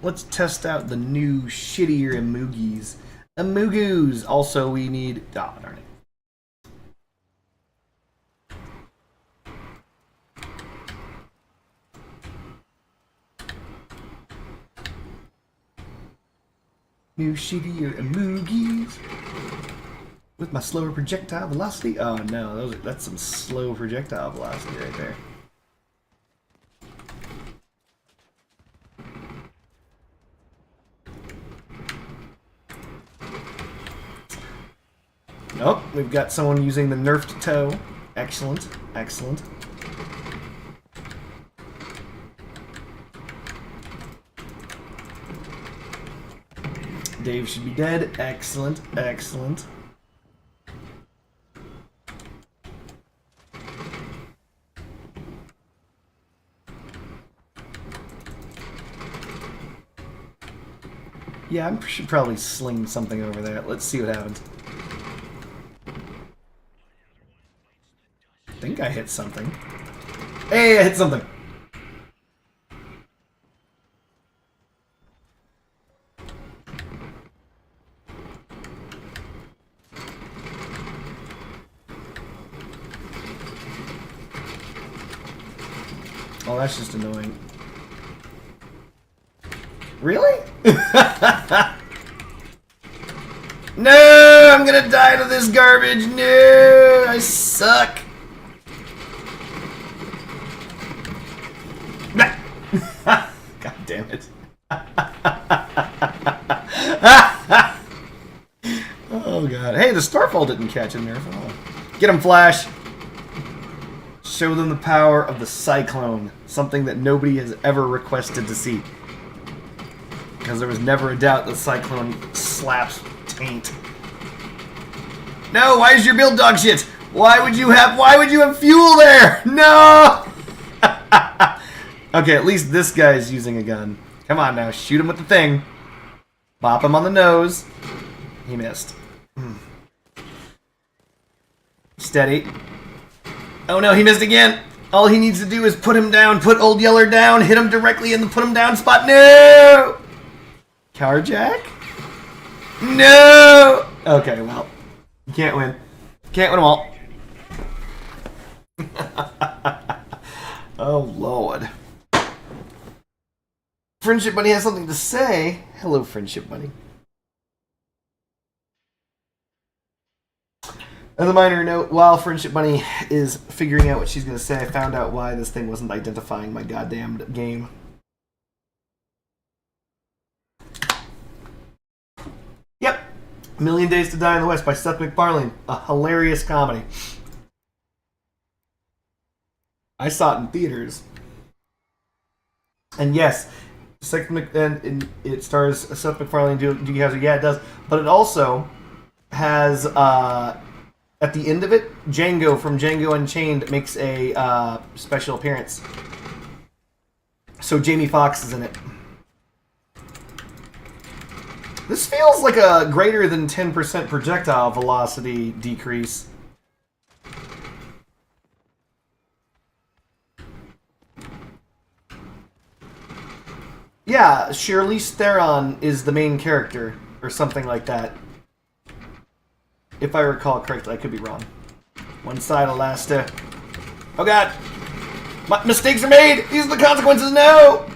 let's test out the new shittier Emugis. Emugus. Also, we need. Oh, darn it. New shittier Emugis. With my slower projectile velocity. Oh no, that's some slow projectile velocity right there. Nope, we've got someone using the nerfed toe. Excellent, excellent. Dave should be dead. Excellent, excellent. Yeah, I should probably sling something over there. Let's see what happens. I think I hit something. Hey, I hit something! Oh, that's just annoying. Really? No! I'm gonna die to this garbage! No! I suck! God damn it. Oh god. Hey, the Starfall didn't catch in there. Get him, Flash! Show them the power of the Cyclone. Something that nobody has ever requested to see. Because there was never a doubt the Cyclone slaps taint. No, why is your build dog shit? Why would you have fuel there? No! Okay, at least this guy's using a gun. Come on now, shoot him with the thing. Bop him on the nose. He missed. Steady. Oh no, he missed again. All he needs to do is put him down, put Old Yeller down, hit him directly in the put him down spot. No! Carjack? No! Okay, well, you can't win. Can't win them all. Oh, Lord. Friendship Bunny has something to say. Hello, Friendship Bunny. As a minor note, while Friendship Bunny is figuring out what she's going to say, I found out why this thing wasn't identifying my goddamn game. Yep. A Million Days to Die in the West by Seth MacFarlane. A hilarious comedy. I saw it in theaters. And yes, and it stars Seth MacFarlane, Doogie Howser. Yeah, it does. But it also has, at the end of it, Django from Django Unchained makes a special appearance. So Jamie Foxx is in it. This feels like a greater than 10% projectile velocity decrease. Yeah, Charlize Theron is the main character, or something like that. If I recall correctly, I could be wrong. One side, Elasta. Oh god! Mistakes are made! These are the consequences, no!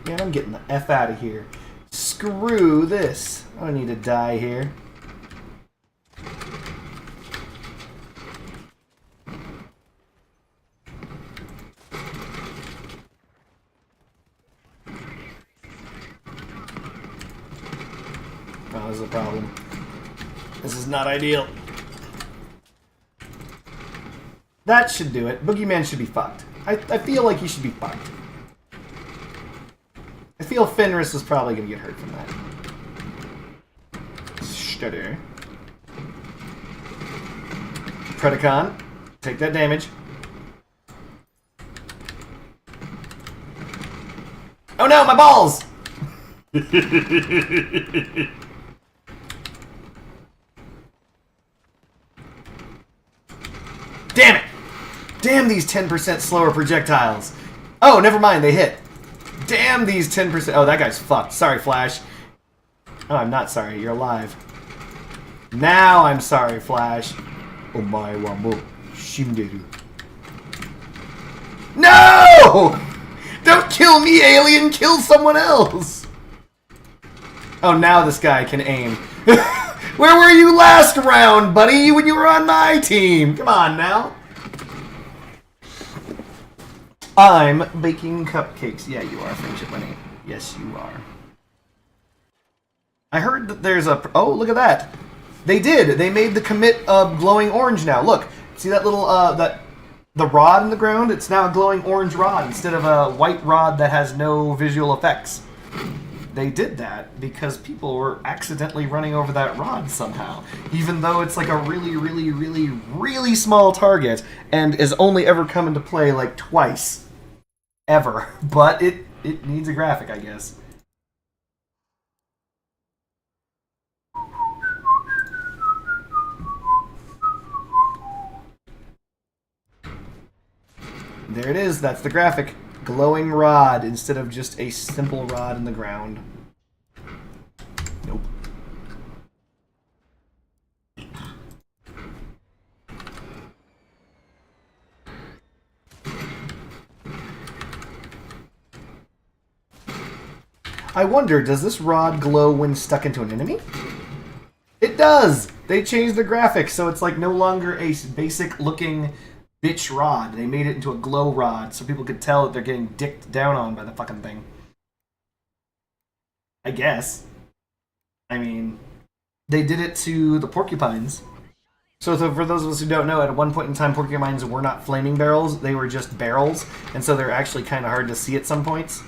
Man, I'm getting the F out of here. Screw this. I don't need to die here. Oh, this is a problem. This is not ideal. That should do it. Boogeyman should be fucked. I feel like he should be fucked. I feel Fenris is probably going to get hurt from that. Stutter. Predacon. Take that damage. Oh no, my balls! Damn these 10% slower projectiles. Oh, never mind, they hit. Damn these 10%. Oh, that guy's fucked. Sorry, Flash. Oh, I'm not sorry. You're alive. Now I'm sorry, Flash. Omae wa mo shinderu. No! Don't kill me, alien! Kill someone else! Oh, now this guy can aim. Where were you last round, buddy, when you were on my team? Come on, now. I'm baking cupcakes. Yeah, you are, Friendship Bunny. Yes, you are. I heard that there's a... Oh, look at that. They did. They made the commit glowing orange now. Look. See that little... the rod in the ground? It's now a glowing orange rod instead of a white rod that has no visual effects. They did that because people were accidentally running over that rod somehow. Even though it's like a really, really, really, really small target and is only ever come into play like twice. Ever. But it needs a graphic, I guess. There it is. That's the graphic. Glowing rod instead of just a simple rod in the ground. Nope. I wonder, does this rod glow when stuck into an enemy? It does! They changed the graphics, so it's like no longer a basic looking bitch rod. They made it into a glow rod so people could tell that they're getting dicked down on by the fucking thing. I guess. I mean, they did it to the porcupines. So for those of us who don't know, at one point in time, porcupines were not flaming barrels. They were just barrels, and so they're actually kind of hard to see at some points.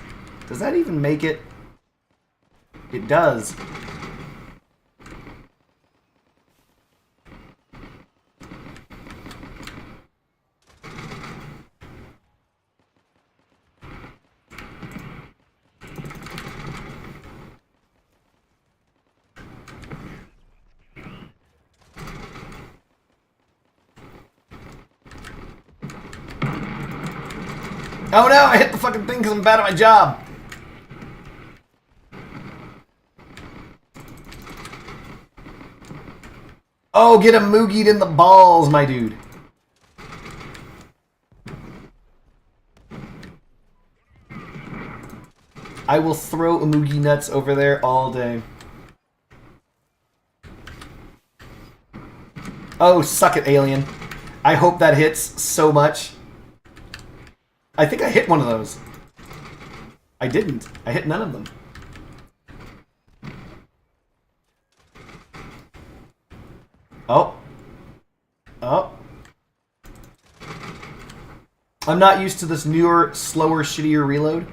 Does that even make it? It does. Oh no, I hit the fucking thing because I'm bad at my job. Oh, get him moogied in the balls, my dude. I will throw Umugi nuts over there all day. Oh, suck it, alien. I hope that hits so much. I think I hit one of those. I didn't. I hit none of them. Oh. Oh. I'm not used to this newer, slower, shittier reload.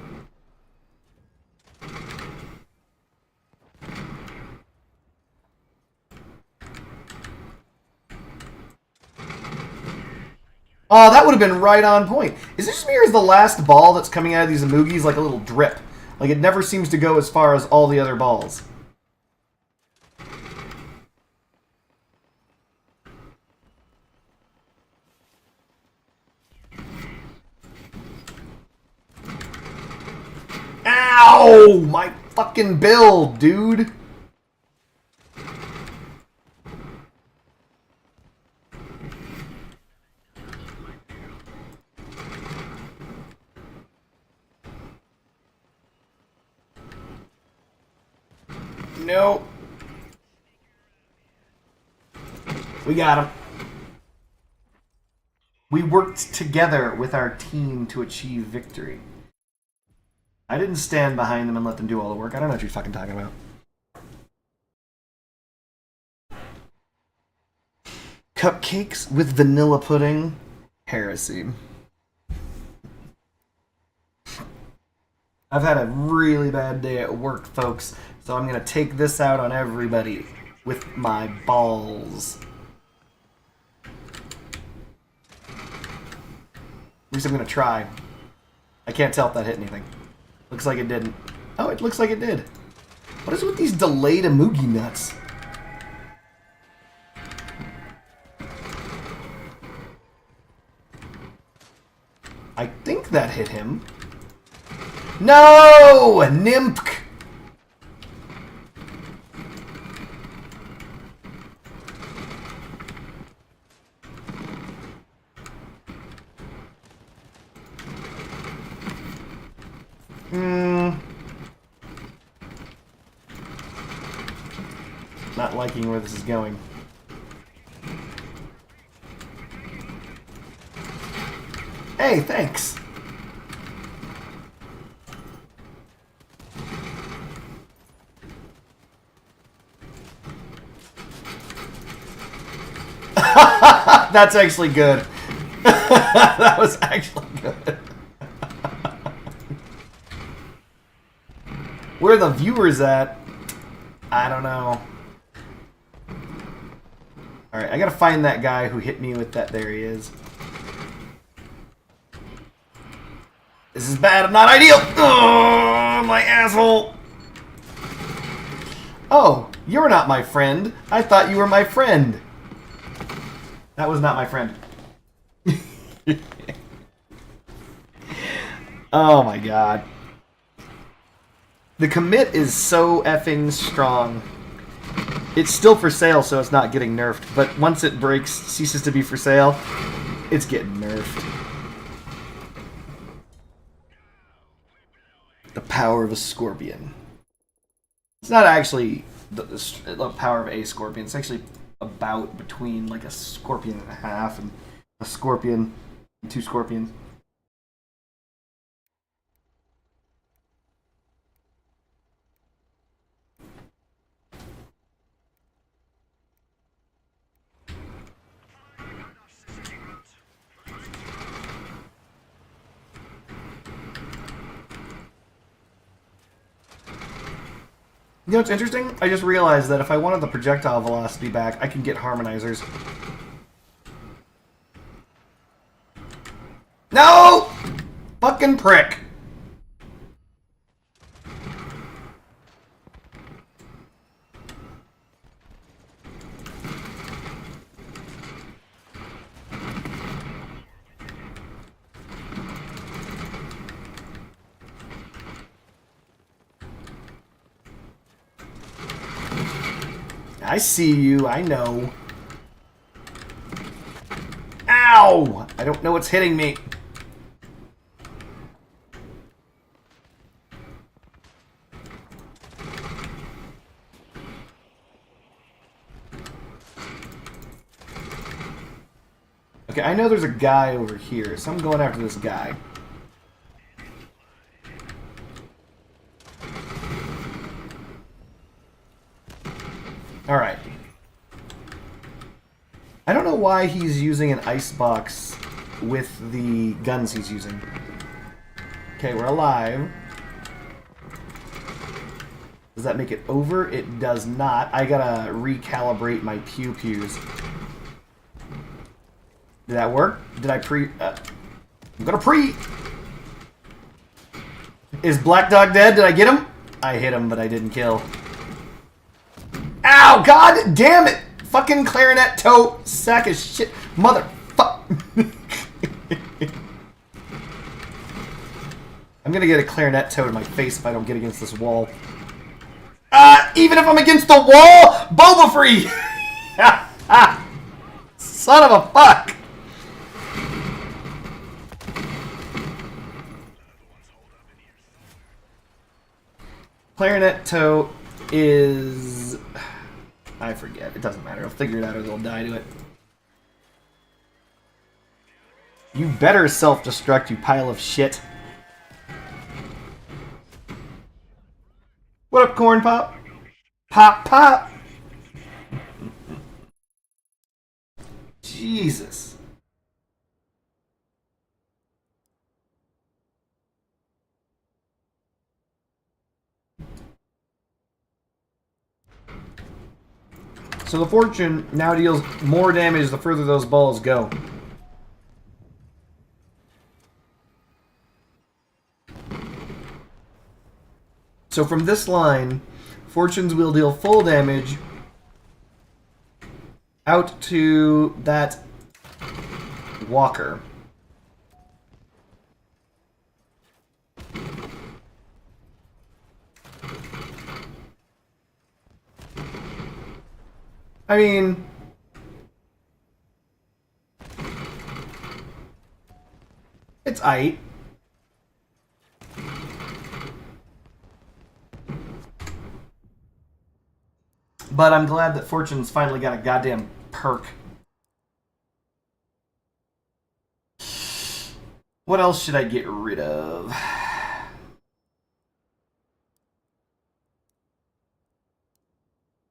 Oh, that would have been right on point. Is this me or is the last ball that's coming out of these Amugis like a little drip? Like it never seems to go as far as all the other balls. Ow! My fucking build, dude! No. We got him. We worked together with our team to achieve victory. I didn't stand behind them and let them do all the work. I don't know what you're fucking talking about. Cupcakes with vanilla pudding? Heresy. I've had a really bad day at work, folks, so I'm going to take this out on everybody with my balls. At least I'm going to try. I can't tell if that hit anything. Looks like it didn't. Oh, it looks like it did. What is with these delayed Umugi nuts? I think that hit him. No! Nimp! Not liking where this is going. Hey, thanks! That's actually good. That was actually good. Where are the viewers at? I don't know. Alright, I gotta find that guy who hit me with that. There he is. This is bad. I'm not ideal. Oh, my asshole. Oh, you're not my friend. I thought you were my friend. That was not my friend. Oh my god. The commit is so effing strong. It's still for sale, so it's not getting nerfed. But once it breaks, ceases to be for sale, it's getting nerfed. The power of a scorpion. It's not actually the power of a scorpion. It's actually about between like a scorpion and a half and a scorpion and two scorpions. You know what's interesting? I just realized that if I wanted the projectile velocity back, I can get harmonizers. No! Fucking prick! I see you, I know. Ow! I don't know what's hitting me. Okay, I know there's a guy over here, so I'm going after this guy. Alright. I don't know why he's using an icebox with the guns he's using. Okay, we're alive. Does that make it over? It does not. I gotta recalibrate my pew-pews. Did that work? Did I pre... I'm gonna pre... Is Black Dog dead? Did I get him? I hit him, but I didn't kill. Ow! God damn it! Fucking clarinet toe sack of shit. Motherfuck. I'm gonna get a clarinet toe in my face if I don't get against this wall. Even if I'm against the wall? Boba free! Son of a fuck! Clarinet toe is... I forget. It doesn't matter. I'll figure it out or they'll die to it. You better self-destruct, you pile of shit. What up, Corn Pop? Pop, pop! Jesus. So the Fortune now deals more damage the further those balls go. So from this line, Fortunes will deal full damage out to that walker. I mean, it's aight. But I'm glad that Fortune's finally got a goddamn perk. What else should I get rid of?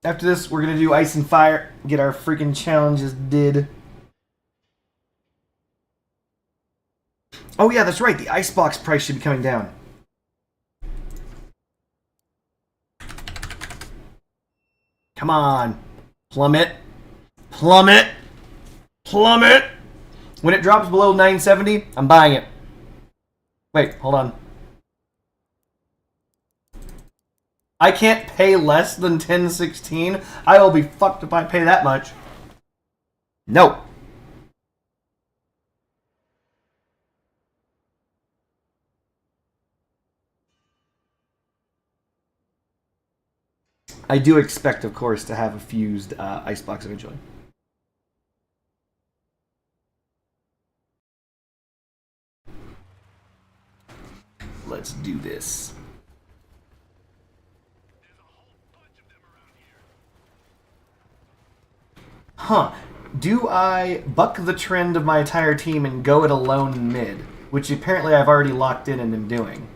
After this, we're gonna do Ice and Fire, get our freaking challenges did. Oh yeah, that's right, the Icebox price should be coming down. Come on. Plummet. Plummet. Plummet. When it drops below 970, I'm buying it. Wait, hold on. I can't pay less than 1016. I will be fucked if I pay that much. No. I do expect, of course, to have a fused Icebox eventually. Let's do this. Huh. Do I buck the trend of my entire team and go it alone mid? Which apparently I've already locked in and am doing.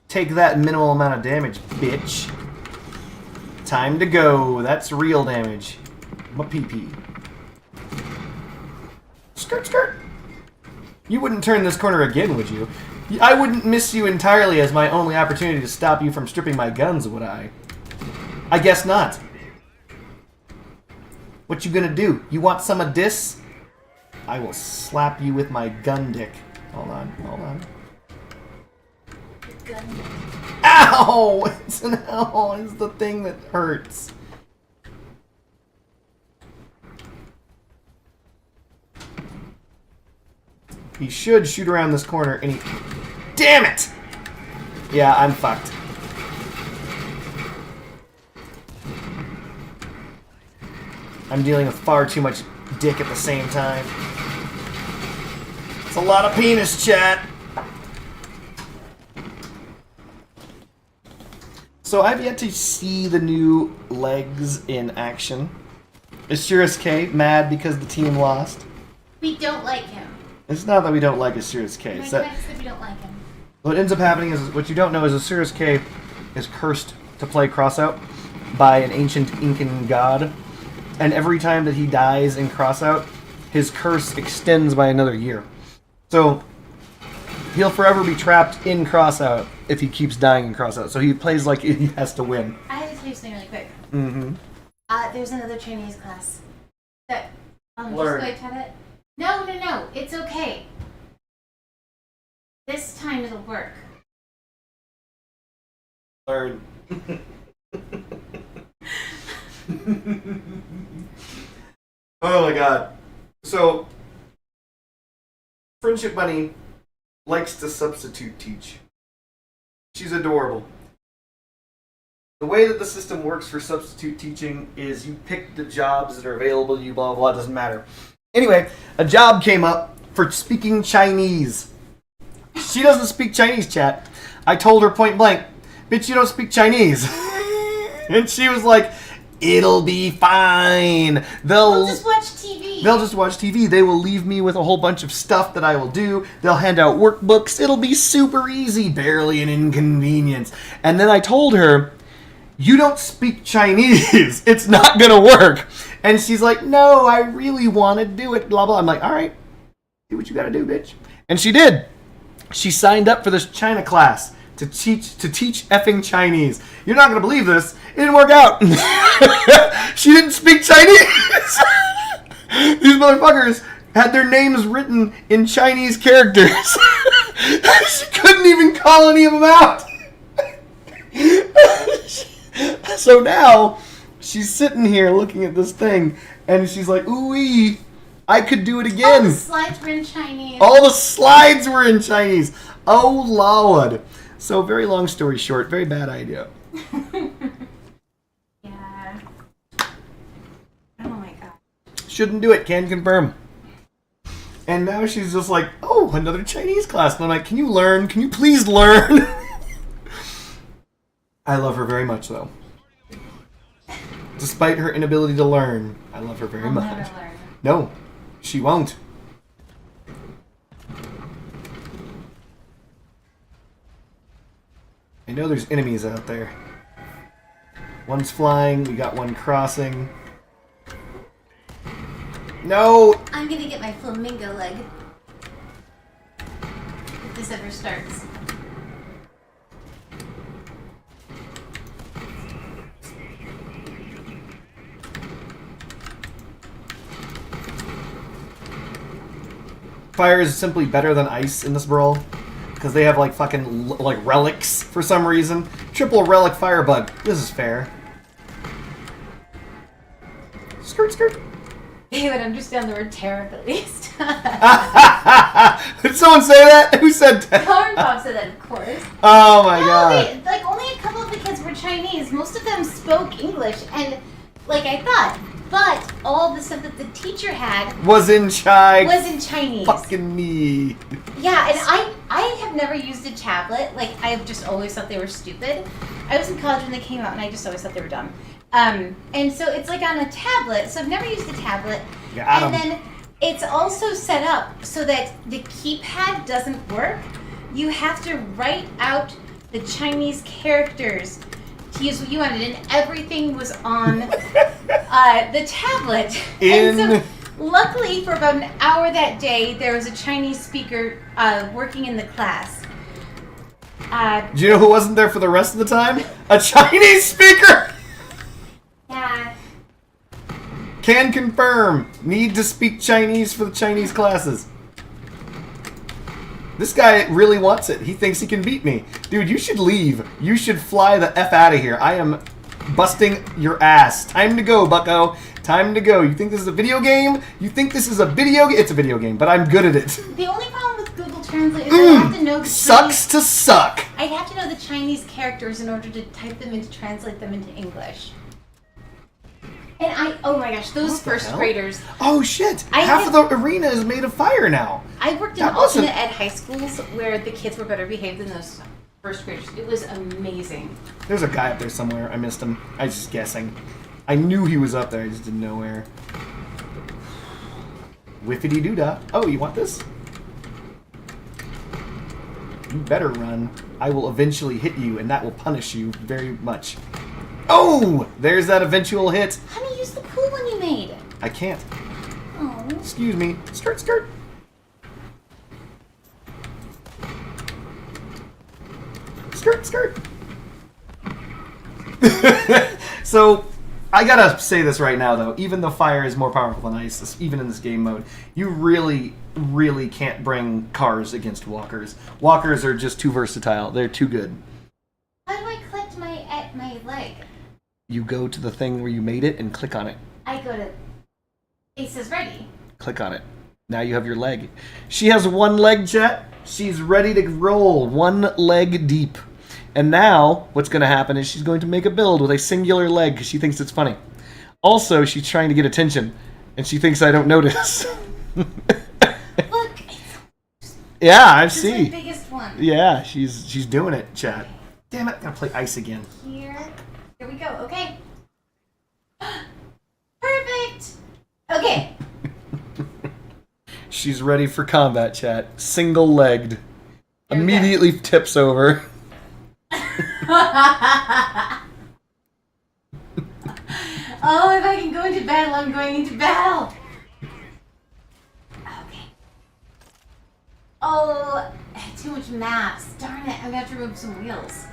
Take that minimal amount of damage, bitch. Time to go. That's real damage. My PP. Skirt, skirt. You wouldn't turn this corner again, would you? I wouldn't miss you entirely as my only opportunity to stop you from stripping my guns, would I? I guess not. What you gonna do? You want some of this? I will slap you with my gun dick. Hold on, hold on. Ow! It's an ow. It's the thing that hurts. He should shoot around this corner and he... Damn it! Yeah, I'm fucked. I'm dealing with far too much dick at the same time. It's a lot of penis, chat. So I've yet to see the new legs in action. Is Sirius K mad because the team lost? We don't like him. It's not that we don't like Sirius K. My friend said we don't like him. What ends up happening is, what you don't know is Sirius K is cursed to play Crossout by an ancient Incan god. And every time that he dies in Crossout, his curse extends by another year. So he'll forever be trapped in Crossout if he keeps dying in Crossout. So he plays like he has to win. I have to tell you something really quick. Mm-hmm. There's another Chinese class. That just Learn. go ahead it. No. It's okay. This time it'll work. Learn. Oh my god. So, Friendship Bunny likes to substitute teach. She's adorable. The way that the system works for substitute teaching is you pick the jobs that are available to you, blah, blah, blah, doesn't matter. Anyway, a job came up for speaking Chinese. She doesn't speak Chinese, chat. I told her point blank, bitch, you don't speak Chinese. And she was like, it'll be fine. We'll just watch TV. They'll just watch TV. They will leave me with a whole bunch of stuff that I will do. They'll hand out workbooks. It'll be super easy, barely an inconvenience. And then I told her, you don't speak Chinese. It's not going to work. And she's like, no, I really want to do it, blah, blah. I'm like, all right, do what you got to do, bitch. And she did. She signed up for this China class to teach effing Chinese. You're not going to believe this. It didn't work out. She didn't speak Chinese. These motherfuckers had their names written in Chinese characters. She couldn't even call any of them out. So now she's sitting here looking at this thing and she's like, ooh-wee, I could do it again. All the slides were in Chinese. All the slides were in Chinese. Oh, Lord. So, very long story short, very bad idea. shouldn't do it. Can confirm. And now she's just like, oh, another Chinese class. And I'm like, can you learn? Can you please learn? I love her very much, though. Despite her inability to learn, I love her very I'll much. never learn. No, she won't. I know there's enemies out there. One's flying, we got one crossing. No! I'm gonna get my flamingo leg. If this ever starts. Fire is simply better than ice in this brawl. Because they have like fucking like relics for some reason. Triple relic firebug. This is fair. Skirt, skirt. They would understand the word terror at least. Did someone say that? Who said that? Corn Pop said that, of course. Oh my No, god. like only a couple of the kids were Chinese. Most of them spoke English, and like I thought, but all the stuff that the teacher had Was in Chai. was in Chinese. Fucking me. Yeah, and I have never used a tablet. Like I've just always thought they were stupid. I was in college when they came out, and I just always thought they were dumb. And so it's like on a tablet. So I've never used a tablet. Got 'em. And then it's also set up so that the keypad doesn't work. You have to write out the Chinese characters to use what you wanted, and everything was on the tablet. And so, luckily, for about an hour that day, there was a Chinese speaker working in the class. Do you know who wasn't there for the rest of the time? A Chinese speaker! Yeah. Can confirm. Need to speak Chinese for the Chinese classes. This guy really wants it. He thinks he can beat me. Dude, you should leave. You should fly the F out of here. I am busting your ass. Time to go, bucko. Time to go. You think this is a video game? You think this is a video game? It's a video game, but I'm good at it. The only problem with Google Translate is I have to know the Sucks to suck. I'd have to know the Chinese characters in order to type them in to translate them into English. And oh my gosh, those What the first hell? graders. Oh shit. I Half have- of the arena is made of fire now. I worked in That wasn't- alternate ed high schools where the kids were better behaved than those first graders. It was amazing. There's a guy up there somewhere. I missed him. I was just guessing. I knew he was up there. I just didn't know where. Whiffity doo dah. Oh, you want this? You better run. I will eventually hit you, and that will punish you very much. Oh! There's that eventual hit. Honey, use the cool one you made. I can't. Oh. Excuse me. Skirt, skirt. Skirt, skirt. So, I gotta say this right now, though. Even though fire is more powerful than ice, even in this game mode, you really, really can't bring cars against walkers. Walkers are just too versatile. They're too good. How do I collect my leg? You go to the thing where you made it and click on it. I go to. It says ready. Click on it. Now you have your leg. She has one leg, chat. She's ready to roll. One leg deep. And now, what's going to happen is she's going to make a build with a singular leg because she thinks it's funny. Also, she's trying to get attention, and she thinks I don't notice. Look, Yeah, I this is my see. biggest one. Yeah, she's doing it, chat. Damn it, gotta play ice again. Here we go. Okay. Perfect. Okay. She's ready for combat, chat. Single-legged. Here we go. Immediately tips over. Oh, if I can go into battle, I'm going into battle. Okay. Oh, too much maps. Darn it, I'm gonna have to remove some wheels.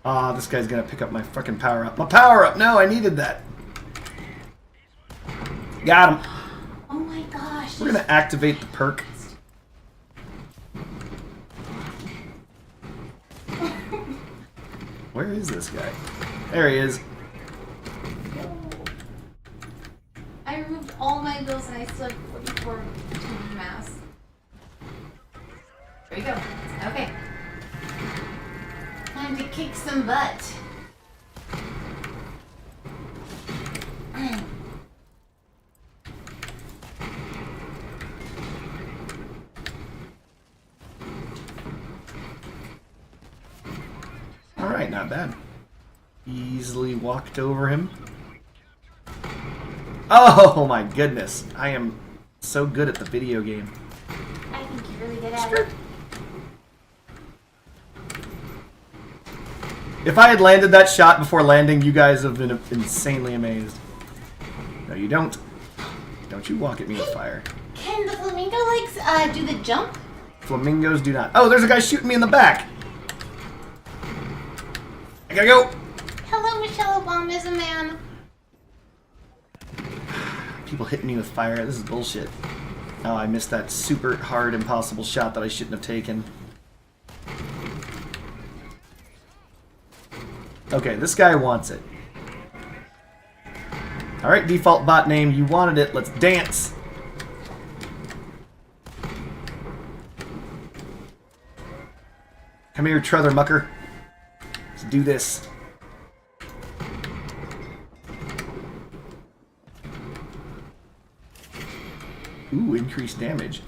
Ah, this guy's gonna pick up my fucking power-up. My power-up! No, I needed that. Got him. Oh my gosh. We're gonna activate the perk. Where is this guy? There he is. I removed all my bills and I still have 44 too much mass. There we go. Okay. Time to kick some butt. Alright, not bad. Easily walked over him. Oh my goodness. I am so good at the video game. I think you're really good at it. If I had landed that shot before landing, you guys have been insanely amazed. No, you don't. Don't you walk at me with fire. Can the flamingo legs do the jump? Flamingos do not. Oh, there's a guy shooting me in the back. I gotta go. Hello, Michelle Obama is a man. People hitting me with fire. This is bullshit. Oh, I missed that super hard, impossible shot that I shouldn't have taken. Okay, this guy wants it. Alright, default bot name. You wanted it. Let's dance. Come here, Truther Mucker. Let's do this. Ooh, increased damage.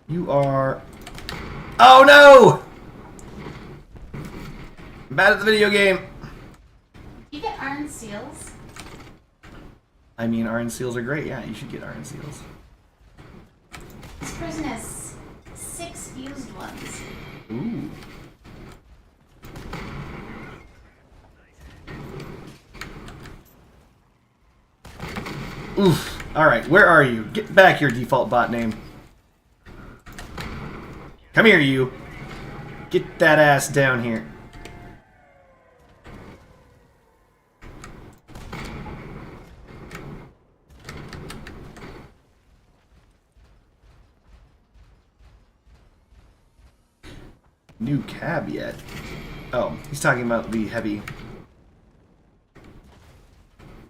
You are... Oh no! I'm bad at the video game. You get iron seals. I mean, iron seals are great. Yeah, you should get iron seals. This person has 6 fused ones. Ooh. Oof. Alright, where are you? Get back here, default bot name. Come here, you. Get that ass down here. New cab yet? Oh, he's talking about the heavy.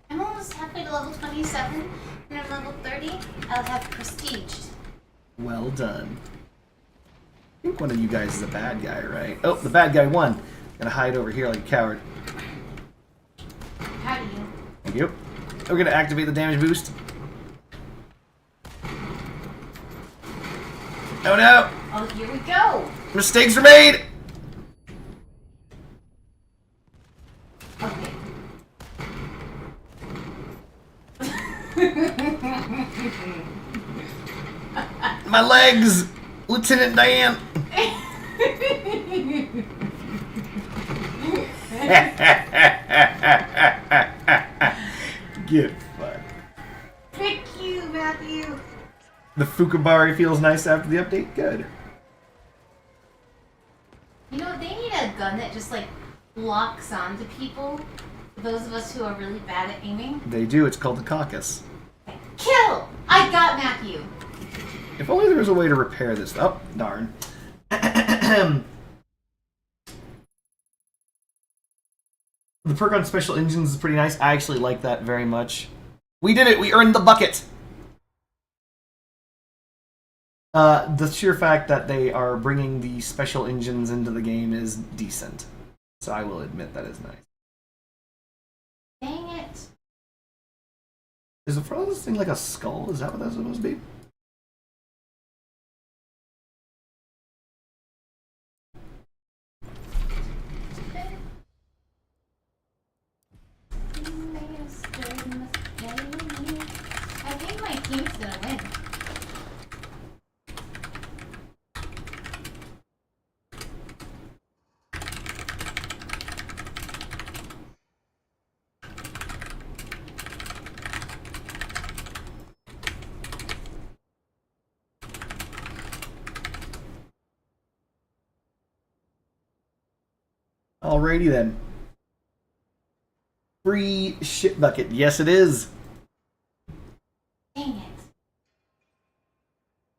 I'm almost halfway to level 27, and at level 30, I'll have prestiged. Well done. I think one of you guys is a bad guy, right? Oh, the bad guy won. Gonna hide over here like a coward. How do you? Thank you. We're gonna activate the damage boost. Oh no! Oh, here we go. Mistakes were made! Okay. My legs! Lieutenant Diane! Get fucked. Pick you, Matthew. The Fukabari feels nice after the update? Good. You know, they need a gun that just, like, locks onto people. For those of us who are really bad at aiming. They do, it's called the Caucus. Okay. Kill! I got Matthew. If only there was a way to repair this. Oh, darn. The perk on special engines is pretty nice. I actually like that very much. We did it! We earned the bucket! The sheer fact that they are bringing the special engines into the game is decent. So I will admit that is nice. Dang it. Is the front of this thing like a skull? Is that what that's supposed to be? I think my team's gonna win. Alrighty then. Free shit bucket. Yes, it is. Dang it.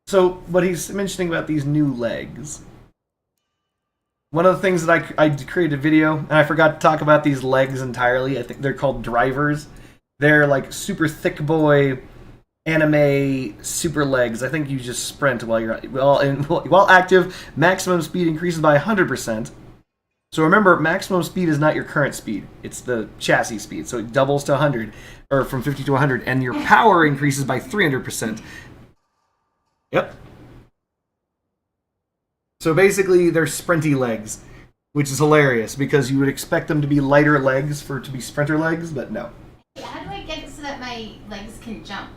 So, what he's mentioning about these new legs. One of the things that I created a video, and I forgot to talk about these legs entirely. I think they're called drivers. They're like super thick boy anime super legs. I think you just sprint while you're while active. Maximum speed increases by 100%. So remember, maximum speed is not your current speed. It's the chassis speed. So it doubles to 100, or from 50 to 100, and your power increases by 300%. Yep. So basically, they're sprinty legs. which is hilarious because you would expect them to be lighter legs to be sprinter legs, but no. How do I get it so that my legs can jump?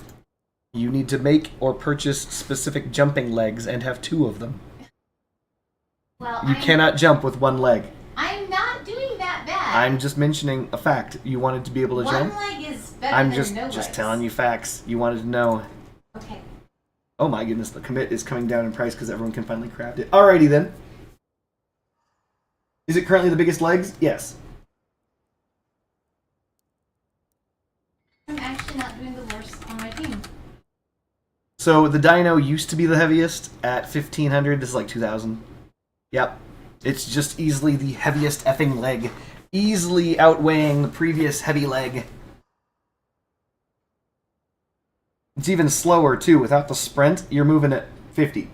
You need to make or purchase specific jumping legs and have 2 of them. Well, You cannot jump with 1 leg. I'm not doing that bad. I'm just mentioning a fact. You wanted to be able to jump? One leg is better I'm than just no legs. just telling you facts. You wanted to know. Okay. Oh my goodness, the commit is coming down in price because everyone can finally craft it. Alrighty then. Is it currently the biggest legs? Yes. I'm actually not doing the worst on my team. So the Dino used to be the heaviest at 1500. This is like 2000. Yep. It's just easily the heaviest effing leg. Easily outweighing the previous heavy leg. It's even slower too. Without the sprint, you're moving at 50.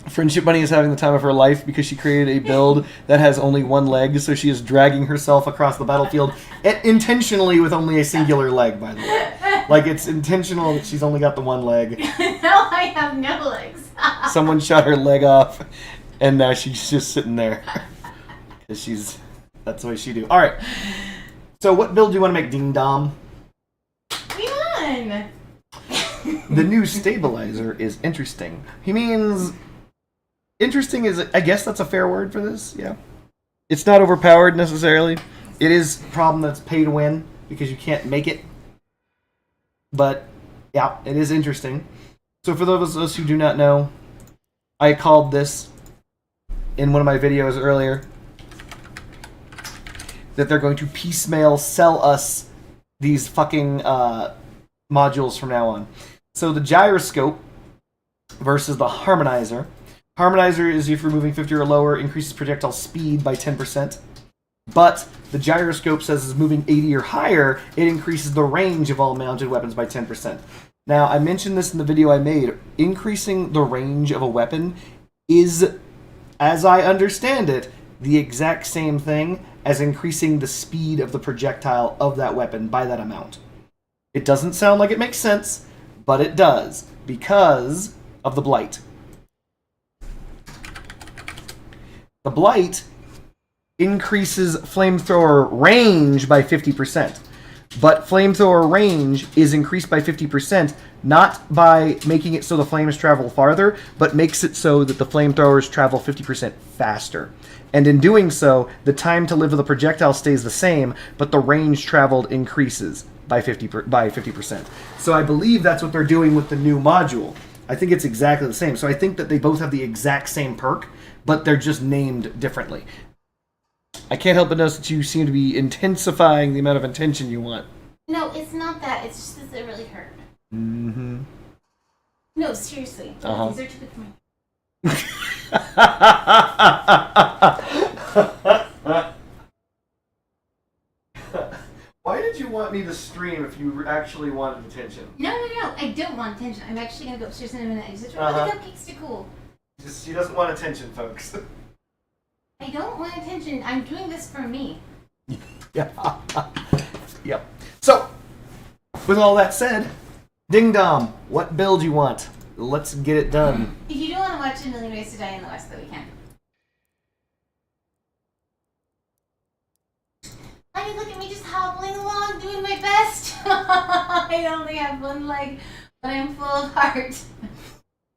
Friendship Bunny is having the time of her life because she created a build that has only 1 leg, so she is dragging herself across the battlefield intentionally with only a singular leg, by the way. Like, it's intentional that she's only got the 1 leg. Now I have no legs. Someone shot her leg off, and now she's just sitting there. Because that's the way she do. Alright. So what build do you want to make, Ding Dom? Come on. The new stabilizer is interesting. He means... Interesting is, I guess that's a fair word for this, yeah. It's not overpowered, necessarily. It is a problem that's pay to win, because you can't make it. But, yeah, it is interesting. So for those of us who do not know, I called this, in one of my videos earlier, that they're going to piecemeal sell us these fucking modules from now on. So the gyroscope versus the harmonizer. Harmonizer is if you're moving 50 or lower, increases projectile speed by 10%. But the gyroscope says is moving 80 or higher, it increases the range of all mounted weapons by 10%. Now, I mentioned this in the video I made. Increasing the range of a weapon is, as I understand it, the exact same thing as increasing the speed of the projectile of that weapon by that amount. It doesn't sound like it makes sense, but it does, because of the Blight. The Blight increases flamethrower range by 50%. But flamethrower range is increased by 50%, not by making it so the flames travel farther, but makes it so that the flamethrowers travel 50% faster. And in doing so, the time to live of the projectile stays the same, but the range traveled increases by 50%. So I believe that's what they're doing with the new module. I think it's exactly the same. So I think that they both have the exact same perk, but they're just named differently. I can't help but notice that you seem to be intensifying the amount of attention you want. No, it's not that. It's just that it really hurt. Mm-hmm. No, seriously. Uh-huh. These are too good for me. Why did you want me to stream if you actually wanted attention? No. I don't want attention. I'm actually going to go upstairs in a minute. I just want the cupcakes to cool. She doesn't want attention, folks. I don't want attention. I'm doing this for me. Yeah. Yep. So, with all that said, Ding Dom, what build you want? Let's get it done. If you don't want to watch A Million Ways to Die in the West, though, we can. I mean, look at me just hobbling along, doing my best. I only have 1 leg, but I'm full of heart.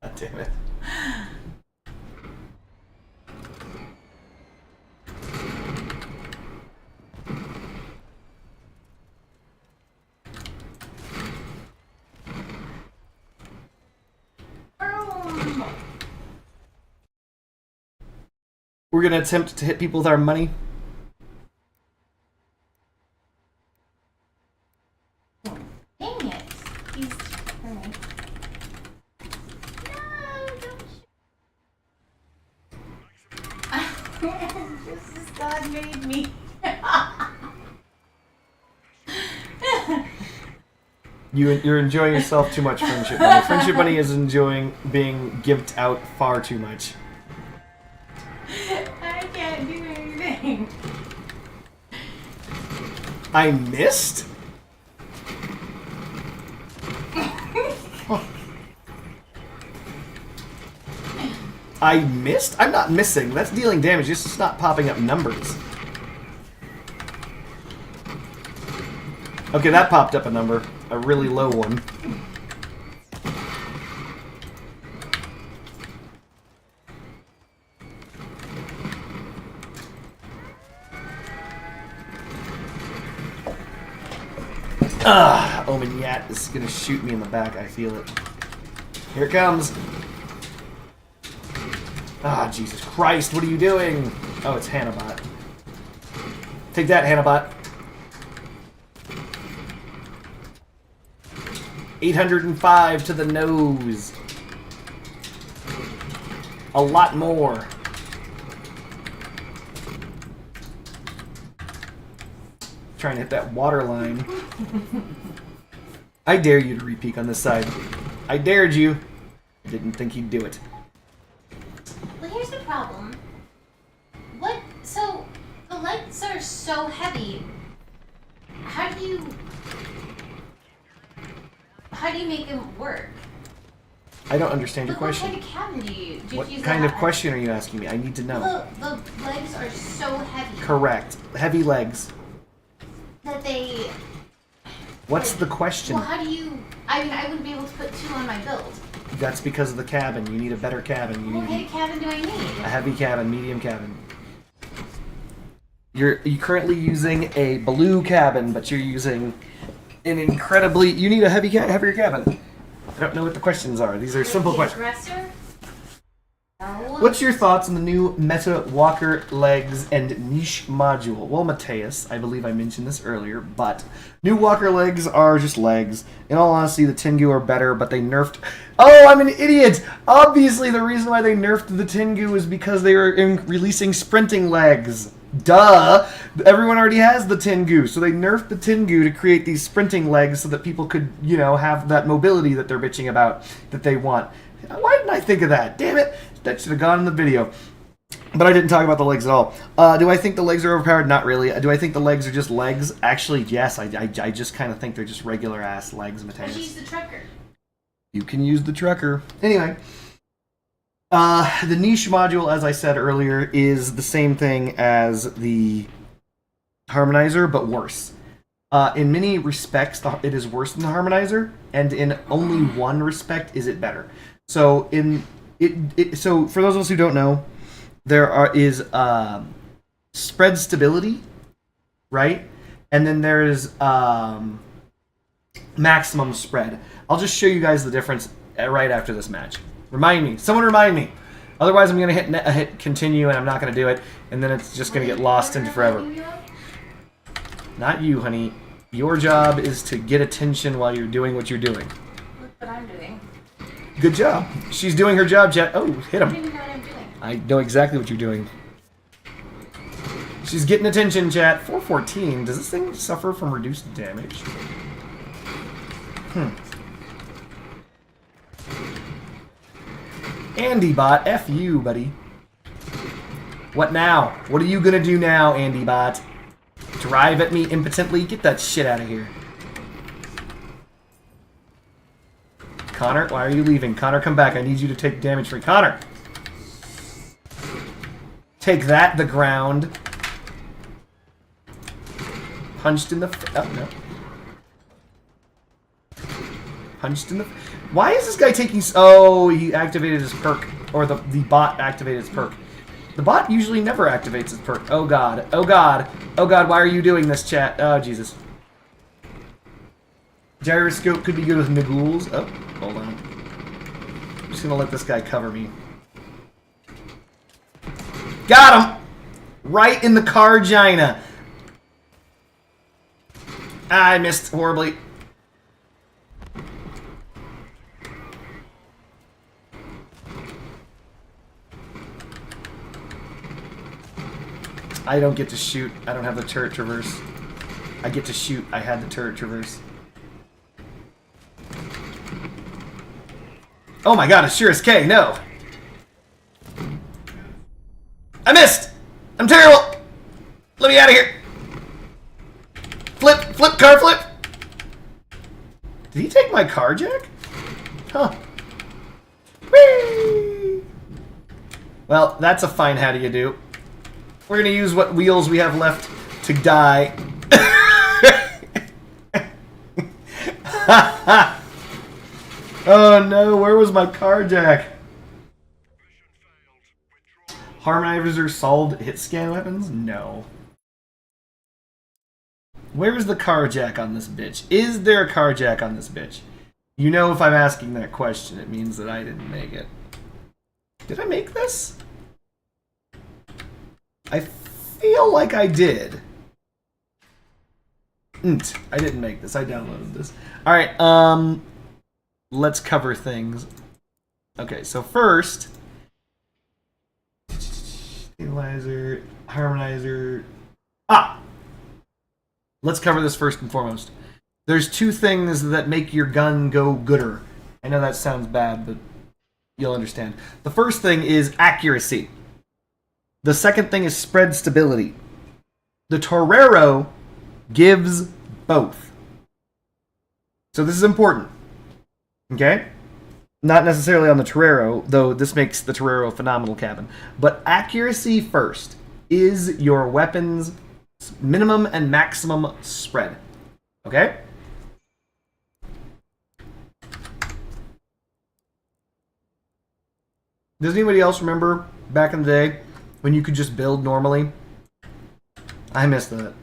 God damn it. We're going to attempt to hit people with our money. Dang it. He's for me. No, don't Just as God made me. You're enjoying yourself too much, Friendship Bunny. Friendship Bunny is enjoying being gimped out far too much. I can't do anything. I missed? I missed? I'm not missing. That's dealing damage. It's just not popping up numbers. Okay, that popped up a number. A really low one. Omen Yat is gonna shoot me in the back. I feel it. Here it comes. Ah, Jesus Christ, what are you doing? Oh, it's Hannahbot. Take that, Hannahbot. 805 to the nose. A lot more. Trying to hit that water line. I dare you to repeak on this side. I dared you. I didn't think he'd do it. Well, here's the problem. What? So, the legs are so heavy. How do you make them work? I don't understand your question. What kind of cabin do you use? What kind of question are you asking me? I need to know. The legs are so heavy. Correct. Heavy legs. That they... What's the question? Well, how do you... I mean, I wouldn't be able to put 2 on my build. That's because of the cabin. You need a better cabin. You What need kind of cabin do I need? a heavy cabin, medium cabin. You're currently using a blue cabin, but you're using an incredibly... You need a heavier cabin. I don't know what the questions are. These are simple questions. Aggressor? No. What's your thoughts on the new Meta Walker legs and niche module? Well, Mateus, I believe I mentioned this earlier, but new Walker legs are just legs. In all honesty, the Tengu are better, but they nerfed... Oh, I'm an idiot! Obviously, the reason why they nerfed the Tengu is because they were releasing sprinting legs. Duh! Everyone already has the Tengu, so they nerfed the Tengu to create these sprinting legs so that people could, you know, have that mobility that they're bitching about that they want. Why didn't I think of that? Damn it! That should have gone in the video. But I didn't talk about the legs at all. Do I think the legs are overpowered? Not really. Do I think the legs are just legs? Actually, yes. I just kind of think they're just regular-ass legs, Mateus. Use the trucker. You can use the trucker. Anyway. The niche module, as I said earlier, is the same thing as the harmonizer, but worse. In many respects, it is worse than the harmonizer, and in only one respect is it better. So so for those of us who don't know, there is spread stability, right? And then there's maximum spread. I'll just show you guys the difference right after this match. Remind me. Someone remind me. Otherwise, I'm going to hit continue, and I'm not going to do it, and then it's just going to get lost into forever. Not you, honey. Your job is to get attention while you're doing what you're doing. Look what I'm doing. Good job. She's doing her job, Jet. Oh, hit him. I don't even know what I'm doing. I know exactly what you're doing. She's getting attention, chat. 414. Does this thing suffer from reduced damage? Andy Bot, F you, buddy. What now? What are you gonna do now, Andy Bot? Drive at me impotently? Get that shit out of here. Connor, why are you leaving? Connor, come back. I need you to take damage for me. Connor! Take that, the ground. Punched in the... Oh, no. Punched in the... Why is this guy taking... Oh, he activated his perk. Or the bot activated his perk. The bot usually never activates his perk. Oh, God. Oh, God. Oh, God, why are you doing this, chat? Oh, Jesus. Gyroscope could be good with Nagools. Oh, hold on. I'm just going to let this guy cover me. Got him! Right in the Cargina. I missed horribly. I don't get to shoot. I don't have the turret traverse. I get to shoot. I had the turret traverse. Oh my god, it's sure as K. No. I missed! I'm terrible! Let me out of here! Flip, car flip! Did he take my car jack? Huh. Whee! Well, that's a fine how do you do. We're gonna use what wheels we have left to die. Oh no, where was my car jack? Harmonizer solved hit scan weapons? No. Where's the car jack on this bitch? Is there a car jack on this bitch? You know, if I'm asking that question, it means that I didn't make it. Did I make this? I feel like I did. I didn't make this. I downloaded this. Alright, let's cover things. Okay, so first... Stabilizer, harmonizer... Let's cover this first and foremost. There's two things that make your gun go gooder. I know that sounds bad, but you'll understand. The first thing is accuracy. The second thing is spread stability. The Torero gives both. So this is important. Okay? Not necessarily on the Torero, though this makes the Torero a phenomenal cabin. But accuracy first is your weapon's minimum and maximum spread. Okay? Does anybody else remember back in the day when you could just build normally? I miss that.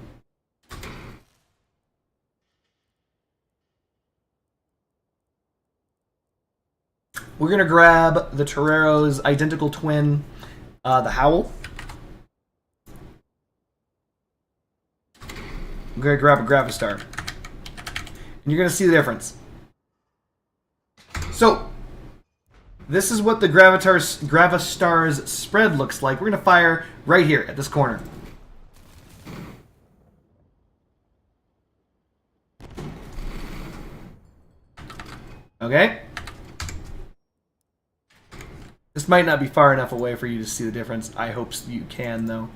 We're going to grab the Torero's identical twin, the Howl. I'm going to grab a Gravistar. And you're going to see the difference. So, this is what the Gravistar's spread looks like. We're going to fire right here at this corner. Okay? This might not be far enough away for you to see the difference. I hope you can, though.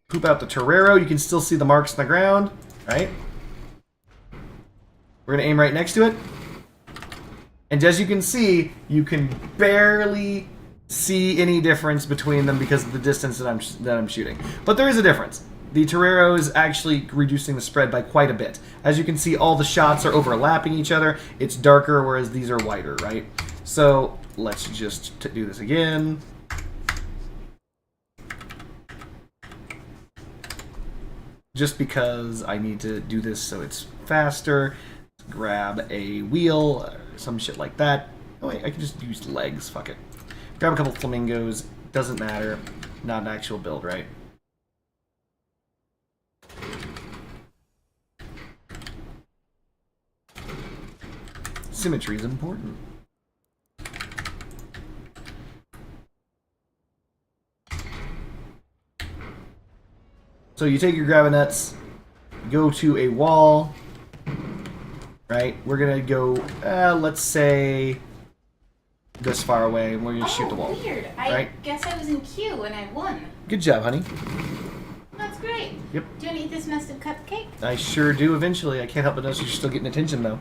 Poop out the Torero. You can still see the marks on the ground, right? We're going to aim right next to it. And as you can see, you can barely see any difference between them because of the distance that I'm shooting. But there is a difference. The Torero is actually reducing the spread by quite a bit. As you can see, all the shots are overlapping each other. It's darker, whereas these are whiter, right? So let's just do this again. Just because I need to do this so it's faster. Grab a wheel, or some shit like that. Oh wait, I can just use legs, fuck it. Grab a couple flamingos, doesn't matter. Not an actual build, right? Symmetry is important. So you take your Gravinuts, go to a wall, right? We're gonna go, let's say, this far away, and we're gonna shoot the wall. Weird. Right? I guess I was in queue and I won. Good job, honey. That's great. Yep. Do you want to eat this messed up cupcake? I sure do eventually. I can't help but notice you're still getting attention, though.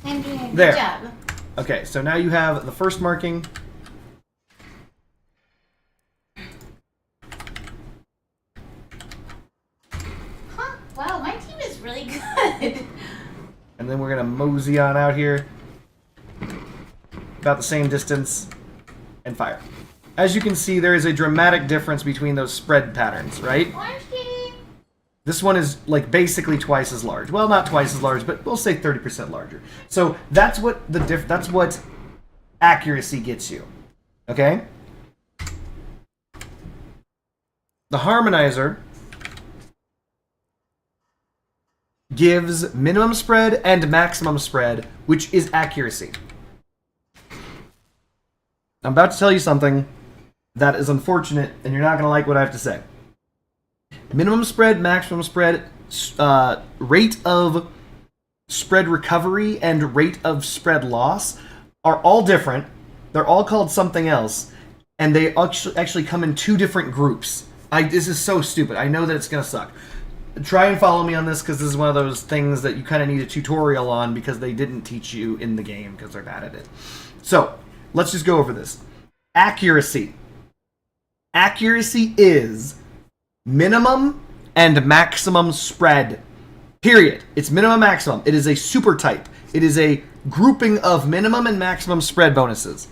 I'm doing a good There. job. Okay, so now you have the first marking. Huh? Wow, my team is really good. And then we're going to mosey on out here. About the same distance. And fire. As you can see, there is a dramatic difference between those spread patterns, right? This one is like basically twice as large. Well, not twice as large, but we'll say 30% larger. So that's what that's what accuracy gets you. Okay? The harmonizer gives minimum spread and maximum spread, which is accuracy. I'm about to tell you something that is unfortunate, and you're not going to like what I have to say. Minimum spread, maximum spread, rate of spread recovery, and rate of spread loss are all different. They're all called something else, and they actually come in two different groups. This is so stupid. I know that it's going to suck. Try and follow me on this, because this is one of those things that you kind of need a tutorial on because they didn't teach you in the game because they're bad at it. So, let's just go over this. Accuracy. Accuracy is minimum and maximum spread. Period. It's minimum maximum. It is a super type. It is a grouping of minimum and maximum spread bonuses.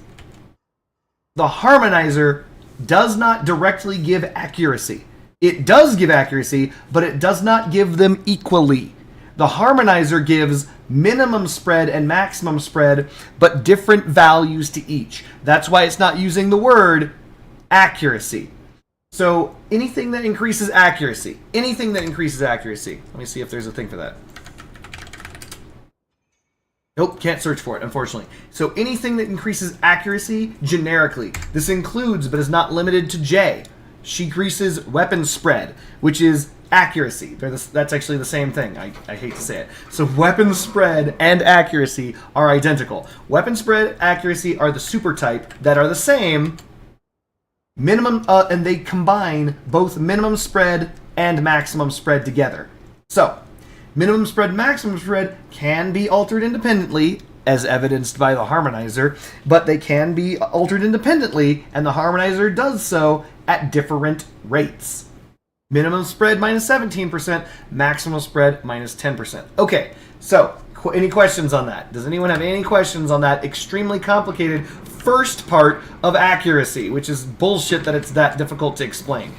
The harmonizer does not directly give accuracy. It does give accuracy, but it does not give them equally. The harmonizer gives minimum spread and maximum spread, but different values to each. That's why it's not using the word accuracy. So anything that increases accuracy. Let me see if there's a thing for that. Nope, can't search for it, unfortunately. So anything that increases accuracy generically. This includes, but is not limited to J. She increases weapon spread, which is accuracy. That's actually the same thing. I hate to say it. So weapon spread and accuracy are identical. Weapon spread, accuracy are the super type that are the same. Minimum, and they combine both minimum spread and maximum spread together. So, minimum spread and maximum spread can be altered independently, as evidenced by the harmonizer, but they can be altered independently, and the harmonizer does so at different rates. Minimum spread minus 17%, maximum spread minus 10%. Okay, so any questions on that? Does anyone have any questions on that extremely complicated first part of accuracy, which is bullshit that it's that difficult to explain?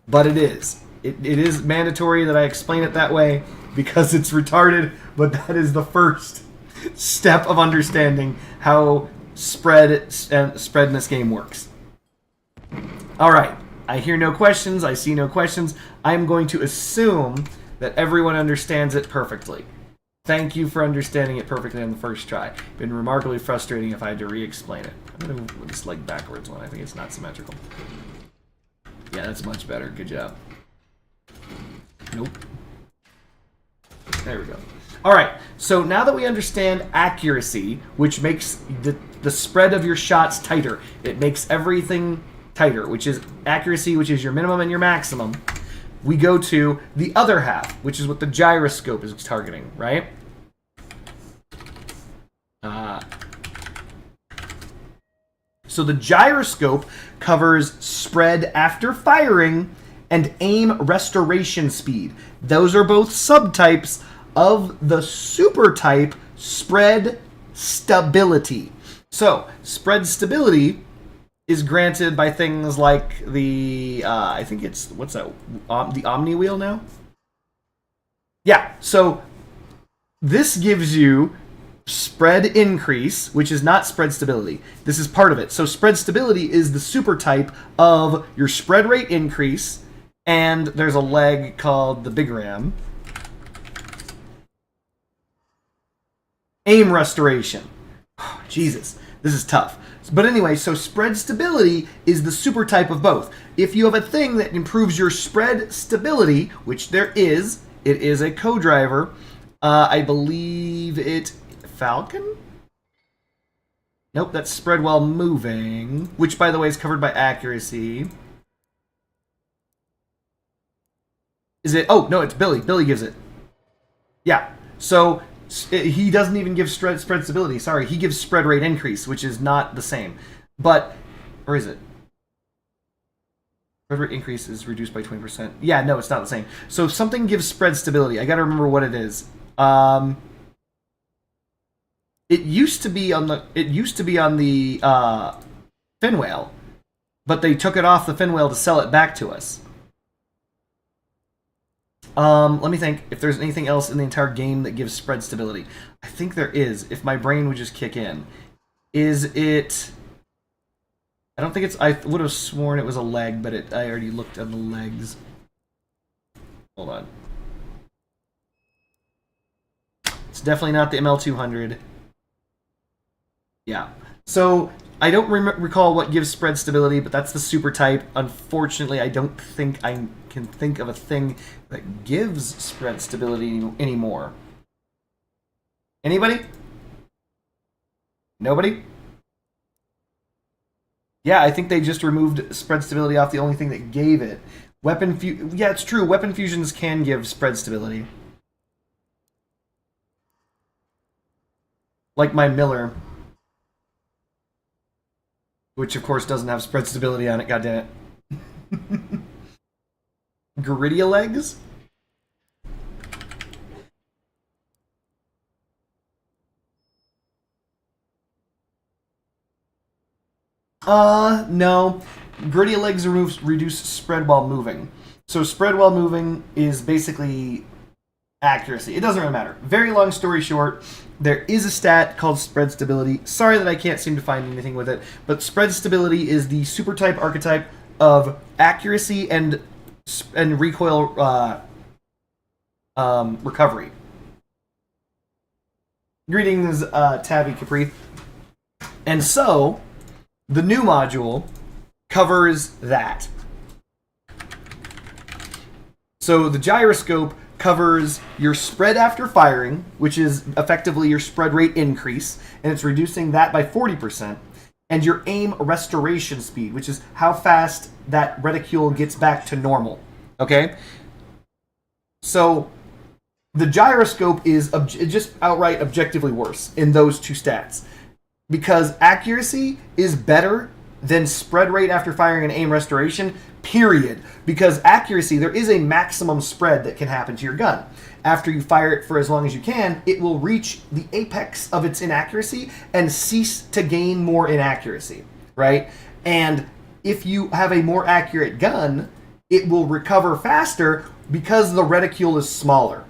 But it is. It is mandatory that I explain it that way because it's retarded, but that is the first step of understanding how spread in this game works. All right. I hear no questions. I see no questions. I'm going to assume that everyone understands it perfectly. Thank you for understanding it perfectly on the first try. Been remarkably frustrating if I had to re-explain it. I'm going to move this leg backwards one. I think it's not symmetrical. Yeah, that's much better. Good job. Nope. There we go. All right, so now that we understand accuracy, which makes the spread of your shots tighter, it makes everything tighter, which is accuracy, which is your minimum and your maximum, we go to the other half, which is what the gyroscope is targeting, right? So the gyroscope covers spread after firing and aim restoration speed. Those are both subtypes of the super type spread stability. So spread stability is granted by things like the, I think it's, what's that, the Omni Wheel now? Yeah, so this gives you spread increase, which is not spread stability. This is part of it. So spread stability is the super type of your spread rate increase, and there's a leg called the Big Ram. Aim restoration. Oh, Jesus, this is tough. But anyway, so spread stability is the super type of both. If you have a thing that improves your spread stability, which there is, it is a co-driver. I believe it Falcon? Nope, that's spread while moving, which by the way is covered by accuracy. Is it? Oh, no, it's Billy. Billy gives it. Yeah, so he doesn't even give spread stability. Sorry, he gives spread rate increase, which is not the same. But, or is it? Spread rate increase is reduced by 20%. Yeah, no, it's not the same. So if something gives spread stability, I gotta remember what it is. It used to be on the Finwhale, but they took it off the Finwhale to sell it back to us. Let me think if there's anything else in the entire game that gives spread stability. I think there is, if my brain would just kick in. Is it... I don't think it's... I would have sworn it was a leg, but I already looked at the legs. Hold on. It's definitely not the ML200. Yeah. So, I don't recall what gives spread stability, but that's the super type. Unfortunately, I don't think I can think of a thing that gives spread stability anymore. Anybody? Nobody? Yeah, I think they just removed spread stability off the only thing that gave it. Yeah, it's true. Weapon fusions can give spread stability. Like my Miller. which of course doesn't have spread stability on it. God damn it. Garidia legs. No. Garidia legs reduce spread while moving. So spread while moving is basically accuracy. It doesn't really matter. Very long story short, there is a stat called spread stability. Sorry that I can't seem to find anything with it, but spread stability is the super type archetype of accuracy and recoil recovery. Greetings, Tabby Capri. And so, the new module covers that. So the gyroscope covers your spread after firing, which is effectively your spread rate increase, and it's reducing that by 40%, and your aim restoration speed, which is how fast that reticule gets back to normal. Okay? So the gyroscope is just outright objectively worse in those two stats, because accuracy is better than spread rate after firing and aim restoration, period. Because accuracy, there is a maximum spread that can happen to your gun. After you fire it for as long as you can, it will reach the apex of its inaccuracy and cease to gain more inaccuracy, right? And if you have a more accurate gun, it will recover faster because the reticule is smaller.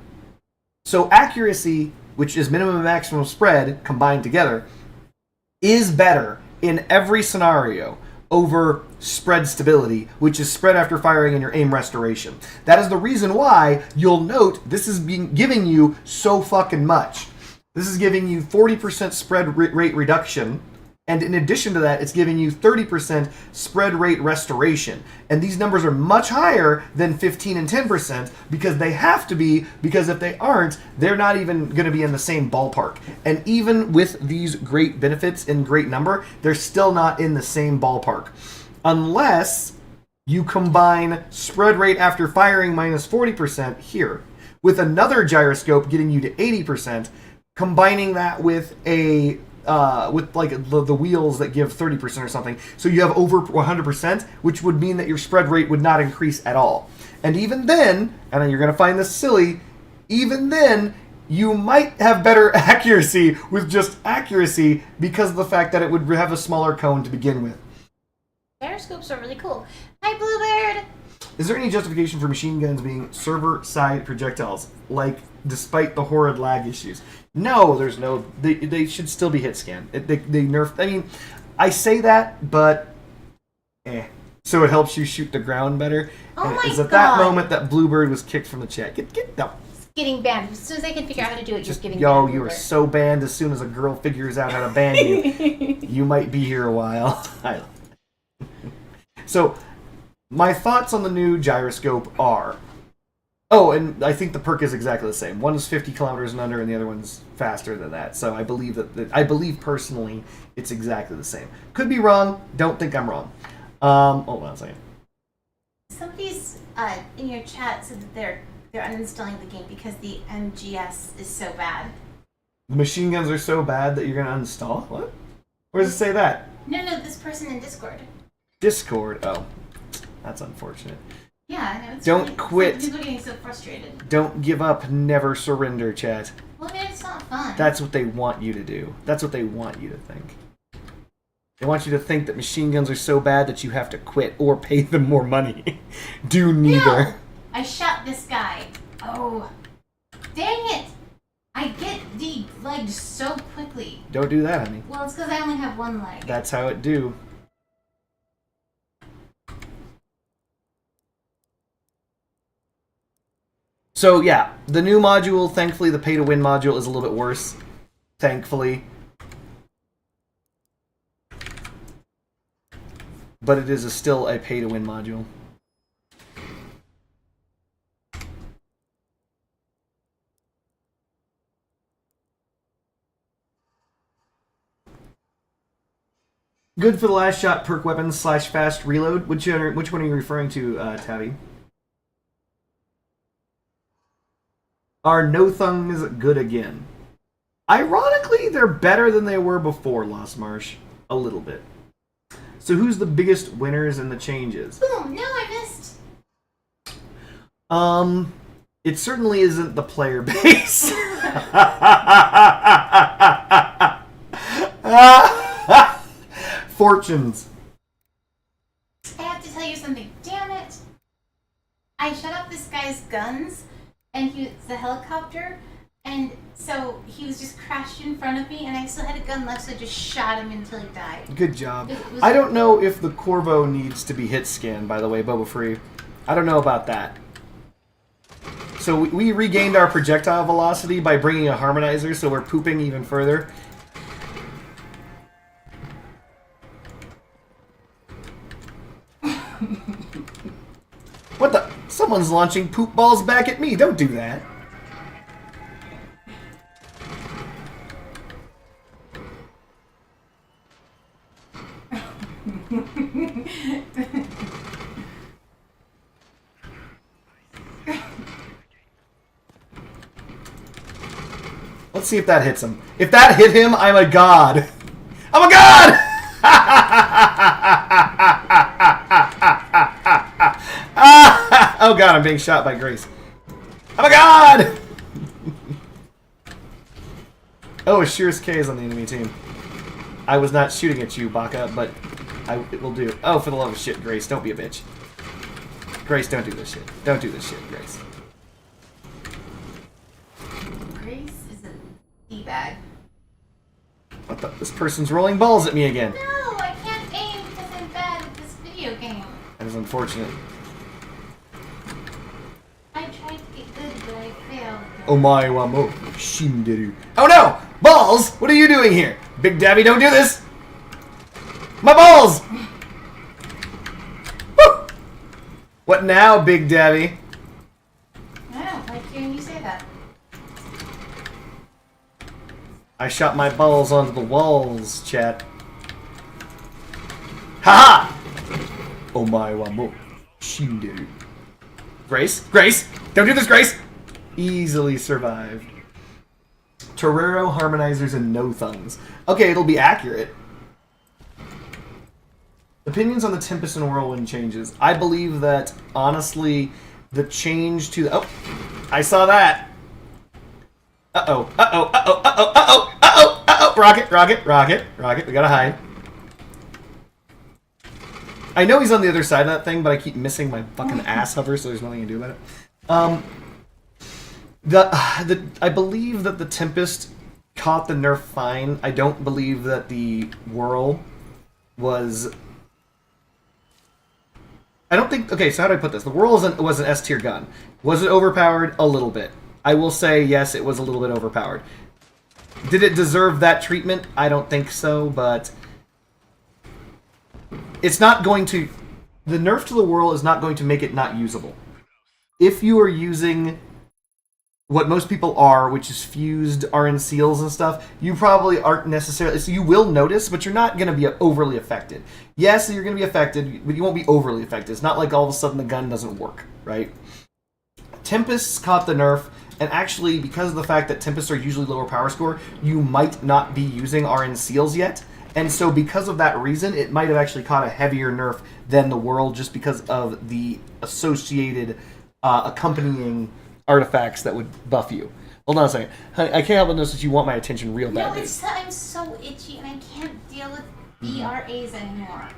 So accuracy, which is minimum and maximum spread combined together, is better in every scenario over spread stability, which is spread after firing and your aim restoration. That is the reason why you'll note this is giving you so fucking much. This is giving you 40% spread rate reduction, and in addition to that, it's giving you 30% spread rate restoration. And these numbers are much higher than 15 and 10% because they have to be, because if they aren't, they're not even going to be in the same ballpark. And even with these great benefits in great number, they're still not in the same ballpark. Unless you combine spread rate after firing minus 40% here, with another gyroscope getting you to 80%, combining that with a with like the wheels that give 30% or something. So you have over 100%, which would mean that your spread rate would not increase at all. And even then, and you're going to find this silly, even then, you might have better accuracy with just accuracy because of the fact that it would have a smaller cone to begin with. Gyroscopes are really cool. Hi, Bluebird! Is there any justification for machine guns being server-side projectiles, like, despite the horrid lag issues? No, there's no... They should still be hit scan. They nerfed... I mean, I say that, but... So it helps you shoot the ground better. Oh and my it's at God. that moment that Bluebird was kicked from the chat. No. It's getting banned. As soon as I can figure out how to do it, Just, you're getting yo, banned. you are Bluebird. so banned as soon as a girl figures out how to ban you. You might be here a while. So... my thoughts on the new gyroscope are... Oh, and I think the perk is exactly the same. One is 50 kilometers and under, and the other one's faster than that. So I believe I believe personally it's exactly the same. Could be wrong. Don't think I'm wrong. Hold on a second. Somebody's in your chat said that they're uninstalling the game because the MGS is so bad. The machine guns are so bad that you're going to uninstall? What? Where does it say that? No, this person in Discord. Discord. Oh. That's unfortunate. Yeah, I know. It's Don't really, quit. People are getting so frustrated. Don't give up. Never surrender, chat. Well, man, it's not fun. That's what they want you to do. That's what they want you to think. They want you to think that machine guns are so bad that you have to quit or pay them more money. Do neither. No! I shot this guy. Oh. Dang it! I get de-legged so quickly. Don't do that, honey. Well, it's because I only have one leg. That's how it do. So yeah, the new module, thankfully the pay-to-win module is a little bit worse. Thankfully. But it is still a pay-to-win module. Good for the last shot perk weapons / fast reload. Which one are you referring to, Tabby? Are no thungs good again? Ironically, they're better than they were before Lost Marsh. A little bit. So who's the biggest winners in the changes? Boom! No, I missed. It certainly isn't the player base. Fortunes. I have to tell you something. Damn it! I shut off this guy's guns, and it's the helicopter, and so he was just crashed in front of me, and I still had a gun left, so I just shot him until he died. Good job. It was- I don't know if the Corvo needs to be hit scanned, by the way, Boba Free. I don't know about that. So we regained our projectile velocity by bringing a harmonizer, so we're pooping even further. What the? Someone's launching poop balls back at me. Don't do that. Let's see if that hits him. If that hit him, I'm a god. I'm a god! Oh god, I'm being shot by Grace. I'm a god! Oh, Shears K is on the enemy team. I was not shooting at you, Baka, but it will do. Oh, for the love of shit, Grace, don't be a bitch. Grace, don't do this shit. Don't do this shit, Grace. Grace is a D-bag. What the? This person's rolling balls at me again. No, I can't aim because I'm bad at this video game. That is unfortunate. I tried to get good, but I failed. Omae wa mo shinderu. Oh no! Balls! What are you doing here? Big Daddy, don't do this! My balls! Woo! What now, Big Daddy? I don't like hearing you say that. I shot my balls onto the walls, chat. Ha ha! Omae wa mo shinderu. Grace? Grace! Don't do this, Grace! Easily survived. Torero, harmonizers, and no thumbs. Okay, it'll be accurate. Opinions on the Tempest and Whirlwind changes. I believe that, honestly, the change to the... Oh! I saw that! Uh-oh, uh-oh, uh-oh, uh-oh, uh-oh, uh-oh, uh-oh! Rocket, rocket, rocket, rocket. We gotta hide. I know he's on the other side of that thing, but I keep missing my fucking ass hover, so there's nothing I can do about it. I believe that the Tempest caught the nerf fine. I don't believe that the Whirl was... I don't think... Okay, so how do I put this? The Whirl was an S-tier gun. Was it overpowered? A little bit. I will say, yes, it was a little bit overpowered. Did it deserve that treatment? I don't think so, but... It's not going to... The nerf to the Whirl is not going to make it not usable. If you are using what most people are, which is fused RN seals and stuff, you probably aren't necessarily... So you will notice, but you're not going to be overly affected. Yes, you're going to be affected, but you won't be overly affected. It's not like all of a sudden the gun doesn't work, right? Tempests caught the nerf, and actually, because of the fact that Tempests are usually lower power score, you might not be using RN seals yet. And so because of that reason, it might have actually caught a heavier nerf than the Whirl, just because of the associated accompanying artifacts that would buff you. Hold on a second. Honey, I can't help but notice that you want my attention real No, badly. I'm so itchy and I can't deal with BRAs anymore.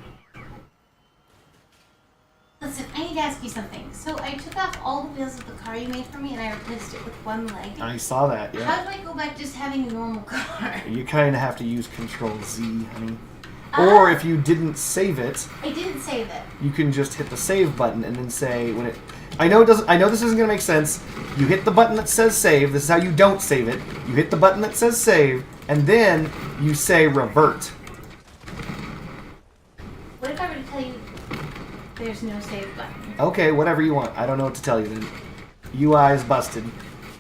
Listen, I need to ask you something. So I took off all the wheels of the car you made for me and I replaced it with one leg. I saw that, yeah. How do I go back just having a normal car? You kind of have to use Control-Z, honey. Or if you didn't save it, I didn't save it. you can just hit the save button and then say when it... I know this isn't going to make sense. You hit the button that says save. This is how you don't save it. You hit the button that says save, and then you say revert. What if I were to tell you there's no save button? Okay, whatever you want. I don't know what to tell you then. UI is busted.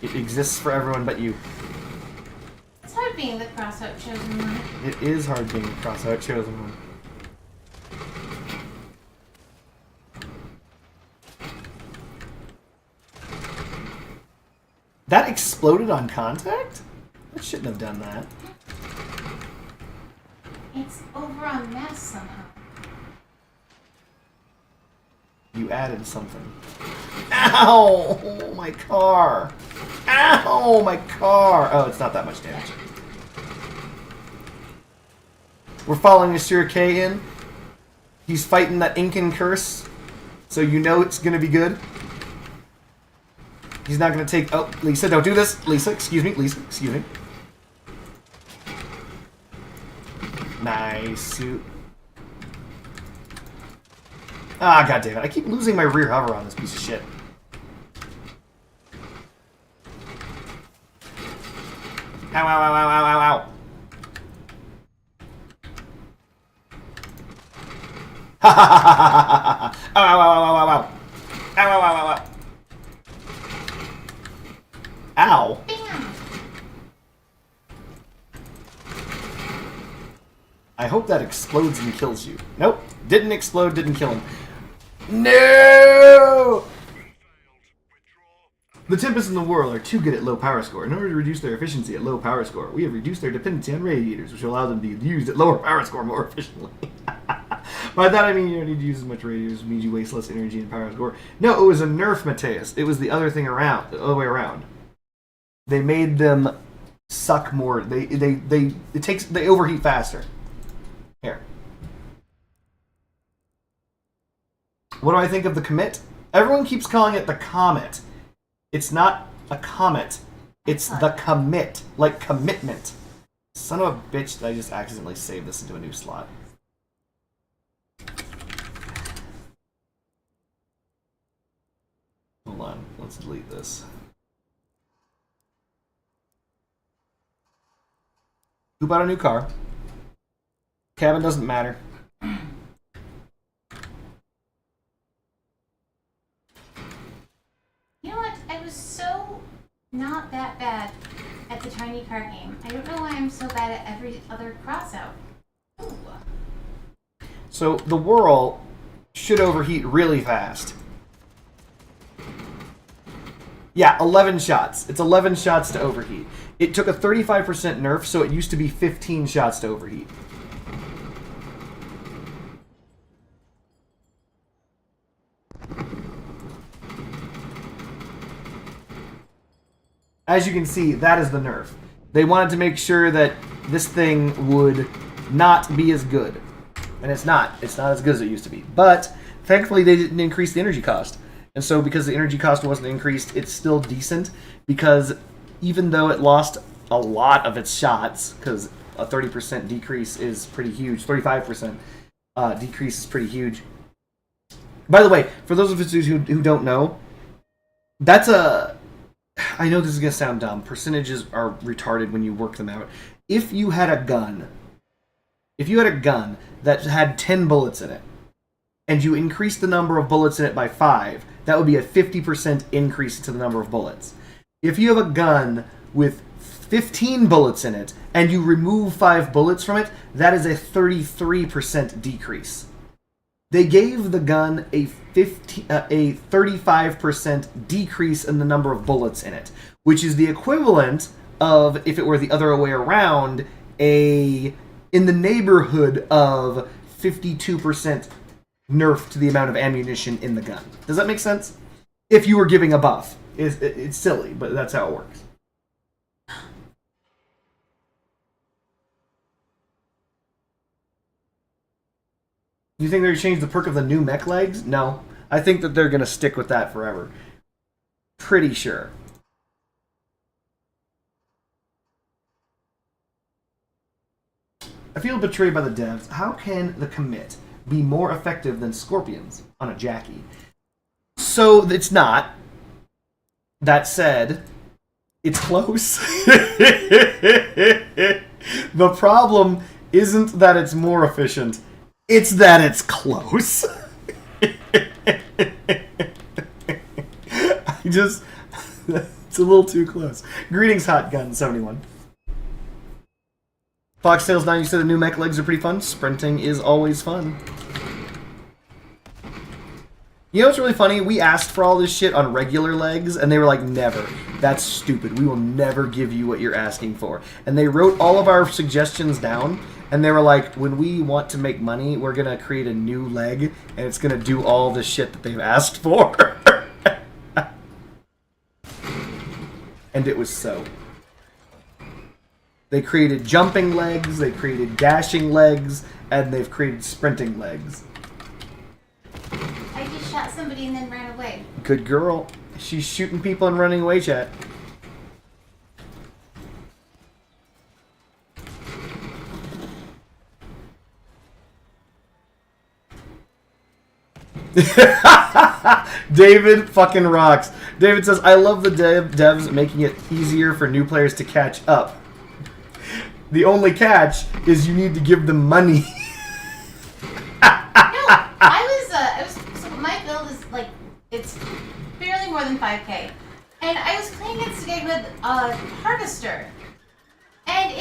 It exists for everyone but you. It's hard being the cross-out chosen one. It is hard being a cross-out chosen one. That exploded on contact? I shouldn't have done that. It's over on mass somehow. You added something. Ow! Oh, my car! Ow! My car! Oh, it's not that much damage. We're following Asura K in. He's fighting that Incan curse, so you know it's going to be good. He's not going to take... Oh, Lisa, don't do this. Lisa, excuse me. Lisa, excuse me. Nice suit. Ah, god damn it. I keep losing my rear hover on this piece of shit. Ow, ow, ow, ow, ow, ow, ow. Ha ha ha ha ha ha! Ow, ow, ow, ow, ow, ow. Ow, ow, ow, ow, ow. Ow. Bam! I hope that explodes and kills you. Nope. Didn't explode, didn't kill him. No! The Tempest and the Whirl are too good at low power score. In order to reduce their efficiency at low power score, we have reduced their dependency on radiators, which will allow them to be used at lower power score more efficiently. By that I mean you don't need to use as much radiators, which means you waste less energy and power score. No, it was a nerf, Mateus. It was the other thing around, the other way around. They made them suck more. They overheat faster. Here. What do I think of the commit? Everyone keeps calling it the comet. It's not a comet. It's the commit. Like commitment. Son of a bitch, did I just accidentally save this into a new slot? Hold on. Let's delete this. Who bought a new car? Cabin doesn't matter. You know what? I was so not that bad at the tiny car game. I don't know why I'm so bad at every other crossout. Ooh. So the Whirl should overheat really fast. Yeah, 11 shots. It's 11 shots to overheat. It took a 35% nerf, so it used to be 15 shots to overheat. As you can see, that is the nerf. They wanted to make sure that this thing would not be as good. And it's not. It's not as good as it used to be. But, thankfully, they didn't increase the energy cost. And so, because the energy cost wasn't increased, it's still decent. Because even though it lost a lot of its shots, because a 30% decrease is pretty huge, 35% decrease is pretty huge. By the way, for those of us who don't know, that's a... I know this is going to sound dumb. Percentages are retarded when you work them out. If you had a gun that had 10 bullets in it, and you increased the number of bullets in it by 5, that would be a 50% increase to the number of bullets. If you have a gun with 15 bullets in it, and you remove 5 bullets from it, that is a 33% decrease. They gave the gun a 35% decrease in the number of bullets in it, which is the equivalent of, if it were the other way around, in the neighborhood of 52% nerf to the amount of ammunition in the gun. Does that make sense? If you were giving a buff. It's silly, but that's how it works. You think they're going to change the perk of the new mech legs? No. I think that they're going to stick with that forever. Pretty sure. I feel betrayed by the devs. How can the commit be more effective than Scorpions on a Jackie? So, it's not. That said, it's close. The problem isn't that it's more efficient. It's that it's close. It's a little too close. Greetings, Hot Gun 71. Foxtails 9, you said the new mech legs are pretty fun. Sprinting is always fun. You know what's really funny? We asked for all this shit on regular legs, and they were like, never. That's stupid. We will never give you what you're asking for. And they wrote all of our suggestions down, and they were like, when we want to make money, we're going to create a new leg, and it's going to do all the shit that they've asked for. And it was so. They created jumping legs, they created dashing legs, and they've created sprinting legs. I just shot somebody and then ran away. Good girl. She's shooting people and running away, chat. David fucking rocks. David says, I love the devs making it easier for new players to catch up. The only catch is you need to give them money. I was so my build is like, it's barely more than 5k. And I was playing against a guy with a harvester. And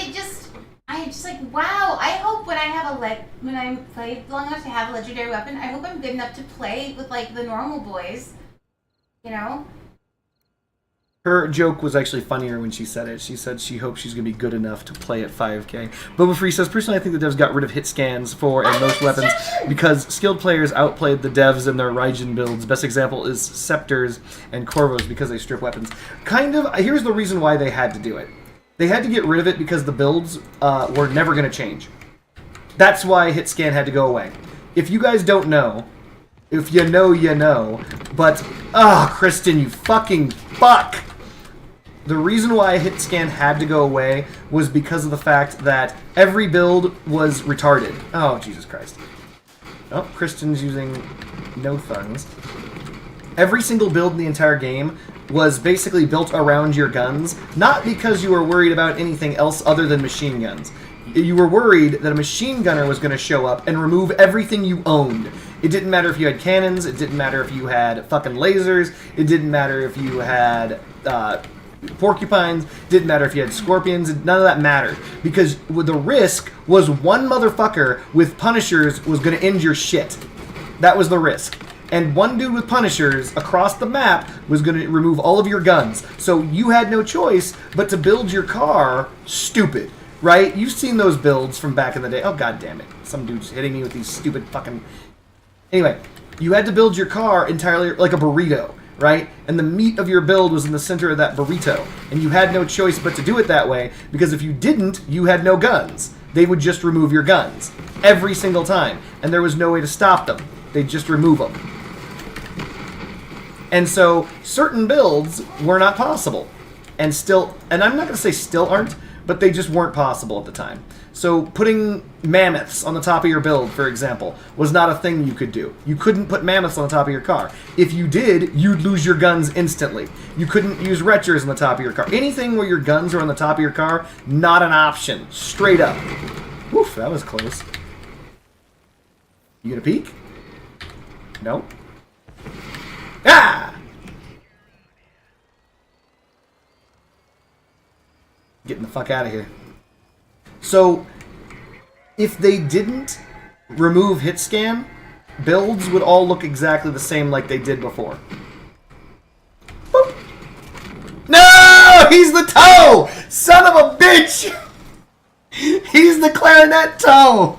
I'm just like, wow, I hope when I play long enough to have a legendary weapon, I hope I'm good enough to play with like the normal boys. You know? Her joke was actually funnier when she said it. She said she hopes she's going to be good enough to play at 5k. Boba Free says, personally, I think the devs got rid of hit scans for and most weapons because skilled players outplayed the devs in their Raijin builds. Best example is Scepters and Corvos because they strip weapons. Kind of, here's the reason why they had to do it. They had to get rid of it because the builds were never going to change. That's why hit scan had to go away. If you guys don't know, if you know, you know. But, Kristen, you fucking fuck! The reason why hit scan had to go away was because of the fact that every build was retarded. Oh, Jesus Christ. Oh, Kristen's using no thuns. Every single build in the entire game was basically built around your guns, not because you were worried about anything else other than machine guns. You were worried that a machine gunner was going to show up and remove everything you owned. It didn't matter if you had cannons, it didn't matter if you had fucking lasers, it didn't matter if you had porcupines, didn't matter if you had scorpions, none of that mattered. Because the risk was one motherfucker with Punishers was going to end your shit. That was the risk. And one dude with Punishers across the map was going to remove all of your guns. So you had no choice but to build your car stupid. Right? You've seen those builds from back in the day. Oh, god damn it. Some dude's hitting me with these stupid fucking... Anyway, you had to build your car entirely like a burrito, right? And the meat of your build was in the center of that burrito. And you had no choice but to do it that way, because if you didn't, you had no guns. They would just remove your guns. Every single time. And there was no way to stop them. They'd just remove them. And so, certain builds were not possible. And I'm not going to say still aren't, but they just weren't possible at the time. So putting mammoths on the top of your build, for example, was not a thing you could do. You couldn't put mammoths on the top of your car. If you did, you'd lose your guns instantly. You couldn't use retchers on the top of your car. Anything where your guns are on the top of your car, not an option. Straight up. Woof, that was close. You gonna peek? No? Ah! Getting the fuck out of here. So, if they didn't remove hit scan, builds would all look exactly the same like they did before. Boop. No! He's the toe! Son of a bitch! He's the clarinet toe!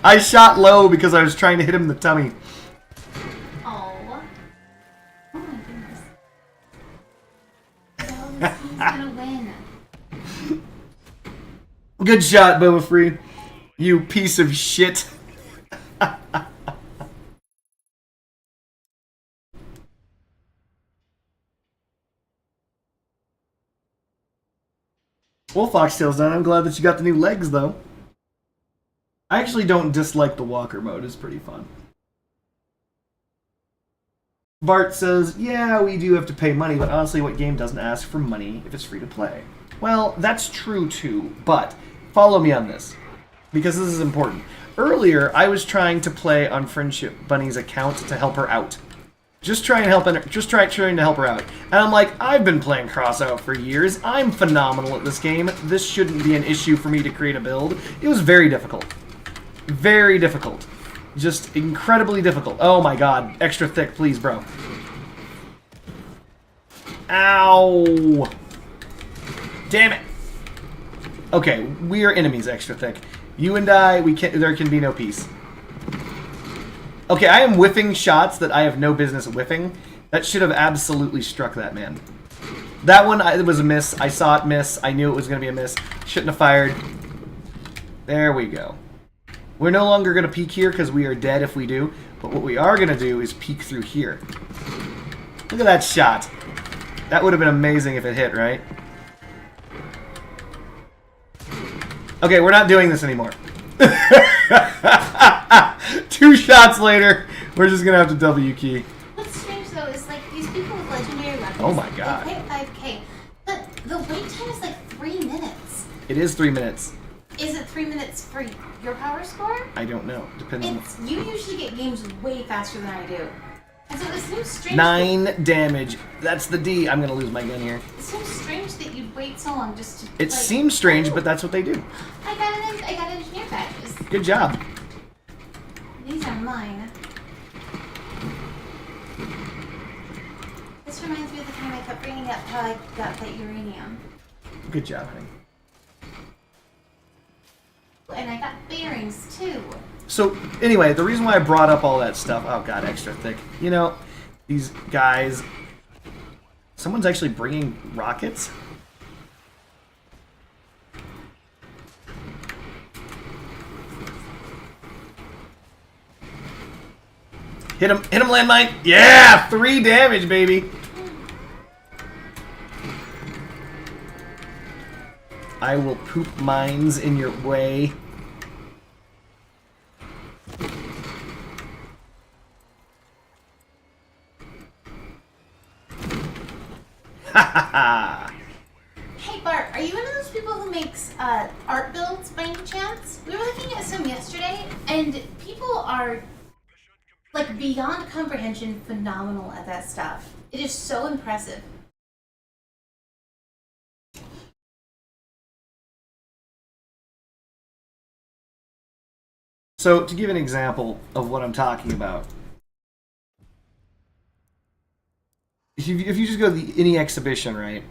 I shot low because I was trying to hit him in the tummy. Oh. Oh my goodness. No, this team's gonna win. Good shot, Boba Free. You piece of shit. Well, Foxtail's done. I'm glad that you got the new legs, though. I actually don't dislike the walker mode. It's pretty fun. Bart says, yeah, we do have to pay money, but honestly, what game doesn't ask for money if it's free to play? Well, that's true, too, but follow me on this, because this is important. Earlier, I was trying to play on Friendship Bunny's account to help her out. Trying to help her out. And I'm like, I've been playing Crossout for years. I'm phenomenal at this game. This shouldn't be an issue for me to create a build. It was very difficult. Very difficult. just incredibly difficult. Oh my god. Extra thick, please, bro. Ow! Damn it. Okay, we are enemies, extra thick. You and I, there can be no peace. Okay, I am whiffing shots that I have no business whiffing. That should have absolutely struck that man. That one, it was a miss. I saw it miss. I knew it was going to be a miss. Shouldn't have fired. There we go. We're no longer going to peek here because we are dead if we do. But what we are going to do is peek through here. Look at that shot. That would have been amazing if it hit, right? Okay, we're not doing this anymore. 2 shots later, we're just going to have to W key. What's strange, though, is like these people with legendary weapons. Oh my god. They play at 5K. But the wait time is like 3 minutes. It is 3 minutes. Is it 3 minutes for your power score? I don't know. Depends on... You usually get games way faster than I do. And so it seems strange. 9 damage. That's the D. I'm going to lose my gun here. It seems strange that you'd wait so long just to. It seems strange, but that's what they do. I got engineer badges. Good job. These are mine. This reminds me of the time I kept bringing up how I got that uranium. Good job, honey. And I got bearings too. So, anyway, the reason why I brought up all that stuff... Oh, God, extra thick. You know, these guys... Someone's actually bringing rockets? Hit him, landmine! Yeah! 3 damage, baby! I will poop mines in your way. Hey Bart, are you one of those people who makes art builds by any chance? We were looking at some yesterday, and people are like beyond comprehension phenomenal at that stuff. It is so impressive. So, to give an example of what I'm talking about, if you just go to any exhibition, right?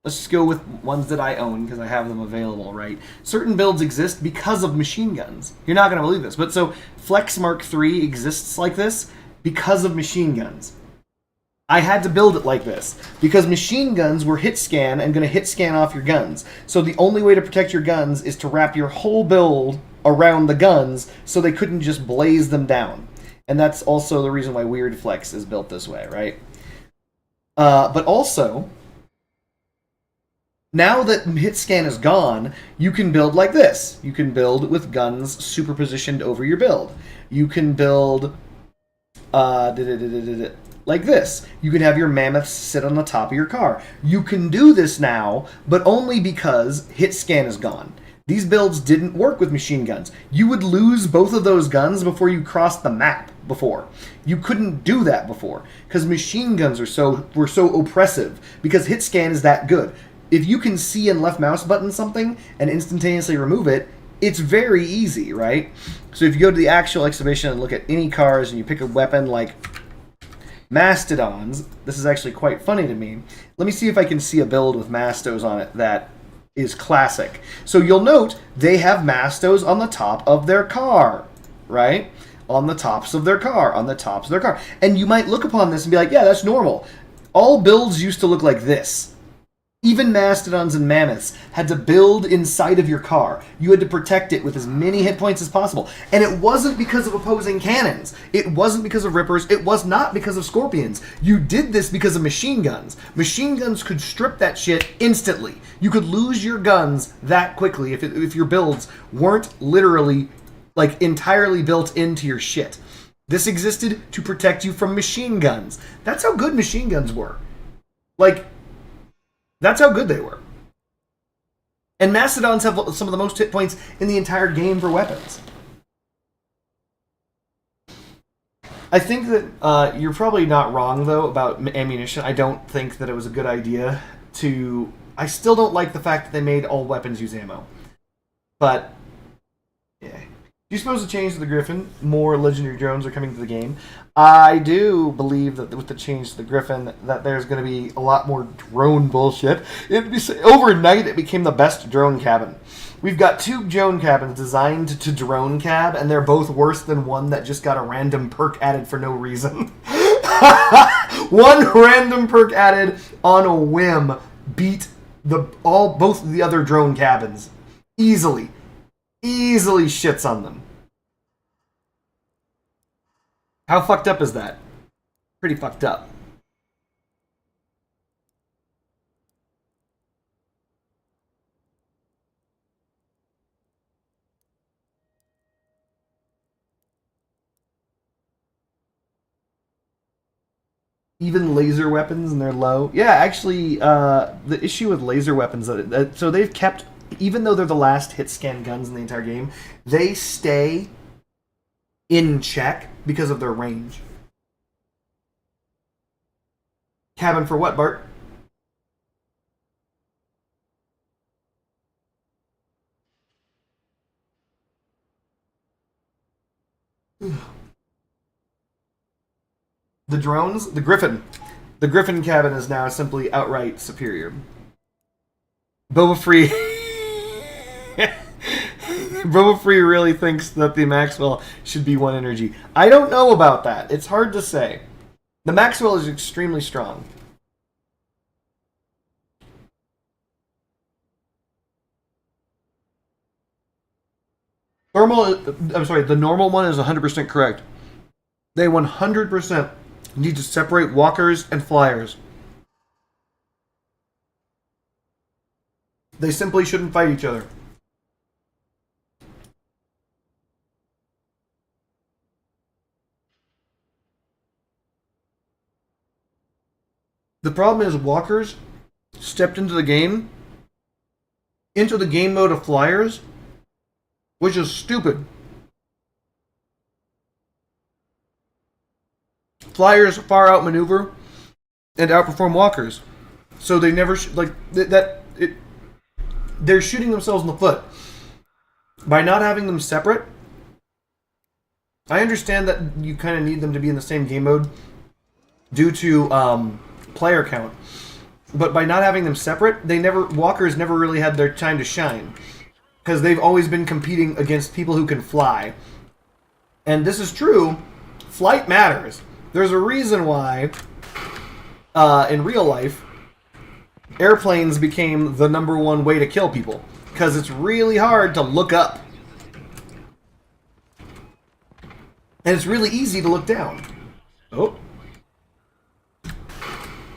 Let's just go with ones that I own because I have them available, right? Certain builds exist because of machine guns. You're not going to believe this, but so Flex Mark III exists like this because of machine guns. I had to build it like this because machine guns were hit scan and going to hit scan off your guns. So the only way to protect your guns is to wrap your whole build around the guns so they couldn't just blaze them down. And that's also the reason why Weird Flex is built this way, right? But also, now that hit scan is gone, you can build like this. You can build with guns superpositioned over your build. You can build like this. You can have your mammoths sit on the top of your car. You can do this now, but only because hit scan is gone. These builds didn't work with machine guns. You would lose both of those guns before you crossed the map before. You couldn't do that before because machine guns were so oppressive because hit scan is that good. If you can see and left mouse button something and instantaneously remove it, it's very easy, right? So if you go to the actual exhibition and look at any cars and you pick a weapon like Mastodons, this is actually quite funny to me. Let me see if I can see a build with Mastos on it that is classic. So you'll note they have Mastos on the top of their car, right? On the tops of their car, on the tops of their car. And you might look upon this and be like, yeah, that's normal. All builds used to look like this. Even Mastodons and Mammoths had to build inside of your car. You had to protect it with as many hit points as possible. And it wasn't because of opposing cannons. It wasn't because of Rippers. It was not because of Scorpions. You did this because of machine guns. Machine guns could strip that shit instantly. You could lose your guns that quickly if your builds weren't literally, like, entirely built into your shit. This existed to protect you from machine guns. That's how good machine guns were. Like, that's how good they were. And Mastodons have some of the most hit points in the entire game for weapons. I think that you're probably not wrong, though, about ammunition. I don't think that it was a good idea to... I still don't like the fact that they made all weapons use ammo. But, yeah. you supposed to change to the Griffin? More legendary drones are coming to the game. I do believe that with the change to the Griffin, that there's going to be a lot more drone bullshit. Overnight, it became the best drone cabin. We've got 2 drone cabins designed to drone cab, and they're both worse than one that just got a random perk added for no reason. One random perk added on a whim beat both the other drone cabins easily shits on them. How fucked up is that? Pretty fucked up. Even laser weapons and they're low. Yeah, actually, the issue with laser weapons, so they've kept, even though they're the last hit scan guns in the entire game, they stay in check because of their range. Cabin for what, Bart? The drones? The Griffin. The Griffin cabin is now simply outright superior. Boba Free... Boba Free really thinks that the Maxwell should be 1 energy. I don't know about that. It's hard to say. The Maxwell is extremely strong. The normal one is 100% correct. They 100% need to separate walkers and flyers. They simply shouldn't fight each other. The problem is walkers stepped into the game mode of flyers, which is stupid. Flyers far outmaneuver and outperform walkers, so they never they're shooting themselves in the foot by not having them separate. I understand that you kind of need them to be in the same game mode due to player count, but by not having them separate, walkers never really had their time to shine because they've always been competing against people who can fly, and this is true. Flight matters. There's a reason why, in real life, airplanes became the #1 way to kill people. Because it's really hard to look up. And it's really easy to look down. Oh.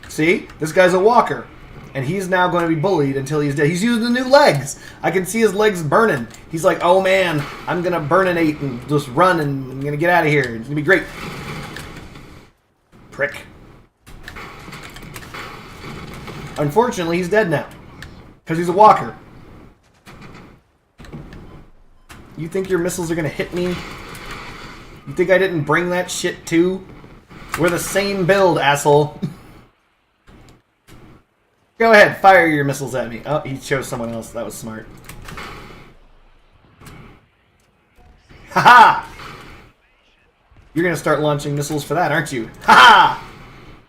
See? This guy's a walker. And he's now going to be bullied until he's dead. He's using the new legs. I can see his legs burning. He's like, oh man, I'm going to burninate and just run and I'm going to get out of here. It's going to be great. Prick. Unfortunately, he's dead now. Because he's a walker. You think your missiles are going to hit me? You think I didn't bring that shit too? We're the same build, asshole. Go ahead, fire your missiles at me. Oh, he chose someone else. That was smart. Haha! You're going to start launching missiles for that, aren't you? Ha-ha!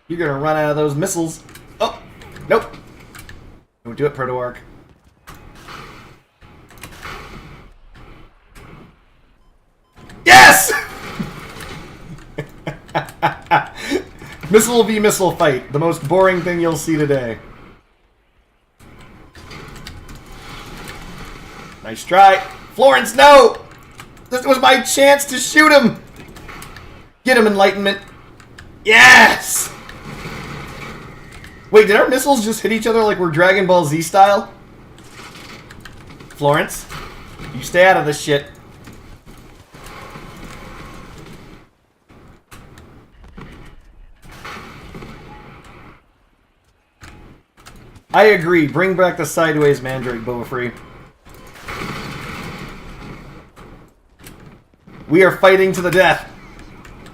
You're going to run out of those missiles. Oh! Nope! Don't do it, Proto-Arc. Yes! Missile v missile fight. The most boring thing you'll see today. Nice try. Florence, no! This was my chance to shoot him! Get him, Enlightenment. Yes! Wait, did our missiles just hit each other like we're Dragon Ball Z style? Florence, you stay out of this shit. I agree. Bring back the sideways Mandrake, Boba Free. We are fighting to the death.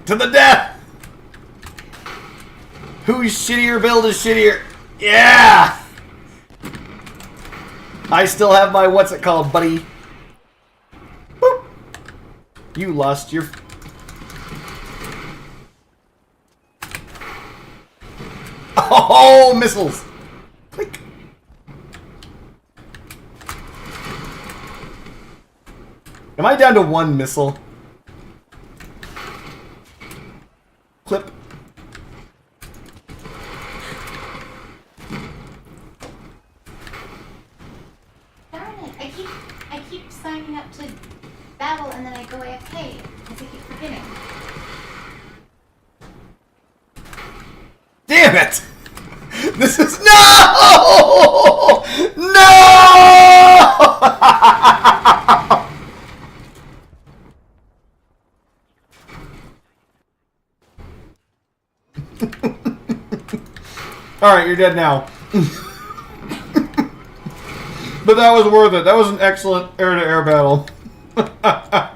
To the death! Whose shittier build is shittier? Yeah! I still have my what's it called, buddy. Boop. You lost your... Oh, missiles! Click. Am I down to one missile? Clip. Darn it. I keep signing up to battle and then I go AFK because I keep forgetting. Damn it! This is... No! No! Alright, you're dead now. But that was worth it. That was an excellent air-to-air battle. How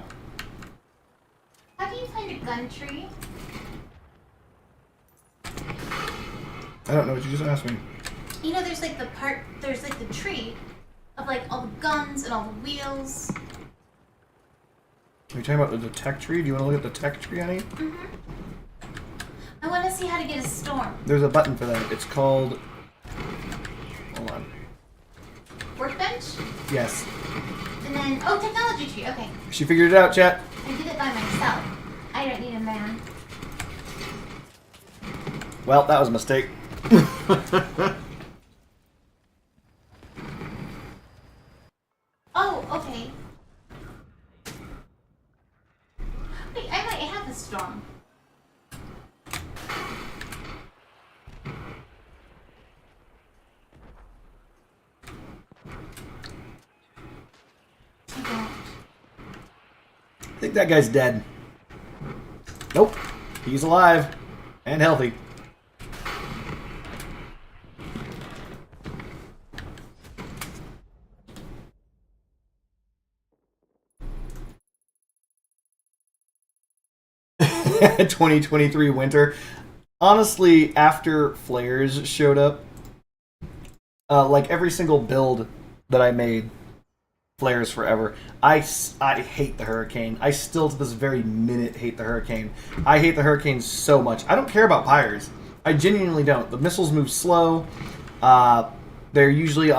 do you find a gun tree? I don't know what you just asked me. You know, there's like the tree of like all the guns and all the wheels. Are you talking about the tech tree? Do you want to look at the tech tree, honey? Mm-hmm. I want to see how to get a storm. There's a button for that. It's called... Hold on. Workbench? Yes. And then, oh, technology tree. Okay. She figured it out, chat. I did it by myself. I don't need a man. Well, that was a mistake. Oh, okay. Wait, I might have a storm. I don't. I think that guy's dead. Nope. He's alive. And healthy. ...2023 winter. Honestly, after flares showed up, like every single build that I made, flares forever. I hate the Hurricane. I still to this very minute hate the Hurricane. I hate the Hurricane so much. I don't care about Pyres. I genuinely don't. The missiles move slow. They're usually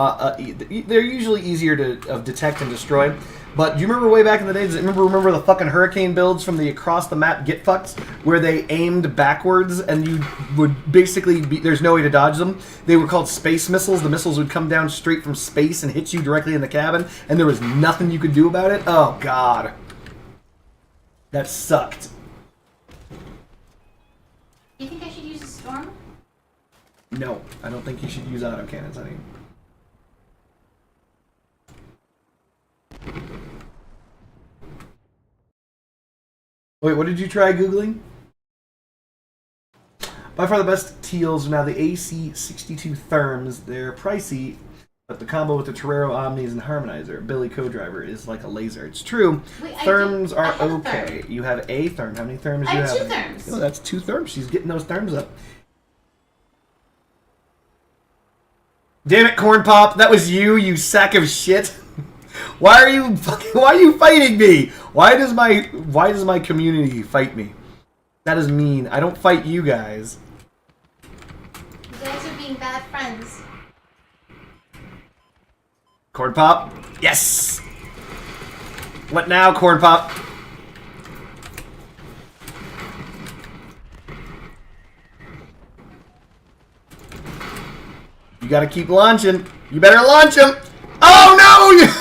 easier to detect and destroy. But do you remember way back in the days? Remember the fucking Hurricane builds from the across the map get fucks, where they aimed backwards and you would basically there's no way to dodge them. They were called space missiles. The missiles would come down straight from space and hit you directly in the cabin, and there was nothing you could do about it. Oh god, that sucked. You think I should use a storm? No, I don't think you should use autocannons, honey. Wait, what did you try Googling? By far the best teals are now the AC62 Therms. They're pricey, but the combo with the Torero Omnis and Harmonizer, Billy Co-Driver, is like a laser. It's true. Wait, Therms I are have a okay. therm. You have a Therm. How many Therms do I you have have? 2 therms. Oh, that's 2 Therms. She's getting those Therms up. Damn it, Corn Pop! That was you, you sack of shit. Why are you fighting me? Why does my community fight me? That is mean. I don't fight you guys. You guys are being bad friends. Corn Pop? Yes! What now, Corn Pop? You gotta keep launching. You better launch him! Oh no!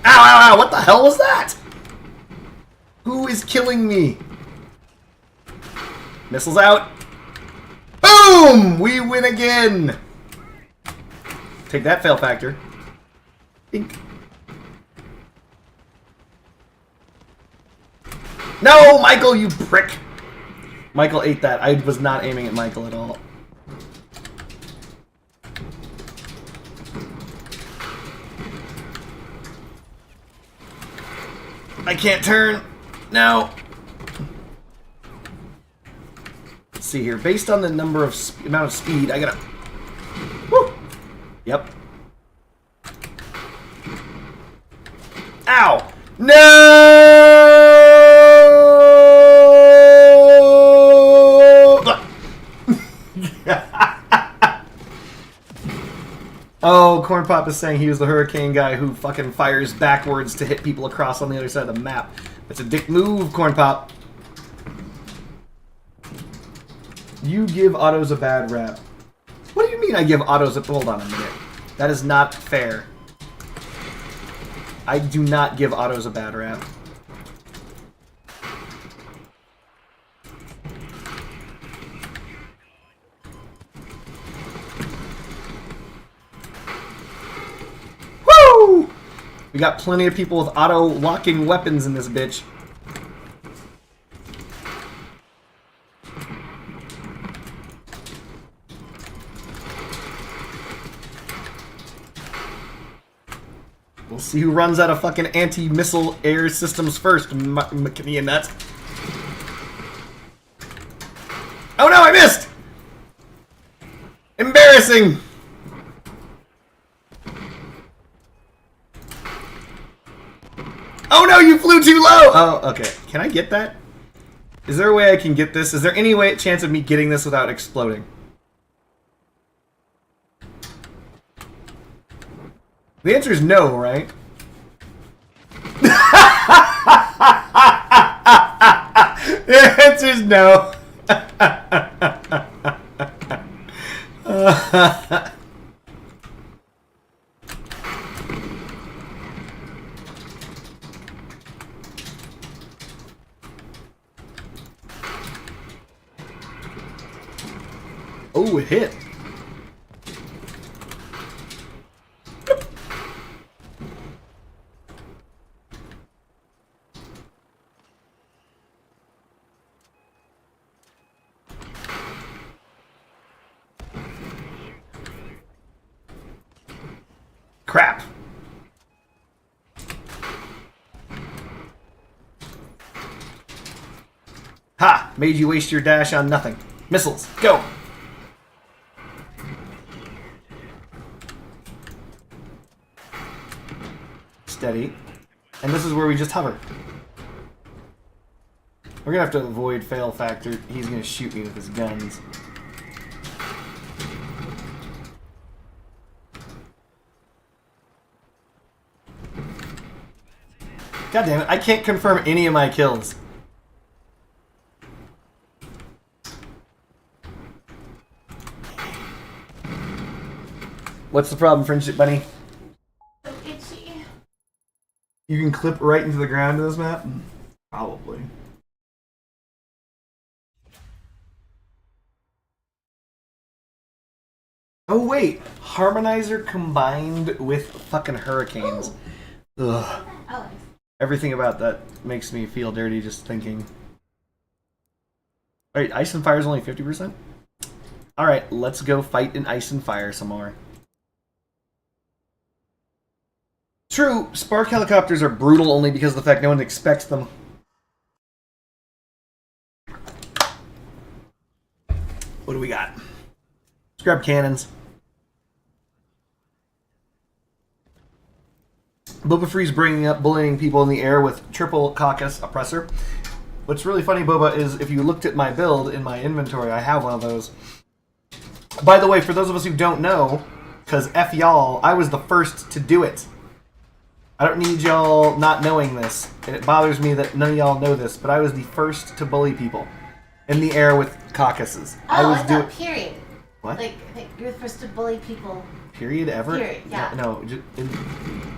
Ow, ow, ow, what the hell was that? Who is killing me? Missiles out. Boom! We win again! Take that, fail factor. Bink. No, Michael, you prick! Michael ate that. I was not aiming at Michael at all. I can't turn. No. Let's see here. Based on the number of amount of speed, I gotta. Woo! Yep. Ow! No! Oh, Corn Pop is saying he was the hurricane guy who fucking fires backwards to hit people across on the other side of the map. That's a dick move, Corn Pop. You give autos a bad rap. What do you mean I give autos a... Hold on a minute. That is not fair. I do not give autos a bad rap. Woo! We got plenty of people with auto-locking weapons in this bitch. We'll see who runs out of fucking anti-missile air systems first, McKinney and nuts. Oh no, I missed! Embarrassing! Oh no, you flew too low! Oh, okay. Can I get that? Is there a way I can get this? Is there any way, chance of me getting this without exploding? The answer is no, right? The answer is no. Oh, it hit. Crap. Ha! Made you waste your dash on nothing. Missiles, go! Steady. And this is where we just hover. We're gonna have to avoid fail factor. He's gonna shoot me with his guns. God damn it, I can't confirm any of my kills. What's the problem, Friendship Bunny? So itchy. You can clip right into the ground in this map? Probably. Oh wait, Harmonizer combined with fucking Hurricanes. Ugh. Alex. Everything about that makes me feel dirty just thinking. Wait, Ice and Fire is only 50%? Alright, let's go fight in Ice and Fire some more. True, Spark helicopters are brutal only because of the fact no one expects them. What do we got? Let's grab cannons. Boba Free's bringing up bullying people in the air with triple caucus oppressor. What's really funny, Boba, is if you looked at my build in my inventory, I have one of those. By the way, for those of us who don't know, because F y'all, I was the first to do it. I don't need y'all not knowing this, and it bothers me that none of y'all know this, but I was the first to bully people in the air with caucuses. Oh, I thought period. What? Like you're the first to bully people. Period ever? Period, yeah. No,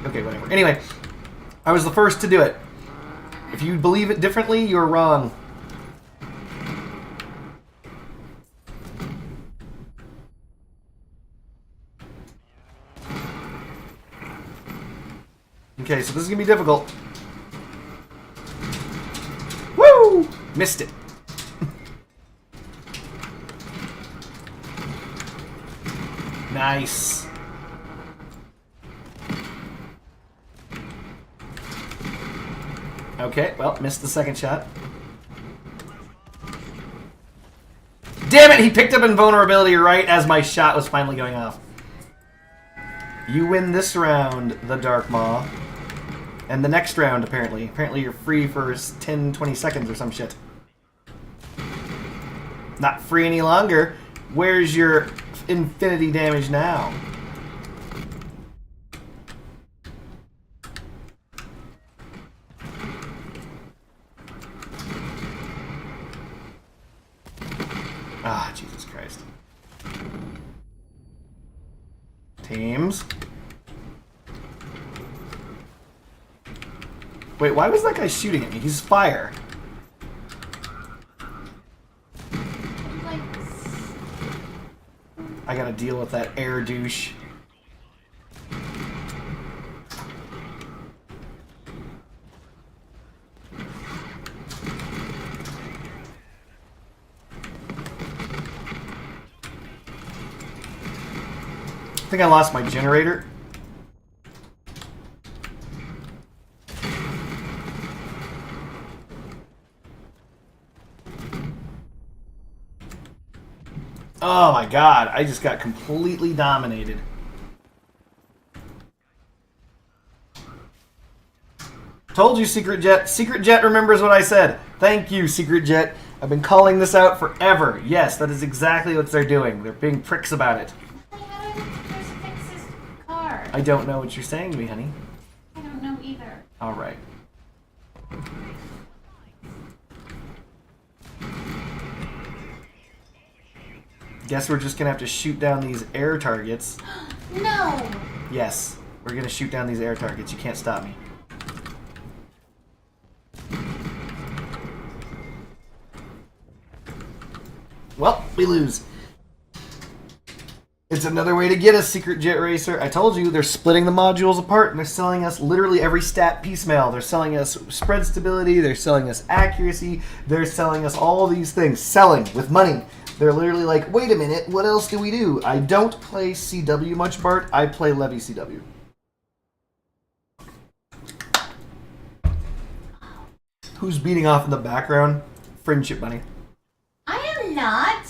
okay, whatever. Anyway, I was the first to do it. If you believe it differently, you're wrong. Okay, so this is gonna be difficult. Woo! Missed it. Nice. Okay, well, missed the second shot. Damn it, he picked up invulnerability right as my shot was finally going off. You win this round, the Dark Maw. And the next round, apparently. Apparently you're free for 10, 20 seconds or some shit. Not free any longer. Where's your infinity damage now? Ah, Jesus Christ. Teams. Wait, why was that guy shooting at me? He's fire. Like, I gotta deal with that air douche. I think I lost my generator. Oh my god, I just got completely dominated. Told you, Secret Jet. Secret Jet remembers what I said. Thank you, Secret Jet. I've been calling this out forever. Yes, that is exactly what they're doing. They're being pricks about it. how do I just fix his car? I don't know what you're saying to me, honey. I don't know either. Alright. Guess we're just gonna have to shoot down these air targets. No! Yes, we're gonna shoot down these air targets. You can't stop me. Well, we lose. It's another way to get us, Secret Jet Racer. I told you, they're splitting the modules apart, and they're selling us literally every stat piecemeal. They're selling us spread stability, they're selling us accuracy, they're selling us all these things. Selling with money. They're literally like, wait a minute, what else do we do? I don't play CW much, Bart. I play Levy CW. Who's beating off in the background? Friendship Bunny. I am not!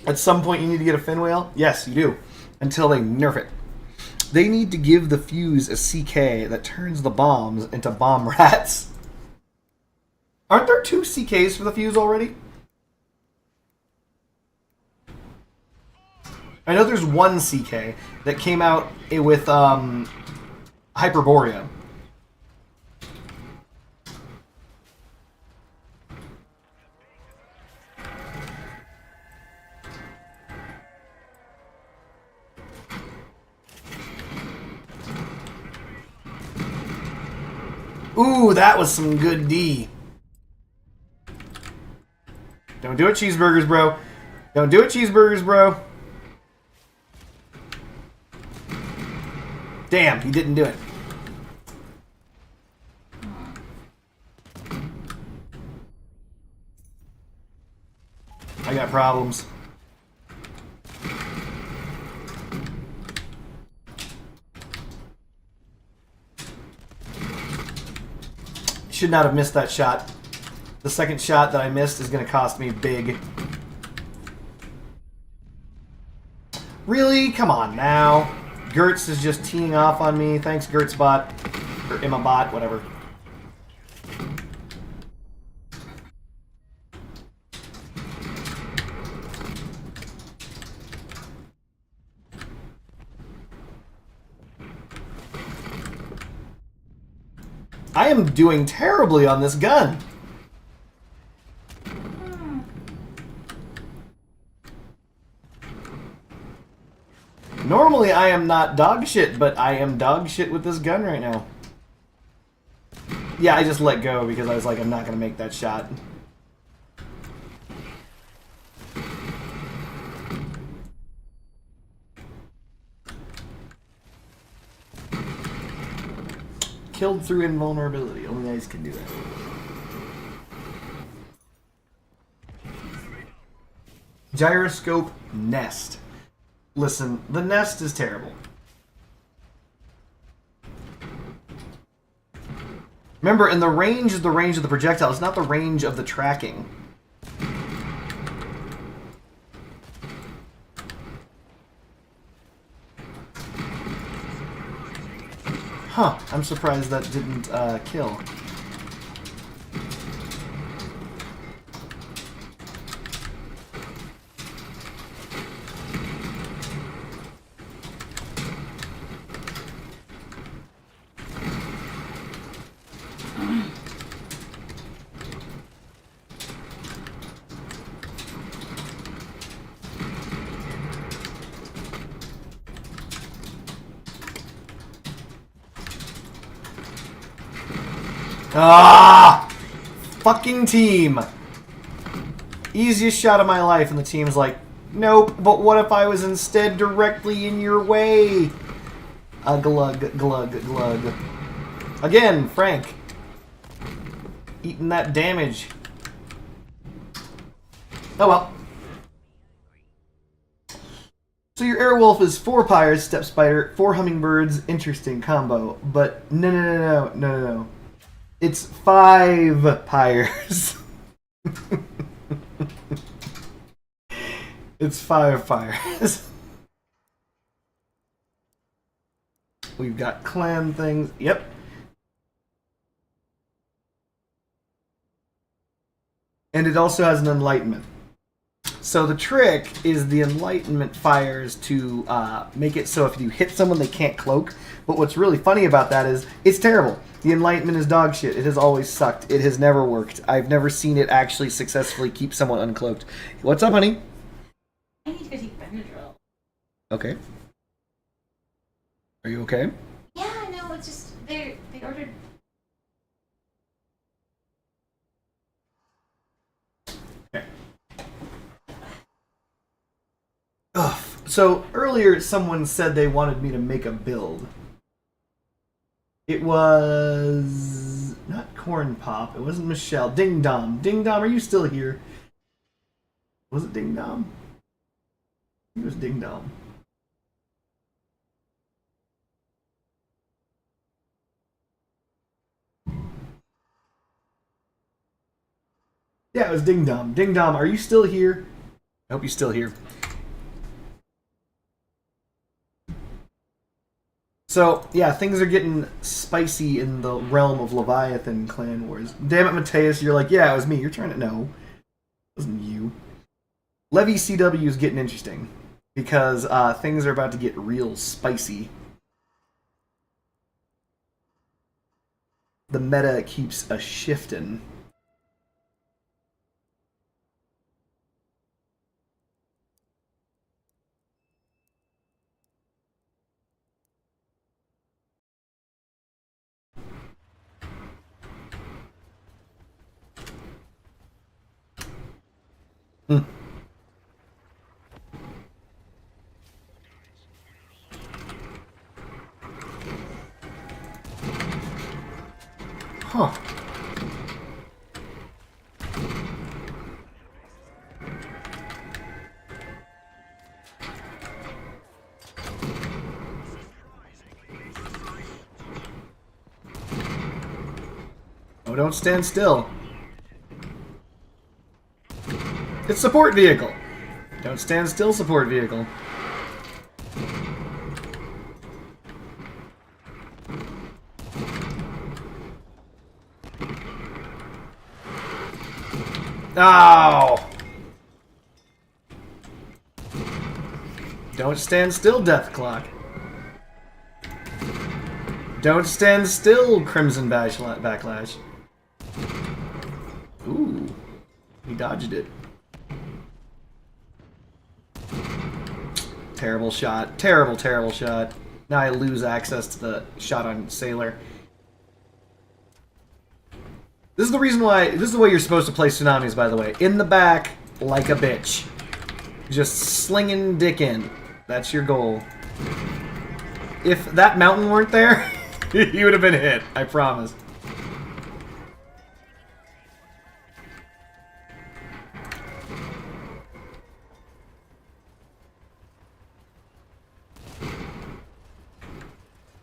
At some point you need to get a fin whale? Yes, you do. Until they nerf it. They need to give the fuse a CK that turns the bombs into bomb rats. Aren't there 2 CKs for the fuse already? I know there's 1 CK that came out with Hyperborea. Ooh, that was some good D. Don't do it, cheeseburgers, bro. Don't do it, cheeseburgers, bro. Damn, he didn't do it. I got problems. Should not have missed that shot. The second shot that I missed is going to cost me big. Really? Come on now. Gertz is just teeing off on me. Thanks, Gertzbot. Or Immabot, whatever. I am doing terribly on this gun. Normally I am not dog shit, but I am dog shit with this gun right now. Yeah, I just let go because I was like, I'm not going to make that shot. Killed through invulnerability. Only guys can do that. Gyroscope Nest. Listen, the Nest is terrible. Remember, and the range is the range of the projectile. It's not the range of the tracking. Huh, I'm surprised that didn't kill. Ah! Fucking team! Easiest shot of my life, and the team's like, nope, but what if I was instead directly in your way? Glug, glug, glug. Again, Frank. Eating that damage. Oh well. So your Airwolf is 4 Pyres, Step Spider, 4 Hummingbirds, interesting combo. But no. It's 5 Pyres. It's 5 Pyres. We've got clan things. Yep. And it also has an Enlightenment. So the trick is the Enlightenment fires to make it so if you hit someone, they can't cloak. But what's really funny about that is it's terrible. The Enlightenment is dog shit. It has always sucked. It has never worked. I've never seen it actually successfully keep someone uncloaked. What's up, honey? I need to go take Benadryl. Okay. Are you okay? Yeah, no, it's just they ordered. Ugh. So earlier someone said they wanted me to make a build. It was not Corn Pop. It wasn't Michelle. Ding Dom. Ding Dom, are you still here? Was it Ding Dom? It was Ding Dom. Yeah, it was Ding Dom. Ding Dom, are you still here? I hope you're still here. So, yeah, things are getting spicy in the realm of Leviathan Clan Wars. Damn it, Mateus, you're like, yeah, it was me. You're trying to know. It wasn't you. Levy CW is getting interesting. Because things are about to get real spicy. The meta keeps a-shifting. Hmm. Huh. Oh, don't stand still. It's support vehicle. Don't stand still, support vehicle. Oh! Don't stand still, Death Clock. Don't stand still, Crimson Backlash. Ooh. He dodged it. Terrible shot. Terrible, terrible shot. Now I lose access to the shot on Sailor. This is the reason why... This is the way you're supposed to play Tsunamis, by the way. In the back, like a bitch. Just slinging dick in. That's your goal. If that mountain weren't there, you would have been hit. I promise.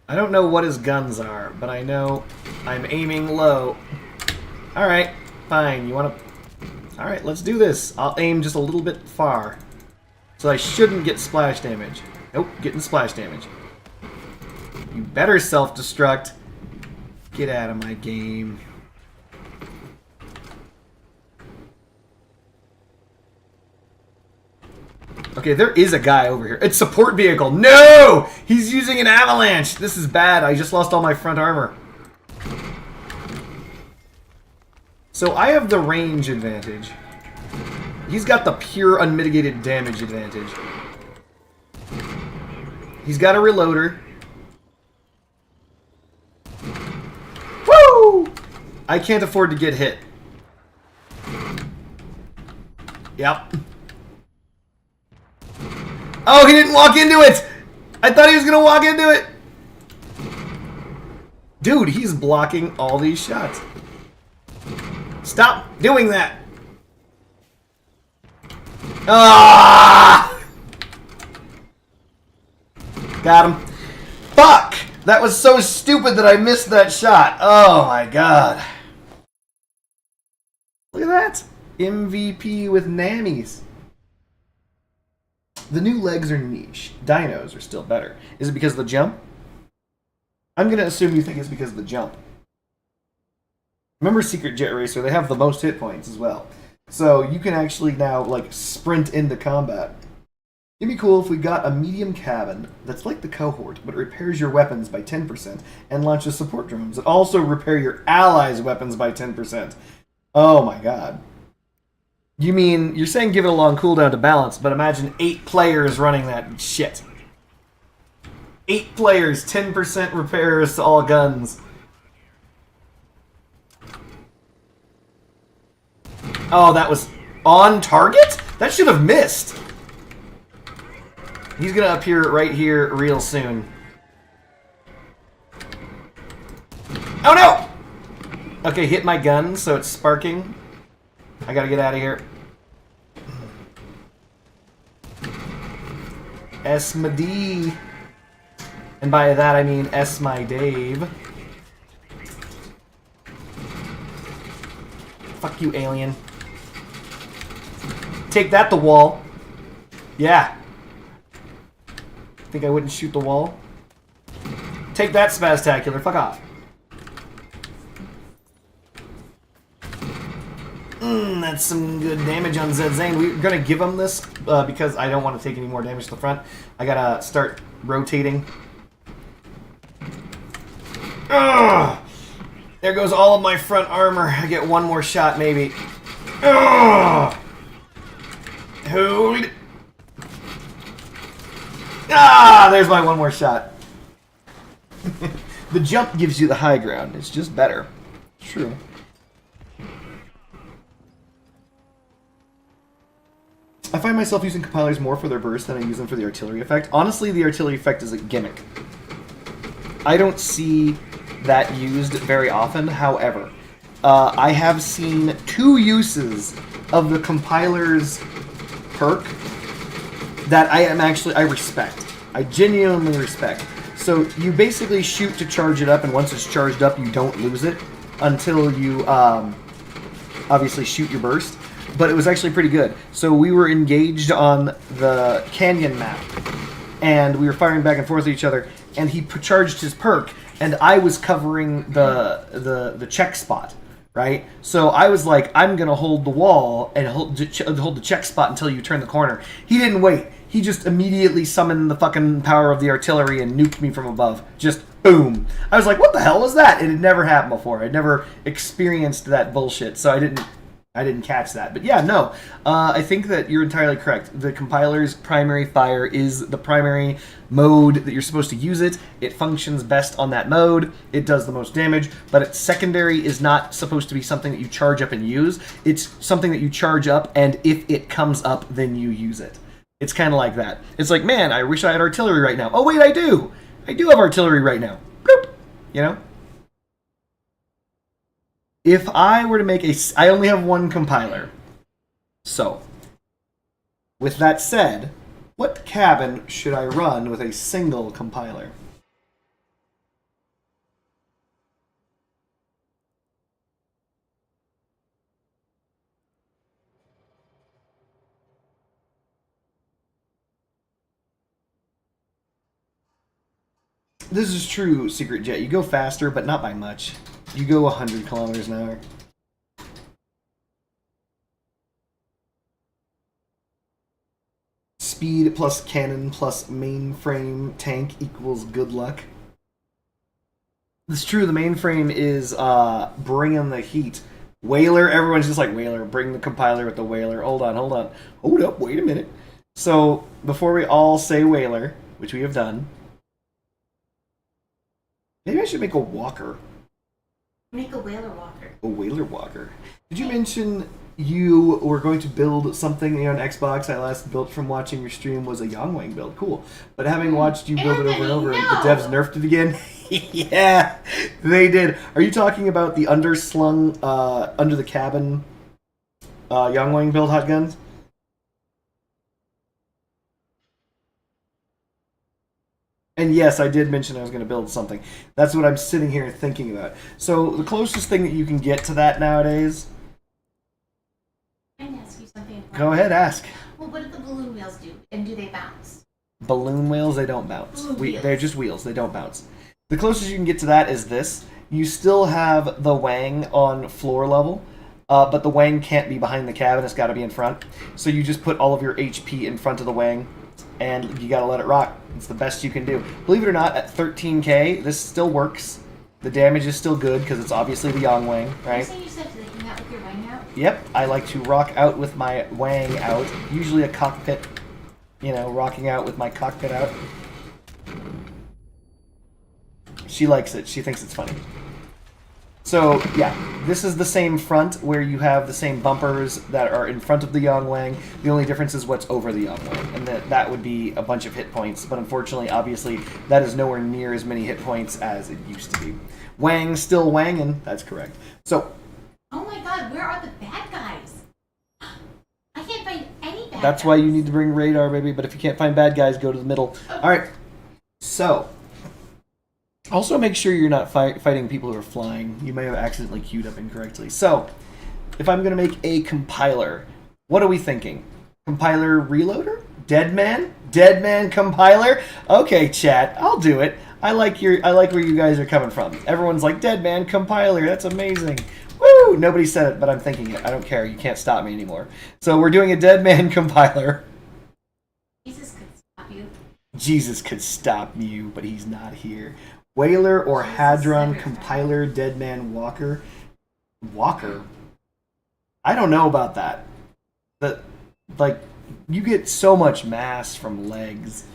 I don't know what his guns are, but I know I'm aiming low. Alright, fine. You want to... Alright, let's do this. I'll aim just a little bit far. So I shouldn't get splash damage. Nope, getting splash damage. You better self-destruct. Get out of my game. Okay, there is a guy over here. It's support vehicle. No! He's using an avalanche. This is bad. I just lost all my front armor. So I have the range advantage. He's got the pure unmitigated damage advantage. He's got a reloader. Woo! I can't afford to get hit. Yep. Oh, he didn't walk into it! I thought he was gonna walk into it! Dude, he's blocking all these shots. Stop doing that! Ah! Got him. Fuck! That was so stupid that I missed that shot. Oh my god. Look at that. MVP with Nammies. The new legs are niche. Dinos are still better. Is it because of the jump? I'm going to assume you think it's because of the jump. Remember Secret Jet Racer? They have the most hit points as well. So you can actually now, like, sprint into combat. It'd be cool if we got a medium cabin that's like the cohort, but repairs your weapons by 10% and launches support drones that also repair your allies' weapons by 10%. Oh my god. You mean, you're saying give it a long cooldown to balance, but imagine 8 players running that shit. 8 players, 10% repairs to all guns. Oh, that was on target? That should have missed. He's gonna appear right here real soon. Oh no! Okay, hit my gun, so it's sparking. I gotta get out of here. S my D. And by that I mean S my Dave. Fuck you, alien. Take that, the wall. Yeah. Think I wouldn't shoot the wall? Take that, Spaztacular. Fuck off. That's some good damage on Zed Zane. We're gonna give him this because I don't want to take any more damage to the front. I gotta start rotating. Ugh! There goes all of my front armor. I get one more shot, maybe. Ugh! Hold. Ah! There's my one more shot. The jump gives you the high ground. It's just better. True. I find myself using compilers more for their burst than I use them for the artillery effect. Honestly, the artillery effect is a gimmick. I don't see that used very often. However, I have seen 2 uses of the compiler's perk that I respect. I genuinely respect. So you basically shoot to charge it up, and once it's charged up, you don't lose it until you obviously shoot your burst. But it was actually pretty good. So we were engaged on the canyon map, and we were firing back and forth at each other, and he charged his perk, and I was covering the check spot, right? So I was like, I'm going to hold the wall and hold the check spot until you turn the corner. He didn't wait. He just immediately summoned the fucking power of the artillery and nuked me from above. Just boom. I was like, what the hell was that? It had never happened before. I'd never experienced that bullshit, so I didn't catch that. But yeah, no. I think that you're entirely correct. The compiler's primary fire is the primary mode that you're supposed to use it. It functions best on that mode. It does the most damage. But its secondary is not supposed to be something that you charge up and use. It's something that you charge up, and if it comes up, then you use it. It's kind of like that. It's like, man, I wish I had artillery right now. Oh, wait, I do. I do have artillery right now. Bloop. You know? If I were to make I only have one compiler. So, with that said, what cabin should I run with a single compiler? This is true, Secret Jet. You go faster, but not by much. You go 100 kilometers an hour. Speed plus cannon plus mainframe tank equals good luck. It's true, the mainframe is bringing the heat. Whaler, everyone's just like, Whaler, bring the compiler with the Whaler. Hold on. Hold up, wait a minute. So, before we all say Whaler, which we have done, maybe I should make a walker. Make a Whaler walker. A Whaler walker. Did you mention you were going to build something on Xbox I last built from watching your stream was a Yangwang build? Cool. But having watched you build it over and over, no. the devs nerfed it again? Yeah, they did. Are you talking about the underslung, under the cabin Yangwang build hot guns? And yes, I did mention I was going to build something. That's what I'm sitting here thinking about. So the closest thing that you can get to that nowadays... Can I ask you something? Go ahead, ask. Well, what do the balloon wheels do? And do they bounce? Balloon wheels, they don't bounce. Wheels. They're just wheels, they don't bounce. The closest you can get to that is this. You still have the Wang on floor level, but the Wang can't be behind the cabin, it's got to be in front. So you just put all of your HP in front of the Wang, and you got to let it rock. It's the best you can do. Believe it or not, at 13k, this still works. The damage is still good, because it's obviously the Yangwang, right? You said to hang out with your Wang out? Yep, I like to rock out with my Wang out. Usually a cockpit, rocking out with my cockpit out. She likes it. She thinks it's funny. So, yeah, this is the same front where you have the same bumpers that are in front of the Yangwang. The only difference is what's over the Yangwang, and that would be a bunch of hit points. But unfortunately, obviously, that is nowhere near as many hit points as it used to be. Wang still wangin'. That's correct. So... Oh my god, where are the bad guys? I can't find any bad guys. That's why you need to bring radar, baby. But if you can't find bad guys, go to the middle. Okay. All right. So, also make sure you're not fighting people who are flying. You may have accidentally queued up incorrectly. So, if I'm going to make a compiler, what are we thinking? Compiler reloader? Deadman? Deadman compiler? Okay, chat. I'll do it. I like where you guys are coming from. Everyone's like, Deadman compiler. That's amazing. Woo! Nobody said it, but I'm thinking it. I don't care. You can't stop me anymore. So we're doing a Deadman compiler. Jesus could stop you. Jesus could stop you, but he's not here. Whaler or Hadron compiler Deadman Walker. Walker? I don't know about that. You get so much mass from legs.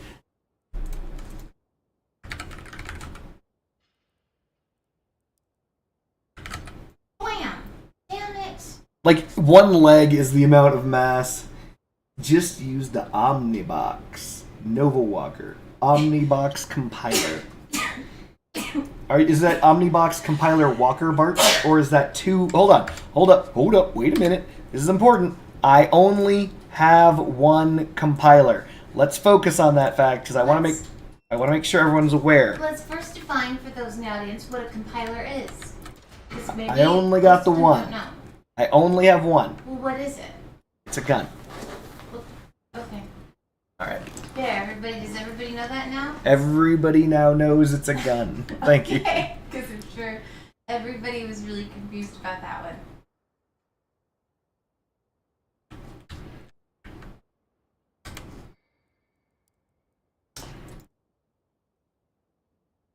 Wham! Damn it! Like, one leg is the amount of mass. Just use the Omnibox. Nova Walker. Omnibox compiler. Is that Omnibox compiler Walker Bart? Or is that two... Hold up, wait a minute. This is important. I only have one compiler. Let's focus on that fact, because I want to make sure everyone's aware. Let's first define for those in the audience what a compiler is. I only got the one. No. I only have one. Well, what is it? It's a gun. Okay. Alright. Does everybody know that now? Everybody now knows it's a gun. Thank you. Because I'm sure everybody was really confused about that one.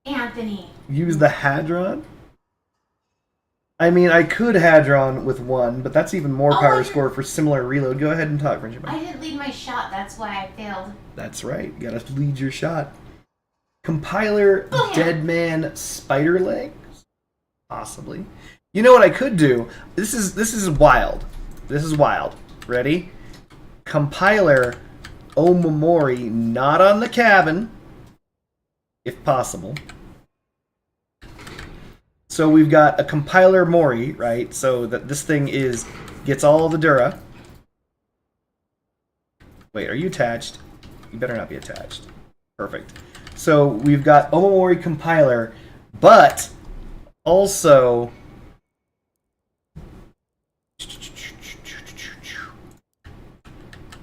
Anthony. Use the Hadron? I mean, I could Hadron with one, but that's even more power score for similar reload. Go ahead and talk, Friendship. I didn't lead my shot, that's why I failed. That's right. You gotta lead your shot. Compiler Deadman Spider Legs? Possibly. You know what I could do? This is wild. This is wild. Ready? Compiler Omamori, not on the cabin, if possible. So we've got a compiler Mori, right? So that this thing gets all the Dura. Wait, are you attached? You better not be attached. Perfect. So we've got Omamori compiler, but also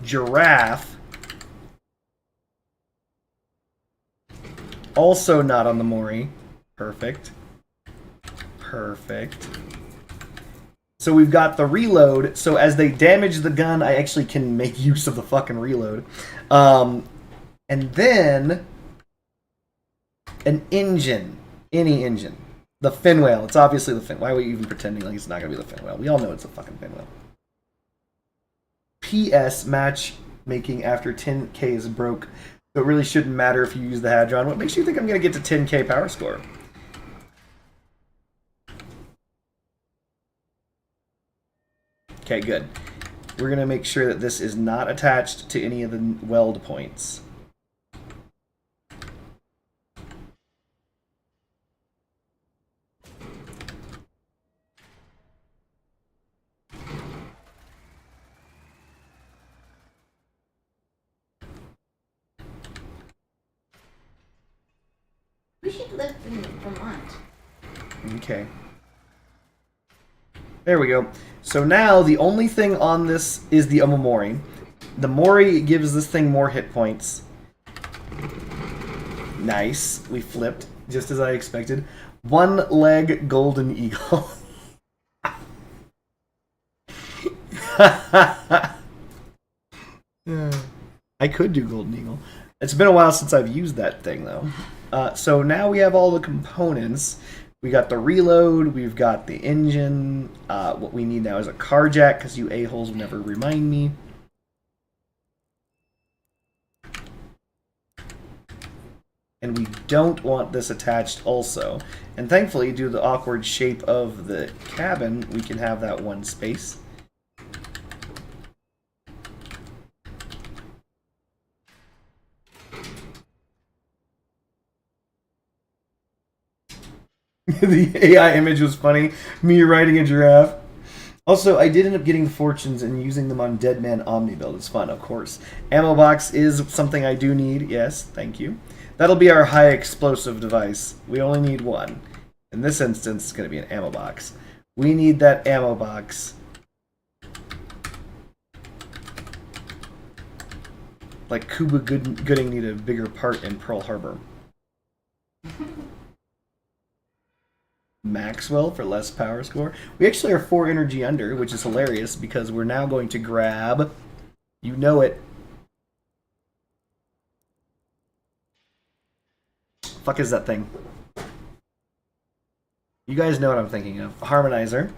Giraffe Also not on the Mori. Perfect. Perfect. So we've got the reload. So as they damage the gun, I actually can make use of the fucking reload. And then an engine. Any engine. The fin whale. It's obviously the fin. Why are we even pretending like it's not going to be the fin whale? We all know it's a fucking fin whale. PS, matchmaking after 10k is broke. So it really shouldn't matter if you use the Hadron. What makes you think I'm going to get to 10k power score? Okay, good. We're going to make sure that this is not attached to any of the weld points. We should live in Vermont. Okay. There we go. So now the only thing on this is the Omamori. The Mori gives this thing more hit points. Nice. We flipped, just as I expected. One leg golden eagle. I could do golden eagle. It's been a while since I've used that thing, though. So now we have all the components. We got the reload, we've got the engine. What we need now is a car jack, because you a-holes will never remind me. And we don't want this attached also. And thankfully, due to the awkward shape of the cabin, we can have that one space. The AI image was funny. Me riding a giraffe. Also, I did end up getting the fortunes and using them on Deadman Omni build. It's fun, of course. Ammo box is something I do need. Yes, thank you. That'll be our high explosive device. We only need one. In this instance, it's going to be an ammo box. We need that ammo box. Like Cuba Gooding need a bigger part in Pearl Harbor. Maxwell for less power score. We actually are 4 energy under, which is hilarious because we're now going to grab, you know it. Fuck is that thing? You guys know what I'm thinking of. Harmonizer.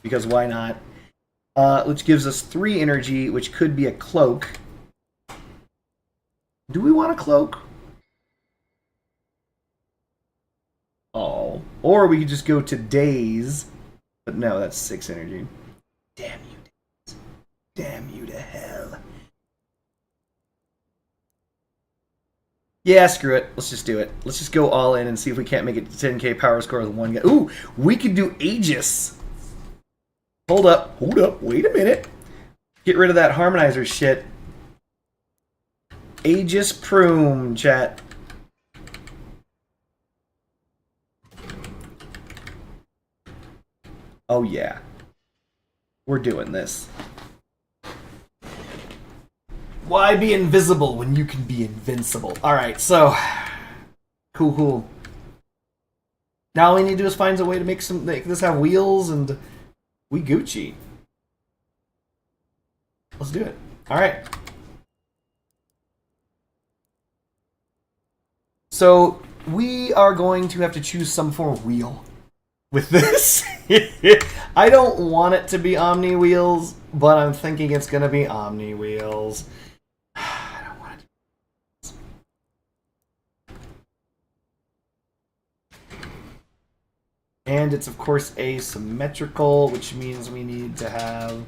Because why not? Which gives us 3 energy, which could be a cloak. Do we want a cloak? Oh. Or we could just go to daze. But no, that's 6 energy. Damn you, daze. Damn you to hell. Yeah, screw it. Let's just do it. Let's just go all in and see if we can't make it to 10k power score with one guy. Ooh, we could do Aegis. Hold up, wait a minute. Get rid of that harmonizer shit. Aegis Prune, chat. Oh yeah. We're doing this. Why be invisible when you can be invincible? Alright, so. Cool. Now all we need to do is find a way to make this have wheels and we Gucci. Let's do it. Alright. So, we are going to have to choose some form of wheel with this. I don't want it to be Omni wheels, but I'm thinking it's going to be Omni wheels. I don't want it to. And it's, of course, asymmetrical, which means we need to have...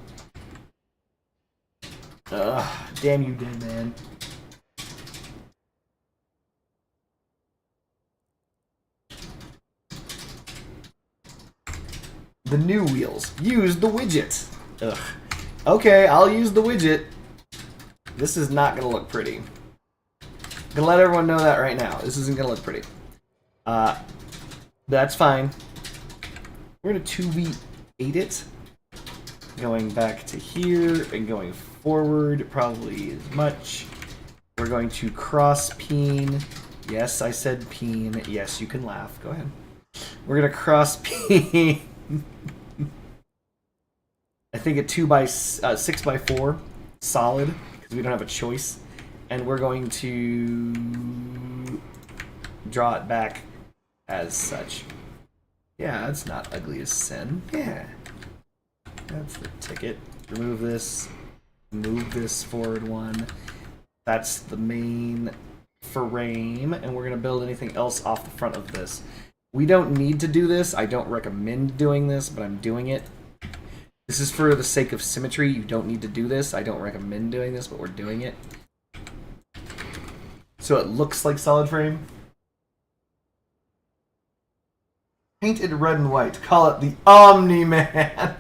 damn you, dead man. The new wheels. Use the widget. Ugh. Okay, I'll use the widget. This is not going to look pretty. I'm going to let everyone know that right now. This isn't going to look pretty. That's fine. We're going to 2v8 it. Going back to here and going forward probably as much. We're going to cross peen. Yes, I said peen. Yes, you can laugh. Go ahead. We're going to cross peen. I think a 6x4 solid because we don't have a choice. And we're going to draw it back as such. Yeah, that's not ugly as sin. Yeah. That's the ticket. Remove this. Move this forward one. That's the main frame. And we're going to build anything else off the front of this. We don't need to do this. I don't recommend doing this, but I'm doing it. This is for the sake of symmetry. You don't need to do this. I don't recommend doing this, but we're doing it. So it looks like solid frame. Painted red and white. Call it the Omni-Man.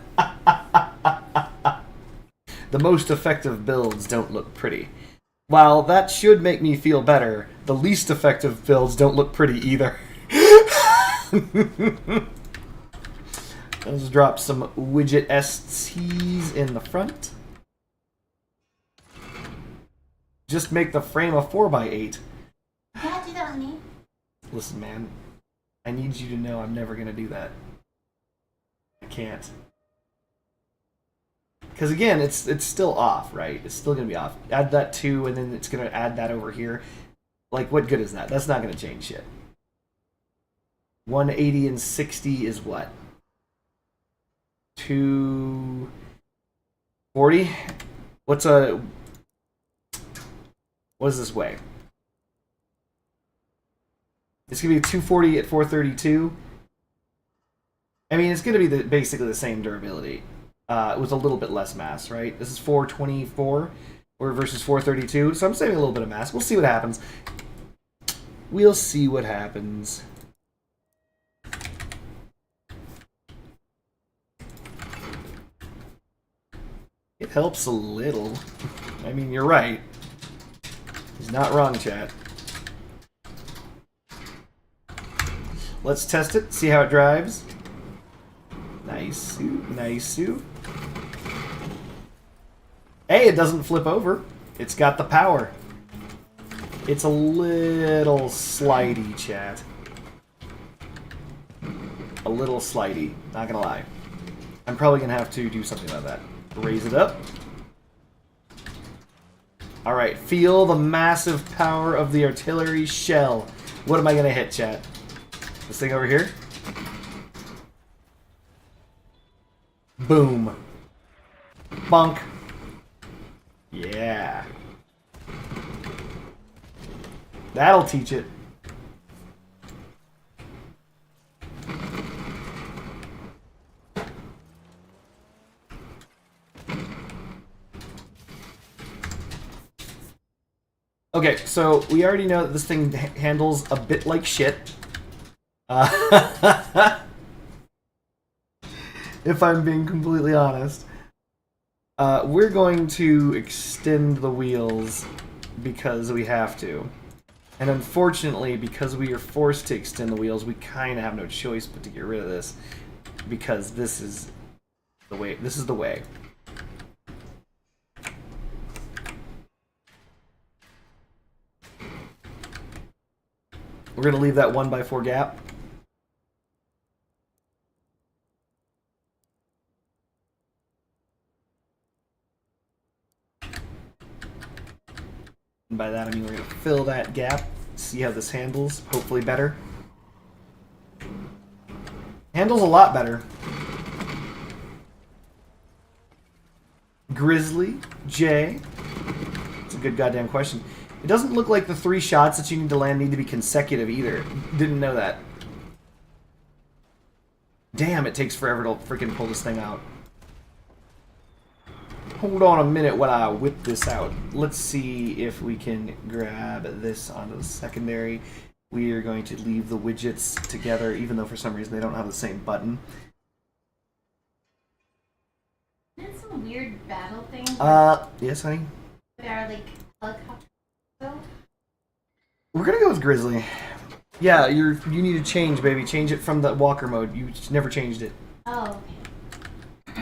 The most effective builds don't look pretty. While that should make me feel better, the least effective builds don't look pretty either. Let's drop some widget STs in the front. Just make the frame a 4x8. Yeah, do that, honey. Listen, man. I need you to know I'm never going to do that. I can't. Because again, it's still off, right? It's still going to be off. Add that 2, and then it's going to add that over here. Like, what good is that? That's not going to change shit. 180 and 60 is what? 240? What does this weigh? It's going to be 240 at 432. I mean, it's going to be basically the same durability. With a little bit less mass, right? This is 424 versus 432. So I'm saving a little bit of mass. We'll see what happens. We'll see what happens. It helps a little. I mean, you're right. He's not wrong, chat. Let's test it, see how it drives. Nice, nice. Hey, it doesn't flip over. It's got the power. It's a little slidey, chat. A little slidey, not gonna lie. I'm probably gonna have to do something about that. Raise it up. Alright, feel the massive power of the artillery shell. What am I gonna hit, chat? This thing over here? Boom. Bonk. Yeah. That'll teach it. Okay, so we already know that this thing handles a bit like shit. If I'm being completely honest. We're going to extend the wheels because we have to. And unfortunately, because we are forced to extend the wheels, we kind of have no choice but to get rid of this. Because this is the way. This is the way. We're going to leave that 1x4 gap. And by that I mean we're going to fill that gap, see how this handles, hopefully better. Handles a lot better. Grizzly, Jay. It's a good goddamn question. It doesn't look like the 3 shots that you need to land need to be consecutive either. Didn't know that. Damn, it takes forever to freaking pull this thing out. Hold on a minute while I whip this out. Let's see if we can grab this onto the secondary. We are going to leave the widgets together, even though for some reason they don't have the same button. Isn't some weird battle thing? Yes, honey? They're like helicopters. We're gonna go with Grizzly. Yeah, you need to change, baby. Change it from the walker mode. You never changed it. Oh,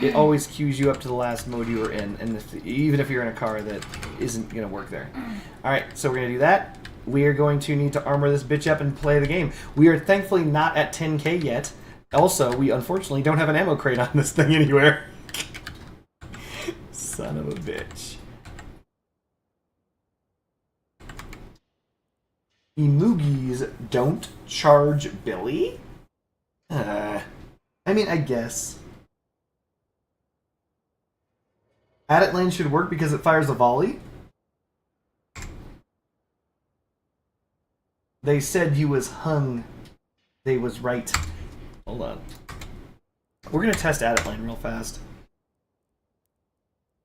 It always queues you up to the last mode you were in, and even if you're in a car that isn't going to work there. Alright, so we're going to do that. We are going to need to armor this bitch up and play the game. We are thankfully not at 10k yet. Also, we unfortunately don't have an ammo crate on this thing anywhere. Son of a bitch. Emoogies don't charge Billy? I mean, I guess. Adit lane should work because it fires a volley? They said you was hung. They was right. Hold on. We're going to test Adit lane real fast.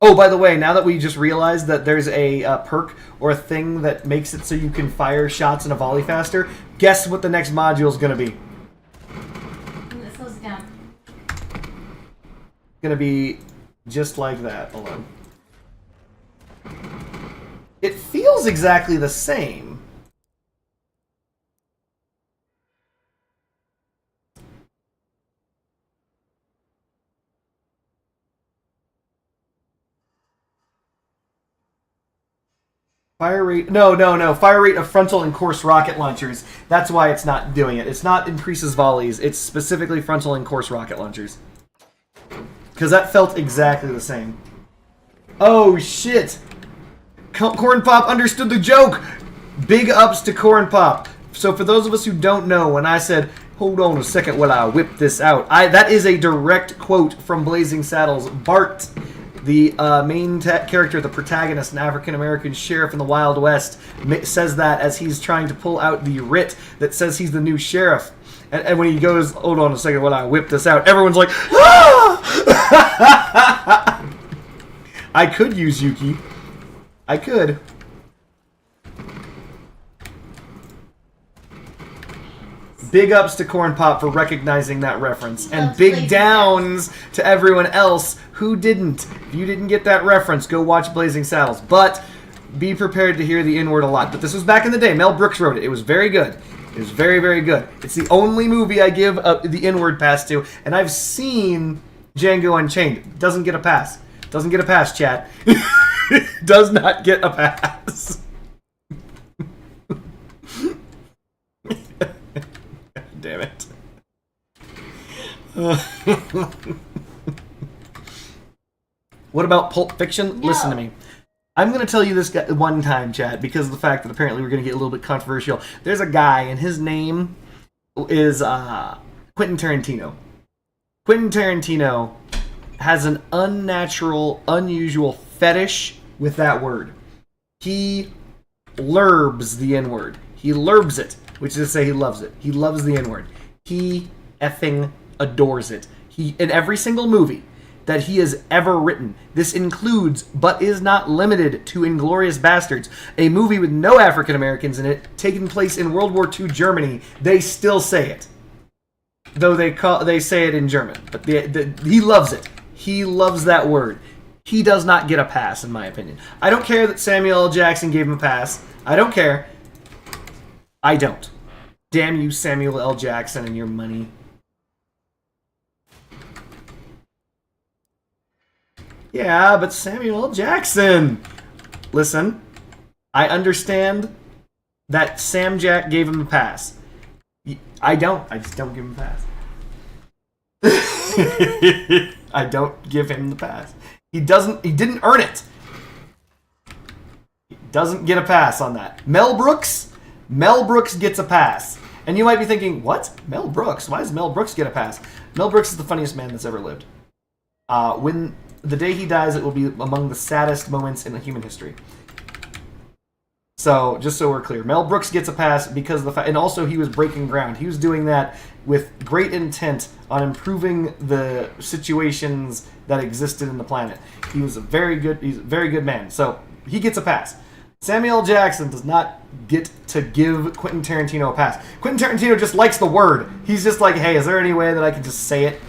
Oh, by the way, now that we just realized that there's a perk or a thing that makes it so you can fire shots in a volley faster, guess what the next module is going to be? it slows it down. Going to be just like that. Hold on. It feels exactly the same. Fire rate... No. Fire rate of frontal and course rocket launchers. That's why it's not doing it. It's not increases volleys. It's specifically frontal and course rocket launchers. Because that felt exactly the same. Oh, shit! Corn Pop understood the joke! Big ups to Corn Pop. So for those of us who don't know, when I said, hold on a second while I whip this out, that is a direct quote from Blazing Saddles. Bart, the main character, the protagonist, an African-American sheriff in the Wild West, says that as he's trying to pull out the writ that says he's the new sheriff. And when he goes, hold on a second while I whip this out, everyone's like, ah! I could use Yuki. I could. Big ups to Corn Pop for recognizing that reference. And big downs to everyone else who didn't. If you didn't get that reference, go watch Blazing Saddles. But be prepared to hear the N-word a lot. But this was back in the day. Mel Brooks wrote it. It was very good. It was very, very good. It's the only movie I give the N-word pass to. And I've seen Django Unchained. Doesn't get a pass. Doesn't get a pass, chat. Does not get a pass. Damn it. What about Pulp Fiction? No. Listen to me. I'm going to tell you this one time, chat, because of the fact that apparently we're going to get a little bit controversial. There's a guy, and his name is Quentin Tarantino. Quentin Tarantino has an unnatural, unusual fetish with that word. He lurbs the N-word. He lurbs it, which is to say he loves it. He loves the N-word. He effing adores it. In every single movie that he has ever written, this includes, but is not limited to, Inglourious Bastards, a movie with no African Americans in it, taking place in World War II Germany. They still say it, though they say it in German. But he loves it. He loves that word. He does not get a pass, in my opinion. I don't care that Samuel L. Jackson gave him a pass. I don't care. I don't. Damn you, Samuel L. Jackson, and your money. Yeah, but Samuel L. Jackson! Listen, I understand that Sam Jack gave him a pass. I don't. I just don't give him a pass. I don't give him the pass. He didn't earn it. He doesn't get a pass on that. Mel Brooks gets a pass. And you might be thinking, what? Mel Brooks? Why does Mel Brooks get a pass? Mel Brooks is the funniest man that's ever lived. When the day he dies, it will be among the saddest moments in human history. So, just so we're clear, Mel Brooks gets a pass because of the fact, and also he was breaking ground. He was doing that with great intent on improving the situations that existed in the planet. He's a very good man. So, he gets a pass. Samuel L. Jackson does not get to give Quentin Tarantino a pass. Quentin Tarantino just likes the word. He's just like, hey, is there any way that I can just say it?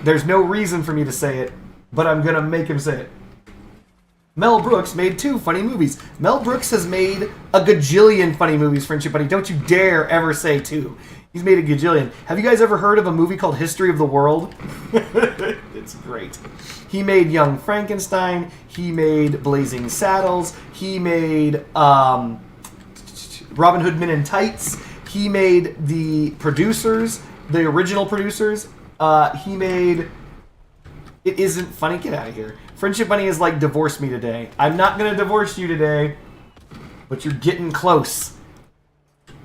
There's no reason for me to say it, but I'm gonna make him say it. Mel Brooks made 2 funny movies. Mel Brooks has made a gajillion funny movies, Friendship Buddy. Don't you dare ever say 2. He's made a gajillion. Have you guys ever heard of a movie called History of the World? It's great. He made Young Frankenstein. He made Blazing Saddles. He made Robin Hood Men in Tights. He made the producers, the original producers. He made It Isn't Funny. Get out of here. Friendship Bunny is like, divorce me today. I'm not going to divorce you today, but you're getting close.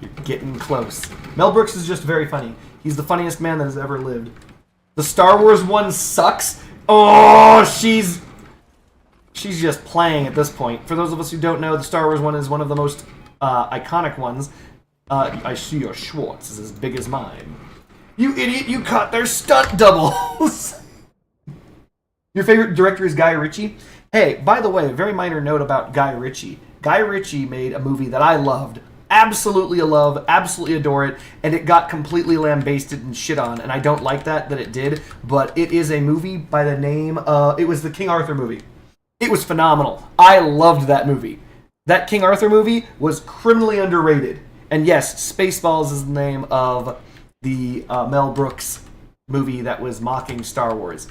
You're getting close. Mel Brooks is just very funny. He's the funniest man that has ever lived. The Star Wars one sucks. Oh, she's just playing at this point. For those of us who don't know, the Star Wars one is one of the most iconic ones. I see your Schwartz is as big as mine. You idiot, you caught their stunt doubles. Your favorite director is Guy Ritchie? Hey, by the way, a very minor note about Guy Ritchie. Guy Ritchie made a movie that I loved. Absolutely love, absolutely adore it, and it got completely lambasted and shit on, and I don't like that it did, but it is a movie by the name of... It was the King Arthur movie. It was phenomenal. I loved that movie. That King Arthur movie was criminally underrated. And yes, Spaceballs is the name of the Mel Brooks movie that was mocking Star Wars.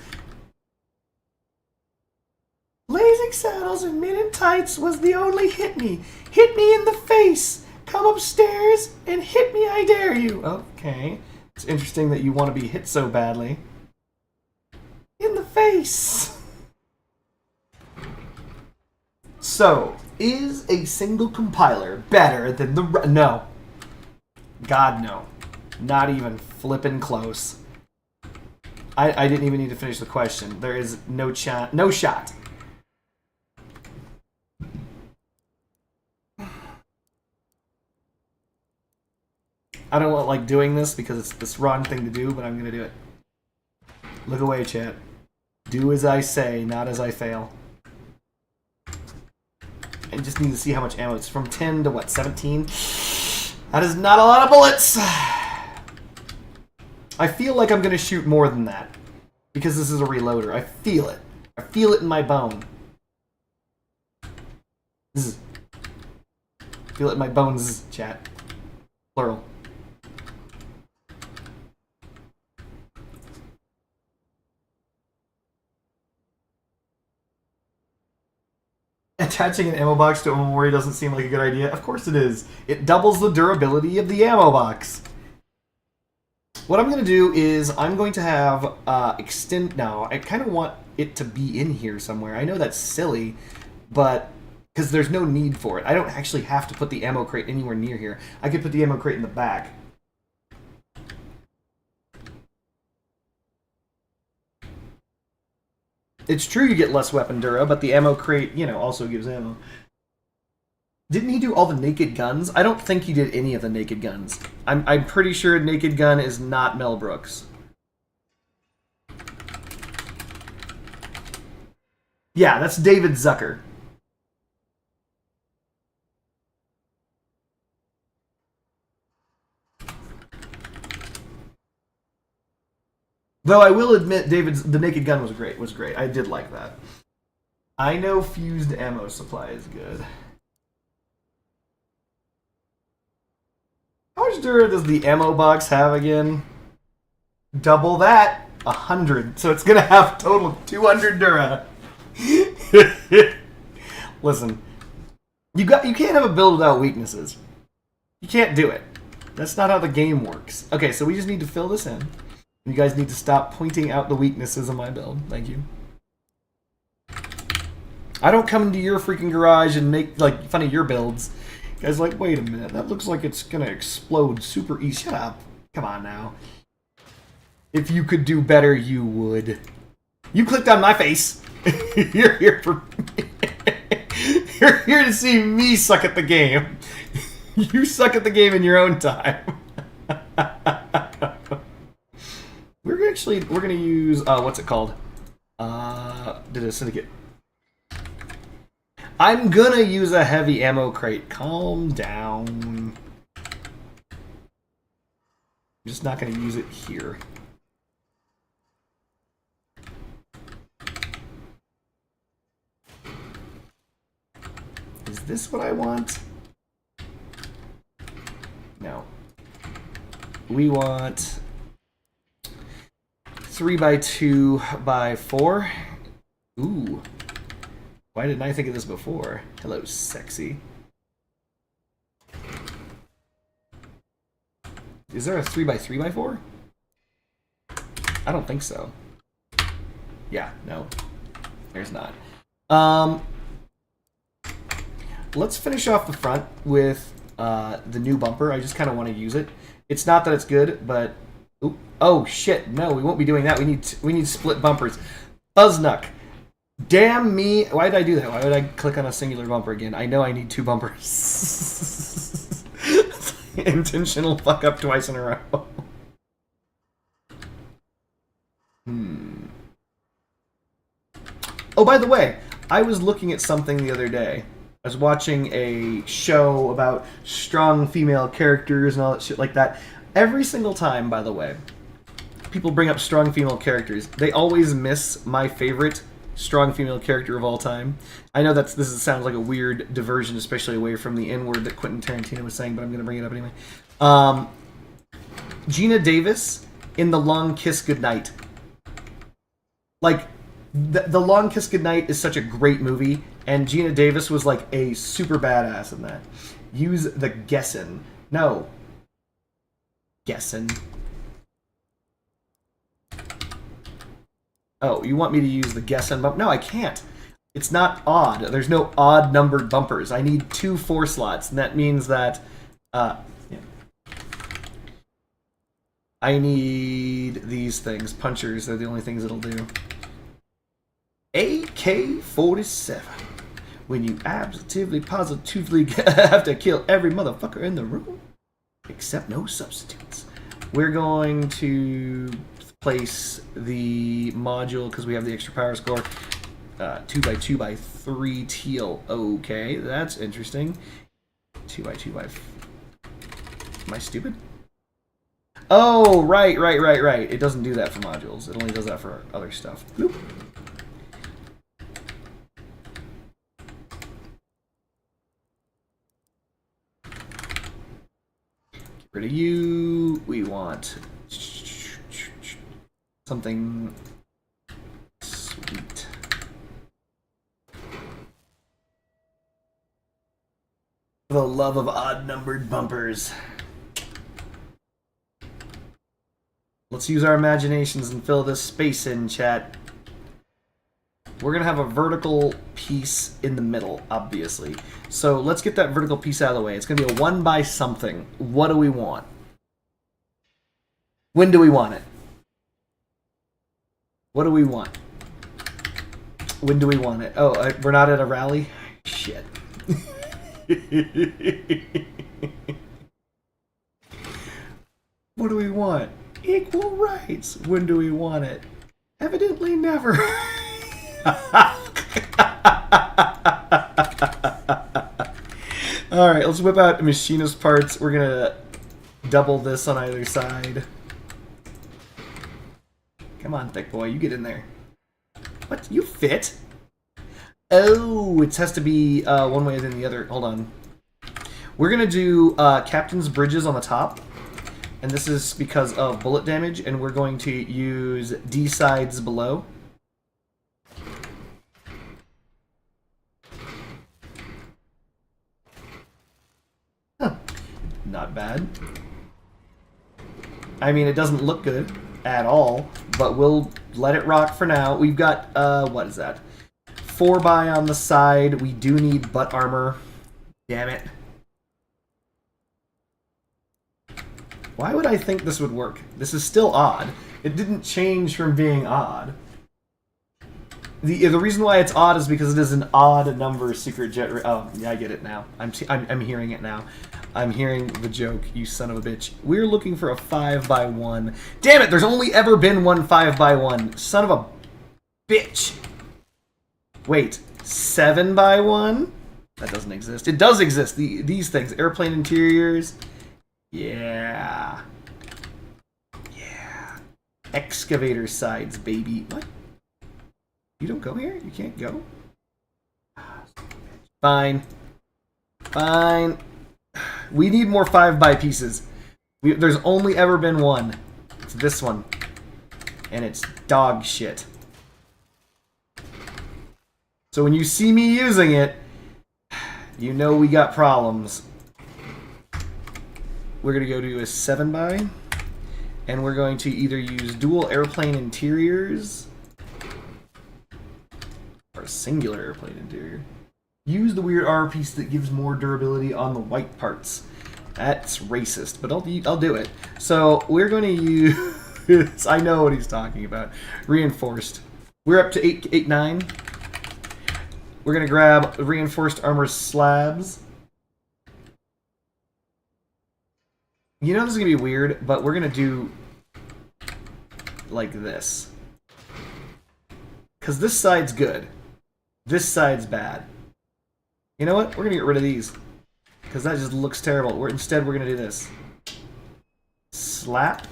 Blazing Saddles and Men in Tights was the only hit me. Hit me in the face. Come upstairs and hit me, I dare you. Okay. It's interesting that you want to be hit so badly. In the face. So, is a single compiler better than the... No. God, no. Not even flippin' close. I didn't even need to finish the question. There is no shot. No shot. I don't like doing this because it's this wrong thing to do, but I'm going to do it. Look away, chat. Do as I say, not as I fail. I just need to see how much ammo. It's from 10 to what, 17? That is not a lot of bullets! I feel like I'm going to shoot more than that. Because this is a reloader. I feel it. I feel it in my bone. Feel it in my bones, chat. Plural. Attaching an ammo box to a memory doesn't seem like a good idea. Of course it is. It doubles the durability of the ammo box. What I'm going to do is I'm going to have extend... Now, I kind of want it to be in here somewhere. I know that's silly, but... Because there's no need for it. I don't actually have to put the ammo crate anywhere near here. I could put the ammo crate in the back. It's true you get less weapon dura, but the ammo crate, you know, also gives ammo. Didn't he do all the Naked Guns? I don't think he did any of the Naked Guns. I'm pretty sure Naked Gun is not Mel Brooks. Yeah, that's David Zucker. Though I will admit, the Naked Gun was great. I did like that. I know fused ammo supply is good. How much dura does the ammo box have again? Double that, 100. So it's gonna have a total of 200 dura. Listen, you can't have a build without weaknesses. You can't do it. That's not how the game works. Okay, so we just need to fill this in. You guys need to stop pointing out the weaknesses of my build. Thank you. I don't come into your freaking garage and make like fun of your builds. You guys are like, wait a minute, that looks like it's gonna explode super easy. Shut up. Come on now. If you could do better, you would. You clicked on my face. You're here for You're here to see me suck at the game. You suck at the game in your own time. We're gonna use what's it called? Did a syndicate. I'm gonna use a heavy ammo crate. Calm down. I'm just not gonna use it here. Is this what I want? No. we want 3x2x4. Ooh. Why didn't I think of this before? Hello, sexy. Is there a 3x3x4? I don't think so. Yeah, no. There's not. Let's finish off the front with the new bumper. I just kind of want to use it. It's not that it's good, but... Ooh, oh, shit. No, we won't be doing that. We need split bumpers. Buzznuck. Damn me. Why did I do that? Why would I click on a singular bumper again? I know I need 2 bumpers. Intentional fuck up twice in a row. Oh, by the way, I was looking at something the other day. I was watching a show about strong female characters and all that shit like that. Every single time, by the way, people bring up strong female characters, they always miss my favorite strong female character of all time. I know this sounds like a weird diversion, especially away from the N-word that Quentin Tarantino was saying, but I'm going to bring it up anyway. Gina Davis in The Long Kiss Goodnight. Like, the Long Kiss Goodnight is such a great movie, and Gina Davis was like a super badass in that. Use the Gessin. No. Gessin. Oh, you want me to use the Gessin bump? No, I can't. It's not odd. There's no odd numbered bumpers. I need 2 4 slots, and that means that yeah. I need these things. Punchers, they're the only things it'll do. AK-47. When you positively have to kill every motherfucker in the room, except no substitutes. We're going to place the module, because we have the extra power score, 2x2x3 teal. Okay, that's interesting. 2x2x... Am I stupid? Oh, right. It doesn't do that for modules. It only does that for other stuff. Bloop. Get rid of you. We want something sweet. For the love of odd-numbered bumpers. Let's use our imaginations and fill this space in, chat. We're going to have a vertical piece in the middle, obviously. So let's get that vertical piece out of the way. It's going to be a 1 by something. What do we want? When do we want it? What do we want? When do we want it? Oh, we're not at a rally? Shit. What do we want? Equal rights. When do we want it? Evidently never. Alright, let's whip out machinist parts. We're gonna double this on either side. Come on, thick boy, you get in there. What? You fit? Oh, it has to be one way than the other. Hold on. We're gonna do captain's bridges on the top. And this is because of bullet damage, and we're going to use D-sides below. Huh. Not bad. I mean, it doesn't look good at all, but we'll let it rock for now. We've got, what is that? 4 by on the side. We do need butt armor. Damn it. Why would I think this would work? This is still odd. It didn't change from being odd. The reason why it's odd is because it is an odd number secret jet. Oh, yeah, I get it now. I'm hearing it now. I'm hearing the joke, you son of a bitch. We're looking for a 5 by 1. Damn it! There's only ever been one 5 by 1. Son of a bitch. Wait, 7 by 1? That doesn't exist. It does exist. These things, airplane interiors. Yeah. Yeah. Excavator sides, baby. What? You don't go here? You can't go? Fine. Fine. We need more 5 by pieces. There's only ever been one. It's this one. And it's dog shit. So when you see me using it, you know we got problems. We're going to go to a 7x. And we're going to either use dual airplane interiors or a singular airplane interior. Use the weird R piece that gives more durability on the white parts. That's racist, but I'll do it. So we're going to use... I know what he's talking about. Reinforced. We're up to 8, 9. We're going to grab reinforced armor slabs. You know this is going to be weird, but we're going to do like this. Because this side's good. This side's bad. You know what? We're going to get rid of these. Because that just looks terrible. Instead, we're going to do this. Slap.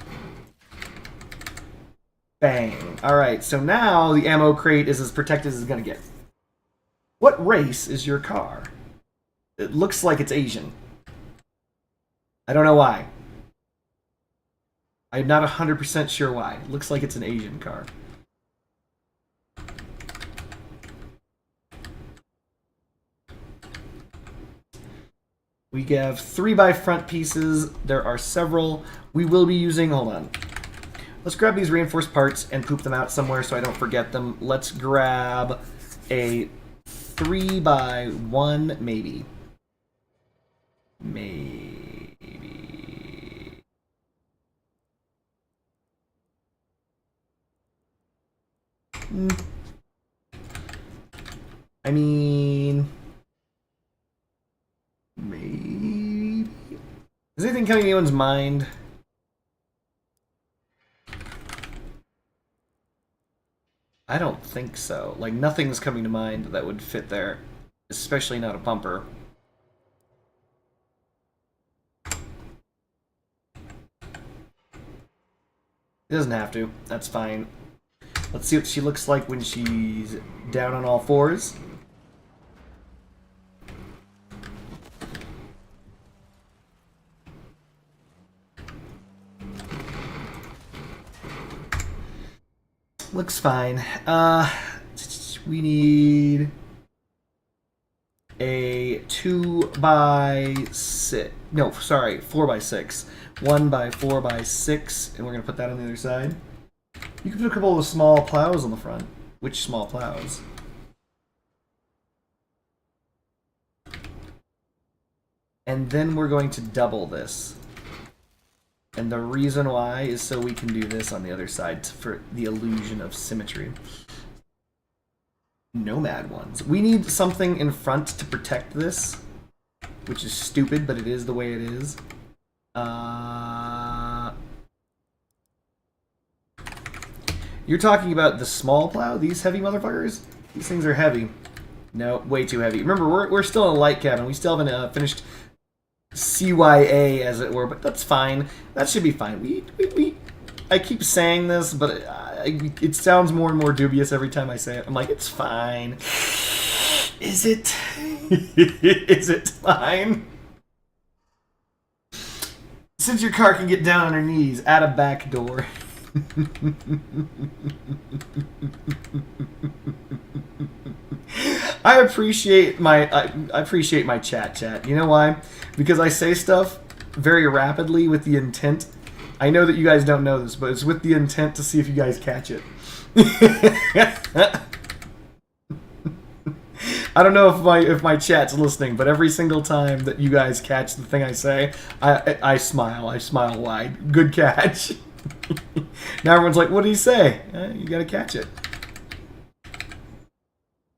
Bang. Alright, so now the ammo crate is as protected as it's going to get. What race is your car? It looks like it's Asian. I don't know why. I'm not 100% sure why. It looks like it's an Asian car. We have 3x front pieces. There are several. We will be using... Hold on. Let's grab these reinforced parts and poop them out somewhere so I don't forget them. Let's grab a 3x1, maybe. Maybe. I mean... Maybe... Is anything coming to anyone's mind? I don't think so. Like, nothing's coming to mind that would fit there. Especially not a bumper. It doesn't have to. That's fine. Let's see what she looks like when she's down on all fours. Looks fine. We need a 2x6. No, sorry, 4x6. 1x4x6, and we're gonna put that on the other side. You can put a couple of small plows on the front. Which small plows? And then we're going to double this. And the reason why is so we can do this on the other side for the illusion of symmetry. Nomad ones. We need something in front to protect this, which is stupid, but it is the way it is. You're talking about the small plow? These heavy motherfuckers? These things are heavy. No, way too heavy. Remember, we're still in a light cabin. We still haven't finished CYA, as it were, but that's fine. That should be fine. I keep saying this, but it sounds more and more dubious every time I say it. I'm like, it's fine. Is it? Is it fine? Since your car can get down on her knees, add a back door. I appreciate my chat. You know why? Because I say stuff very rapidly with the intent. I know that you guys don't know this, but it's with the intent to see if you guys catch it. I don't know if my chat's listening, but every single time that you guys catch the thing I say, I smile. I smile wide. Good catch. Now everyone's like, what did he say? You gotta catch it.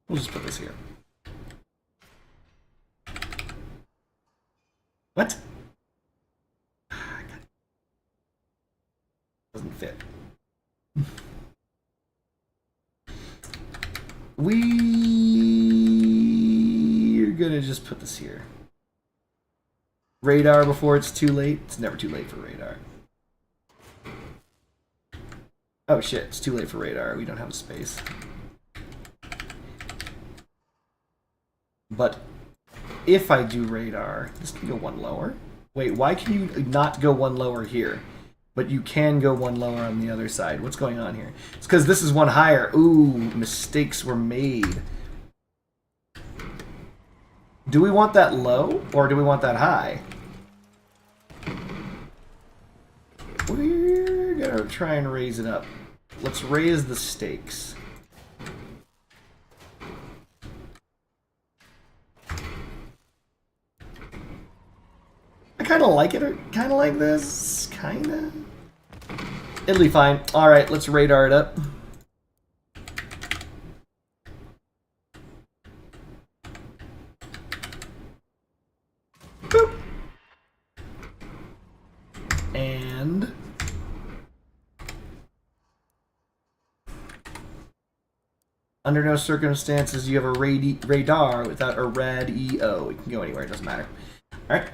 We'll just put this here. What? Doesn't fit. We're gonna just put this here. Radar before it's too late. It's never too late for radar. Oh shit, it's too late for radar. We don't have a space. But if I do radar, this can go one lower. Wait, why can you not go one lower here? But you can go one lower on the other side. What's going on here? It's because this is one higher. Ooh, mistakes were made. Do we want that low, or do we want that high? We're gonna try and raise it up. Let's raise the stakes. I kind of like it, or kind of like this. Kind of. It'll be fine. Alright, let's radar it up. Boop. And... under no circumstances you have a radar without a rad-EO. It can go anywhere, it doesn't matter. Alright.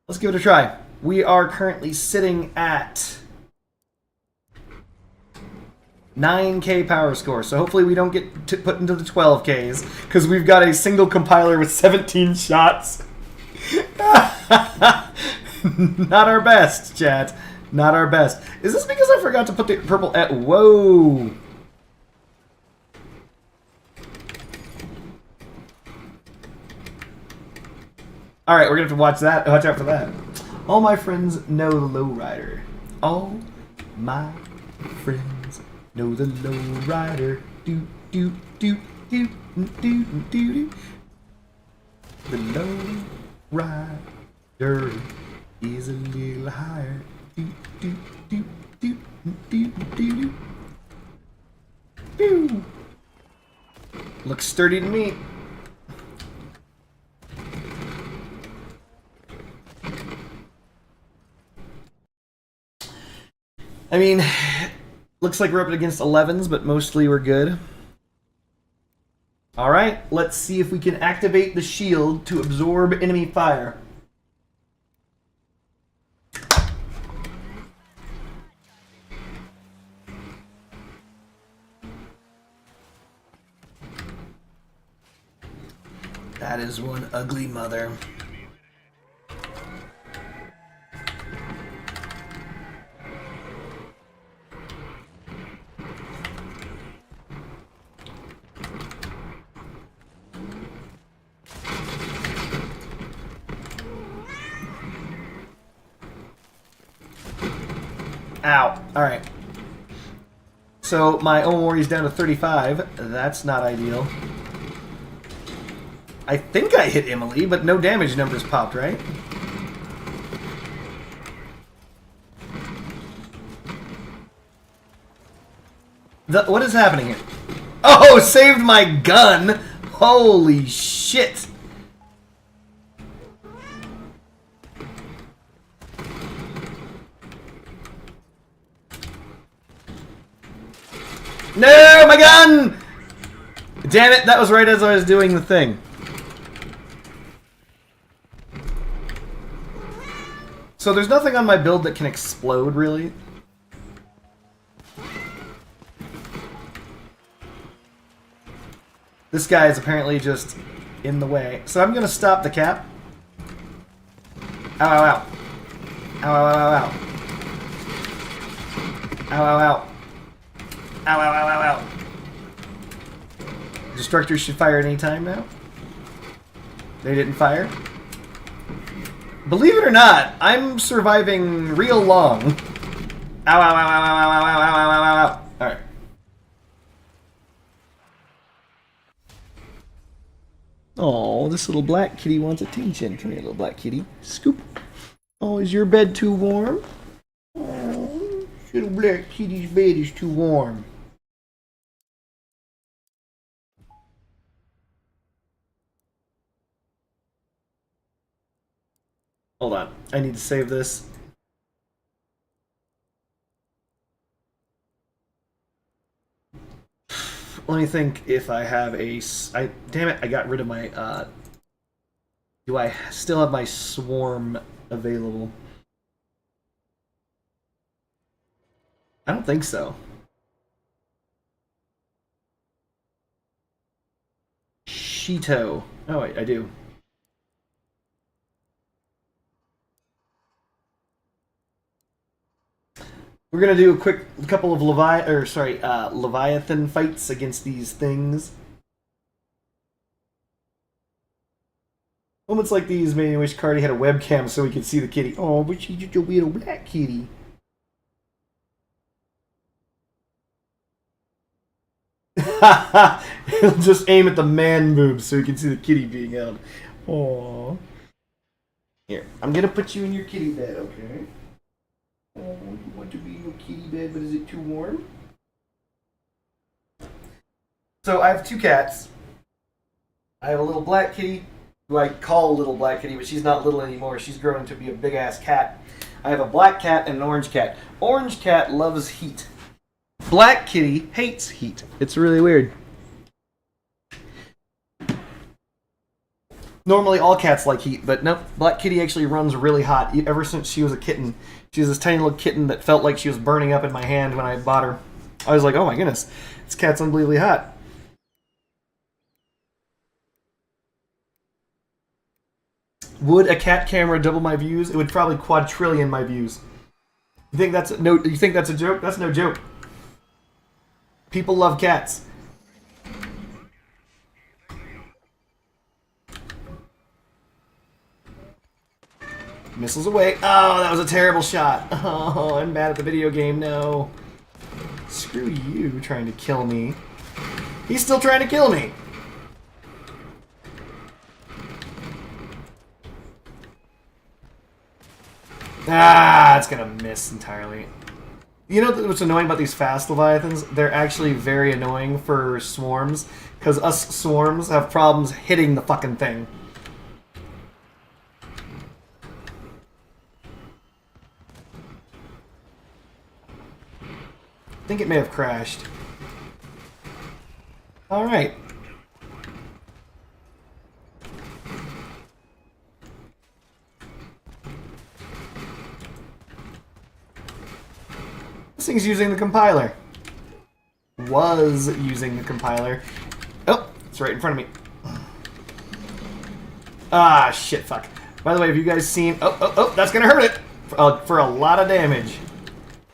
Let's give it a try. We are currently sitting at 9K power score, so hopefully we don't get put into the 12Ks, because we've got a single compiler with 17 shots. Not our best, chat. Not our best. Is this because I forgot to put the purple at... Whoa! Alright, we're gonna have to watch that. Watch out for that. All my friends know the lowrider. All my friends know the lowrider. Do do do do do do do. The lowrider is a little higher. Do do do do do do do. Do. Looks sturdy to me. I mean, looks like we're up against 11s, but mostly we're good. Alright, let's see if we can activate the shield to absorb enemy fire. That is one ugly mother. Ow. Alright. So my Omori is down to 35. That's not ideal. I think I hit Emily, but no damage numbers popped, right? What is happening here? Oh, saved my gun! Holy shit! No, my gun! Damn it, that was right as I was doing the thing. So there's nothing on my build that can explode, really. This guy is apparently just in the way. So I'm gonna stop the cap. Ow, ow, ow. Ow, ow, ow, ow. Ow, ow, ow. Ow, ow, ow, ow, ow. Destructors should fire at any time now. They didn't fire. Believe it or not, I'm surviving real long. Ow, ow, ow, ow, ow, ow, ow, ow, ow, ow, ow. Alright. Oh, this little black kitty wants attention. Come here, little black kitty. Scoop. Oh, is your bed too warm? Oh, little black kitty's bed is too warm. Hold on. I need to save this. Let me think if I have a... damn it, I got rid of my... do I still have my swarm available? I don't think so. Shito. Oh, wait, I do. We're gonna do a quick couple of Leviathan fights against these things. Moments like these made me wish Cardi had a webcam so we could see the kitty. Oh, but she's just a little black kitty. He'll just aim at the man boobs so we can see the kitty being held. Aww. Here, I'm gonna put you in your kitty bed, okay? Oh, you want to be in your kitty bed, but is it too warm? So I have two cats. I have a little black kitty, who I call Little Black Kitty, but she's not little anymore. She's grown to be a big-ass cat. I have a black cat and an orange cat. Orange cat loves heat. Black kitty hates heat. It's really weird. Normally all cats like heat, but nope. Black kitty actually runs really hot. Ever since she was a kitten. She was this tiny little kitten that felt like she was burning up in my hand when I bought her. I was like, oh my goodness, this cat's unbelievably hot. Would a cat camera double my views? It would probably quadrillion my views. You think that's a joke? That's no joke. People love cats. Missiles away. Oh, that was a terrible shot. Oh, I'm bad at the video game. No. Screw you trying to kill me. He's still trying to kill me. Ah, it's gonna miss entirely. You know what's annoying about these fast Leviathans? They're actually very annoying for swarms, because us swarms have problems hitting the fucking thing. I think it may have crashed. Alright. This thing's using the compiler. Was using the compiler. Oh, it's right in front of me. Ah, shit, fuck. By the way, have you guys seen... Oh, that's gonna hurt it! For a lot of damage.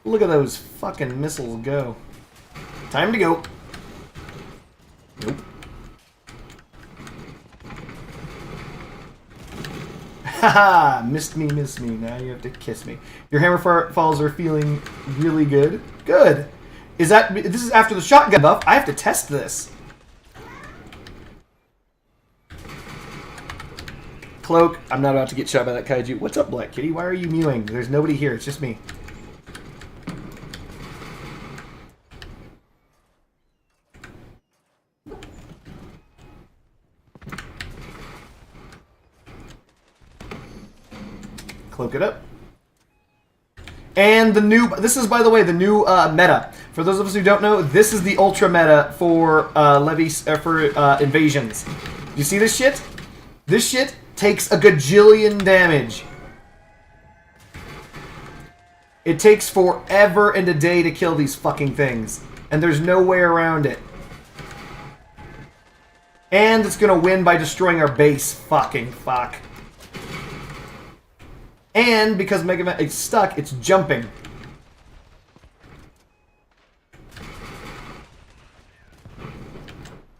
Look at those fucking missiles go. Time to go. Nope. Haha! Missed me, miss me. Now you have to kiss me. Your hammer falls are feeling really good. Good! This is after the shotgun buff. I have to test this. Cloak, I'm not about to get shot by that kaiju. What's up, Black Kitty? Why are you mewing? There's nobody here. It's just me. Cloak it up. And the new... This is, by the way, the new meta. For those of us who don't know, this is the ultra meta for invasions. You see this shit? This shit takes a gajillion damage. It takes forever and a day to kill these fucking things. And there's no way around it. And it's gonna win by destroying our base. Fucking fuck. And because Mega Man is stuck, it's jumping.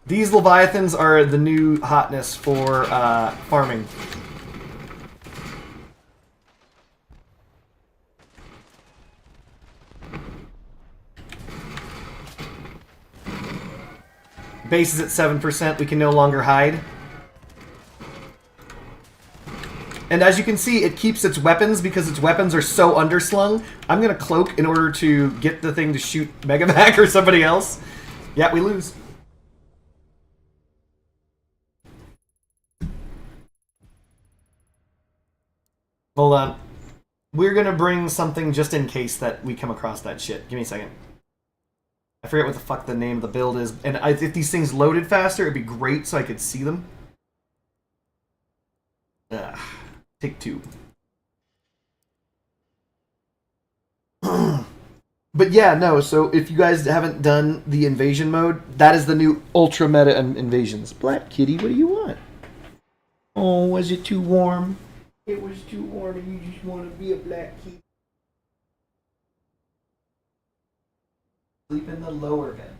These Leviathans are the new hotness for farming. Base is at 7%. We can no longer hide. And as you can see, it keeps its weapons because its weapons are so underslung. I'm going to cloak in order to get the thing to shoot Megamac or somebody else. Yeah, we lose. Hold on. We're going to bring something just in case that we come across that shit. Give me a second. I forget what the fuck the name of the build is. And if these things loaded faster, it'd be great so I could see them. Ugh. Take two. But yeah, no, so if you guys haven't done the invasion mode, that is the new ultra meta invasions. Black Kitty, what do you want? Oh, was it too warm? It was too warm and you just want to be a black kitty. Sleep in the lower bed.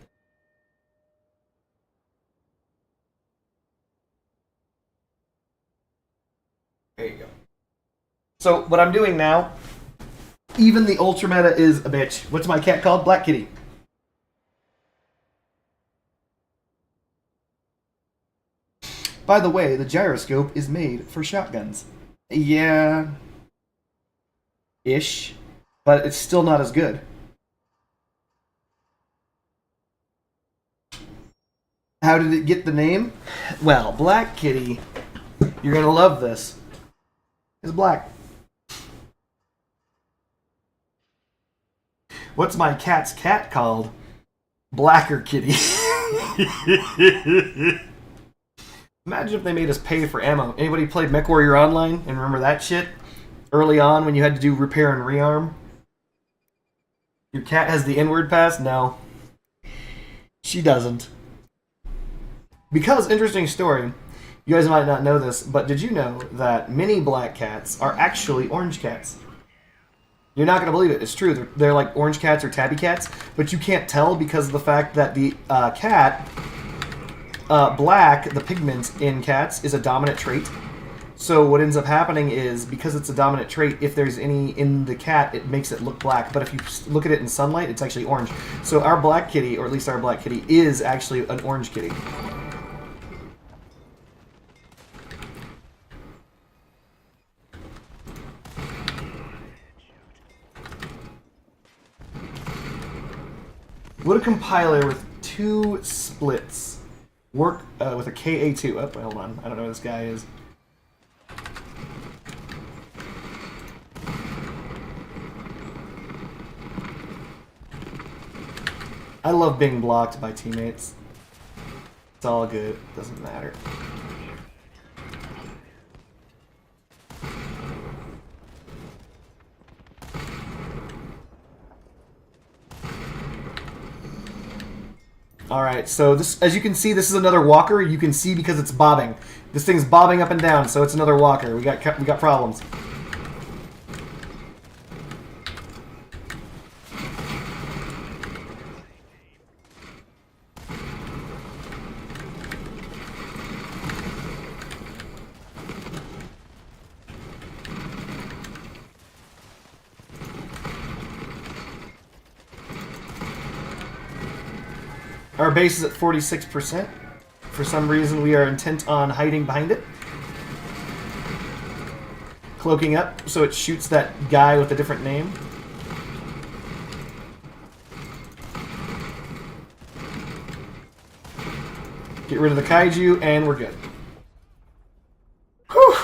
There you go. So what I'm doing now, even the ultra meta is a bitch. What's my cat called? Black Kitty. By the way, the gyroscope is made for shotguns. Yeah. Ish. But it's still not as good. How did it get the name? Well, Black Kitty, you're gonna love this. It's black. What's my cat's cat called? Blacker Kitty. Imagine if they made us pay for ammo. Anybody played MechWarrior Online and remember that shit? Early on when you had to do repair and rearm? Your cat has the inward pass? No. She doesn't. Because, interesting story, you guys might not know this, but did you know that many black cats are actually orange cats? You're not going to believe it. It's true. They're like orange cats or tabby cats, but you can't tell because of the fact that the cat, black, the pigment in cats, is a dominant trait. So what ends up happening is, because it's a dominant trait, if there's any in the cat, it makes it look black. But if you look at it in sunlight, it's actually orange. So our black kitty, or at least our black kitty, is actually an orange kitty. Would a compiler with 2 splits work with a KA2? Oh, wait, hold on. I don't know who this guy is. I love being blocked by teammates. It's all good. Doesn't matter. Alright, so this, as you can see, this is another walker. You can see because it's bobbing. This thing's bobbing up and down, so it's another walker. We got problems. Our base is at 46%. For some reason, we are intent on hiding behind it. Cloaking up, so it shoots that guy with a different name. Get rid of the kaiju, and we're good. Whew!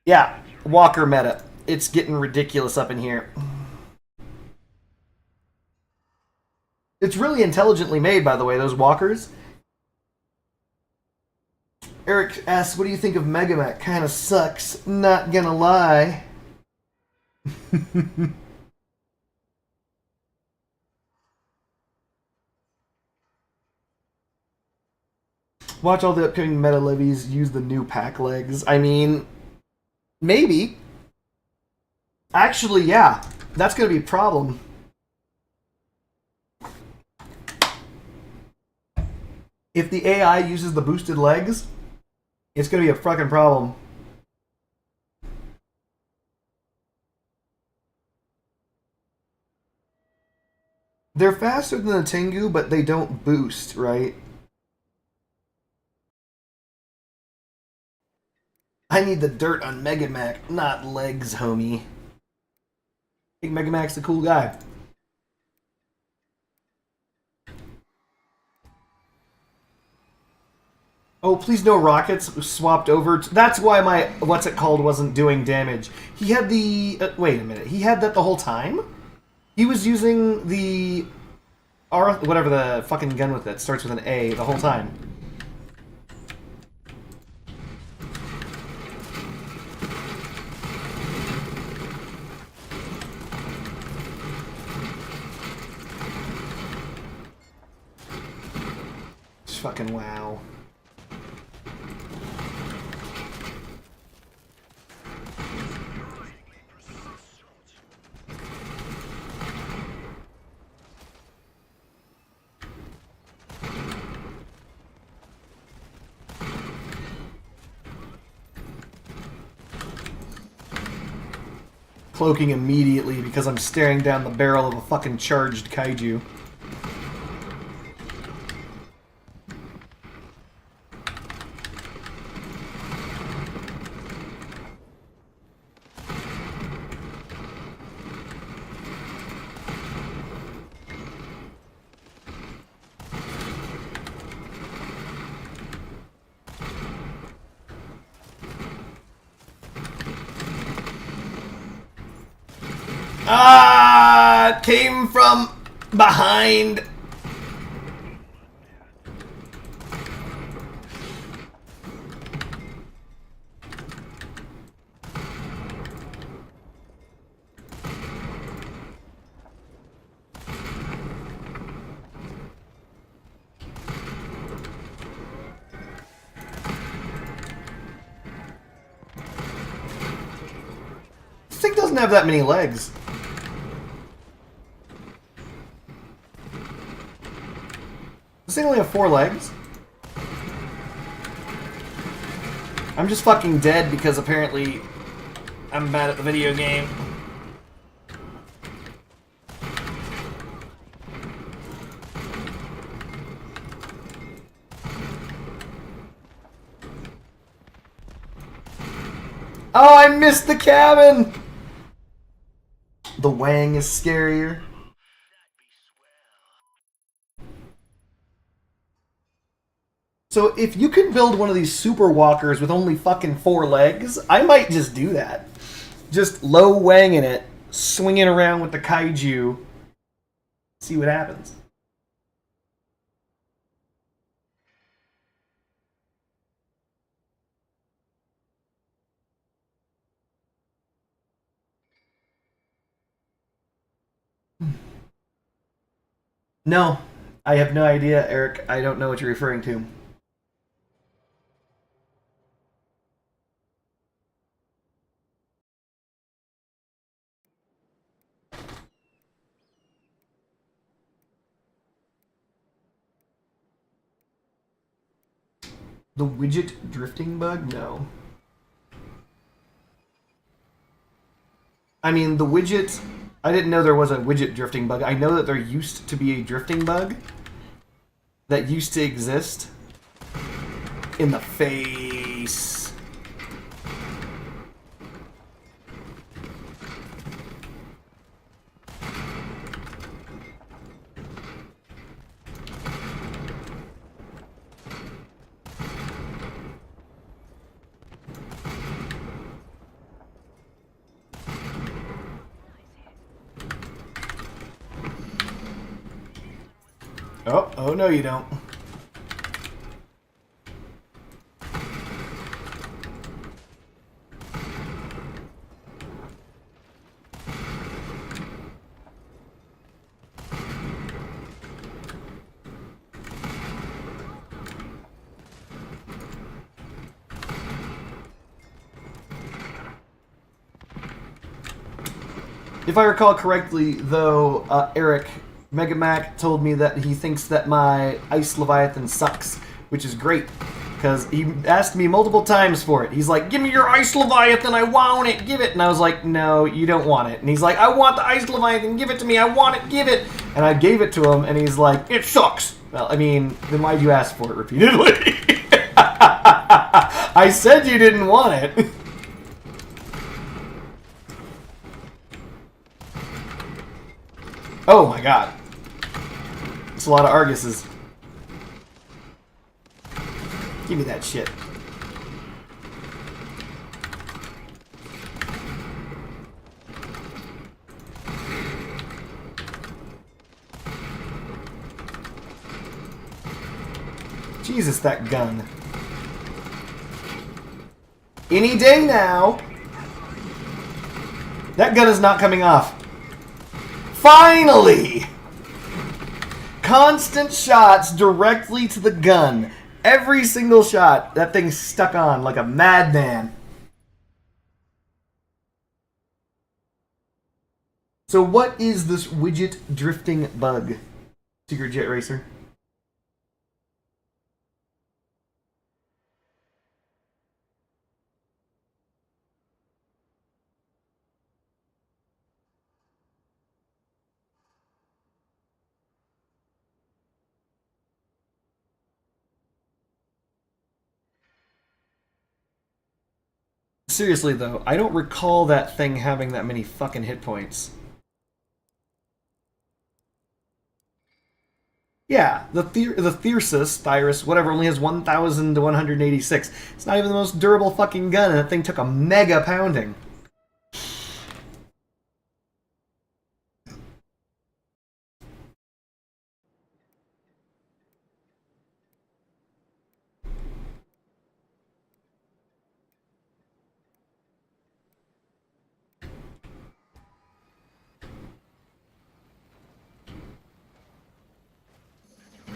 Yeah, walker meta. It's getting ridiculous up in here. It's really intelligently made, by the way, those walkers. Eric asks, what do you think of Megamech? Kinda sucks, not gonna lie. Watch all the upcoming meta levies use the new pack legs. I mean, maybe. Actually, yeah. That's gonna be a problem. If the AI uses the boosted legs, it's going to be a fucking problem. They're faster than the Tengu, but they don't boost, right? I need the dirt on Megamech, not legs, homie. I think Megamech's a cool guy. Oh, please no rockets swapped over. That's why my what's it called wasn't doing damage. He had the wait a minute. He had that the whole time. He was using the whatever the fucking gun with it starts with an A the whole time. Just fucking wow. Cloaking immediately because I'm staring down the barrel of a fucking charged kaiju. Ah! It came from behind. This thing doesn't have that many legs. Does this thing only have 4 legs? I'm just fucking dead because apparently I'm bad at the video game. Oh, I missed the cabin! The Wang is scarier. So if you can build one of these super walkers with only fucking 4 legs, I might just do that. Just low wanging it, swinging around with the kaiju, see what happens. No, I have no idea, Eric. I don't know what you're referring to. The widget drifting bug? No. I mean, the widget... I didn't know there was a widget drifting bug. I know that there used to be a drifting bug that used to exist. In the face. Oh no you don't. If I recall correctly, though, Eric Megamac told me that he thinks that my Ice Leviathan sucks, which is great, because he asked me multiple times for it. He's like, give me your Ice Leviathan, I want it, give it. And I was like, no, you don't want it. And he's like, I want the Ice Leviathan, give it to me, I want it, give it. And I gave it to him, and he's like, it sucks. Well, I mean, then why'd you ask for it repeatedly? I said you didn't want it. Oh my god. It's a lot of Arguses. Give me that shit. Jesus, that gun. Any day now. That gun is not coming off. Finally! Constant shots directly to the gun. Every single shot, that thing's stuck on like a madman. So what is this widget drifting bug, Secret Jet Racer? Seriously, though, I don't recall that thing having that many fucking hit points. Yeah, the Thyrsus, whatever, only has 1,000 to 186. It's not even the most durable fucking gun, and that thing took a mega pounding.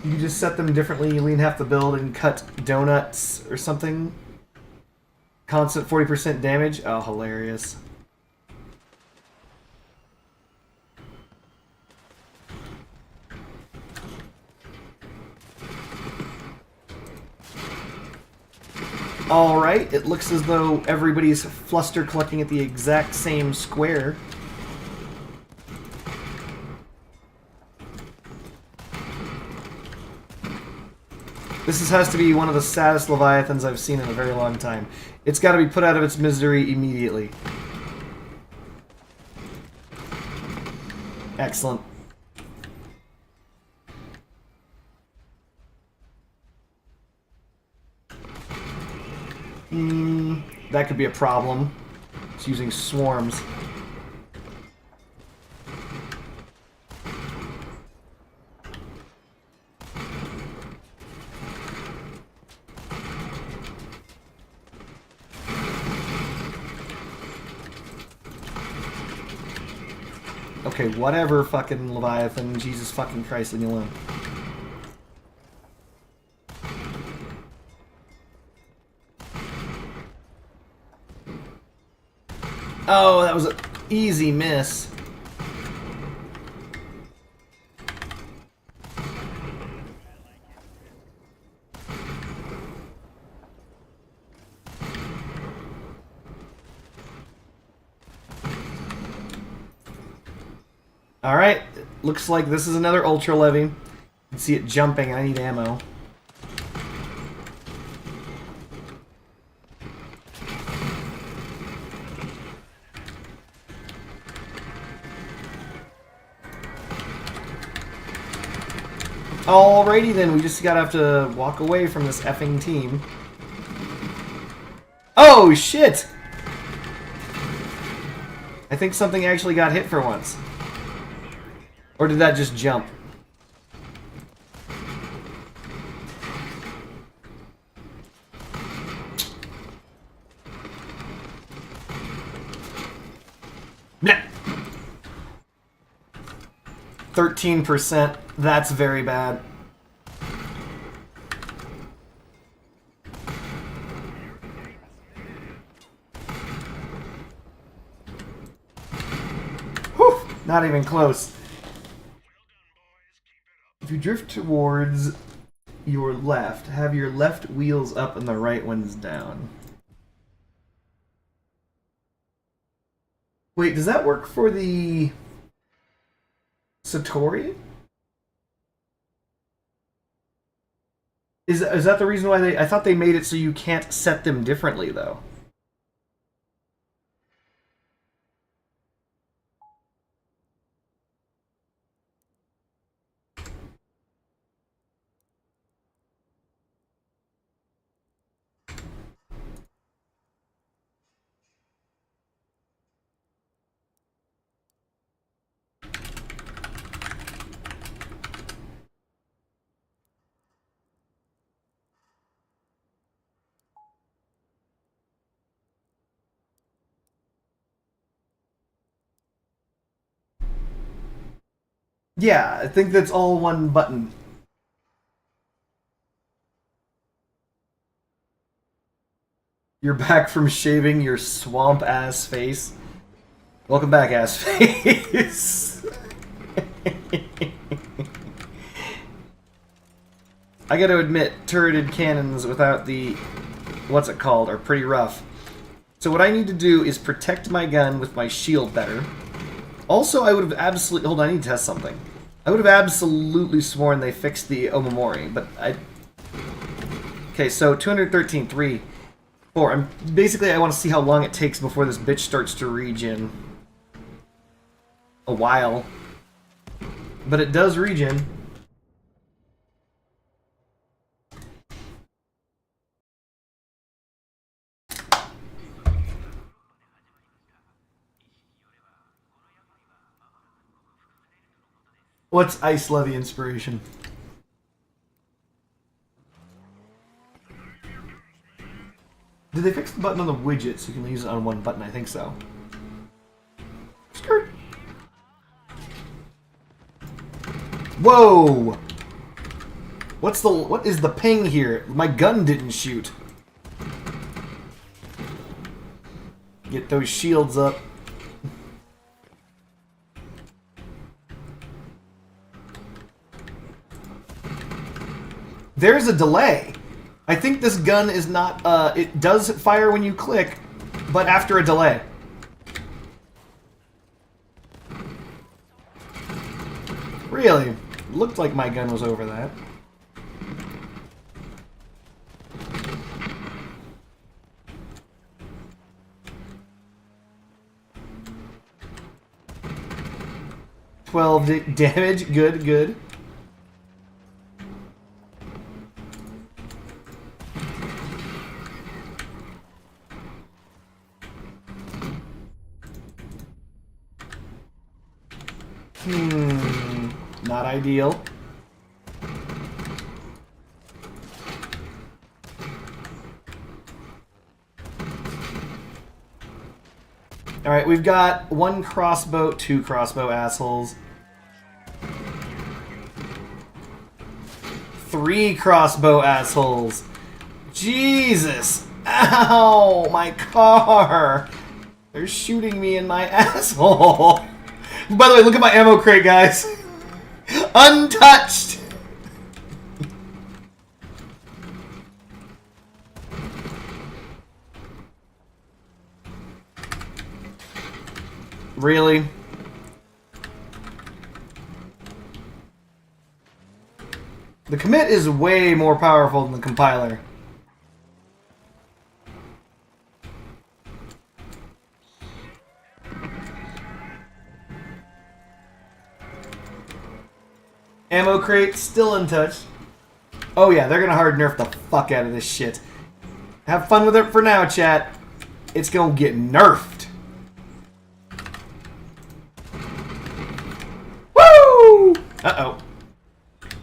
You just set them differently, you lean half the build and cut donuts or something? Constant 40% damage? Oh, hilarious. Alright, it looks as though everybody's fluster collecting at the exact same square. Has to be one of the saddest Leviathans I've seen in a very long time. It's got to be put out of its misery immediately. Excellent. That could be a problem. It's using swarms. Okay, whatever, fucking Leviathan. Jesus fucking Christ, leave me alone. Oh, that was an easy miss. Alright, looks like this is another Ultra Levy. You can see it jumping, I need ammo. Alrighty then, we just gotta have to walk away from this effing team. Oh, shit! I think something actually got hit for once. Or did that just jump? Nah. 13%. That's very bad. Whew, not even close. If you drift towards your left, have your left wheels up and the right ones down. Wait, does that work for the Satori? Is that the reason why they... I thought they made it so you can't set them differently, though. Yeah, I think that's all one button. You're back from shaving your swamp-ass face. Welcome back, ass face. I gotta admit, turreted cannons without the... what's it called? Are pretty rough. So what I need to do is protect my gun with my shield better. Also, I would have absolutely... hold on, I need to test something. I would have absolutely sworn they fixed the Omamori, but I... Okay, so 213.3. 4. Basically, I want to see how long it takes before this bitch starts to regen. A while. But it does regen. What's Ice Levy inspiration? Did they fix the button on the widget so you can use it on one button? I think so. Skirt. Whoa! What is the ping here? My gun didn't shoot. Get those shields up. There's a delay. I think this gun is not, it does fire when you click, but after a delay. Really? Looked like my gun was over that. Damage, good, good. Not ideal. Alright, we've got 1 crossbow, 2 crossbow assholes. 3 crossbow assholes. Jesus! Ow! My car! They're shooting me in my asshole! By the way, look at my ammo crate, guys! Untouched! Really? The commit is way more powerful than the compiler. Ammo crate still untouched. Oh yeah, they're gonna hard nerf the fuck out of this shit. Have fun with it for now, chat. It's gonna get nerfed. Woo! Uh-oh.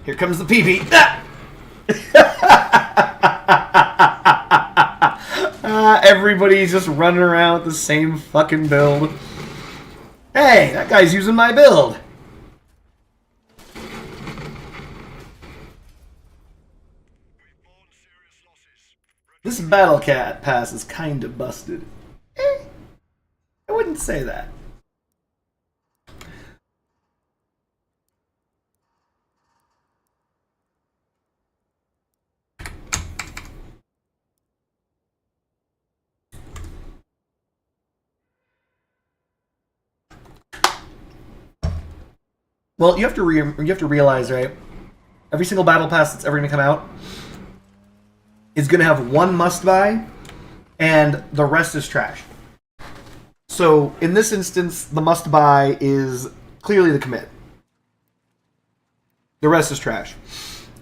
Here comes the PB. Ah! Everybody's just running around with the same fucking build. Hey, that guy's using my build. This battle cat pass is kind of busted. I wouldn't say that. Well, you have to realize, right? Every single battle pass that's ever going to come out is going to have one must-buy, and the rest is trash. So, in this instance, the must-buy is clearly the commit. The rest is trash.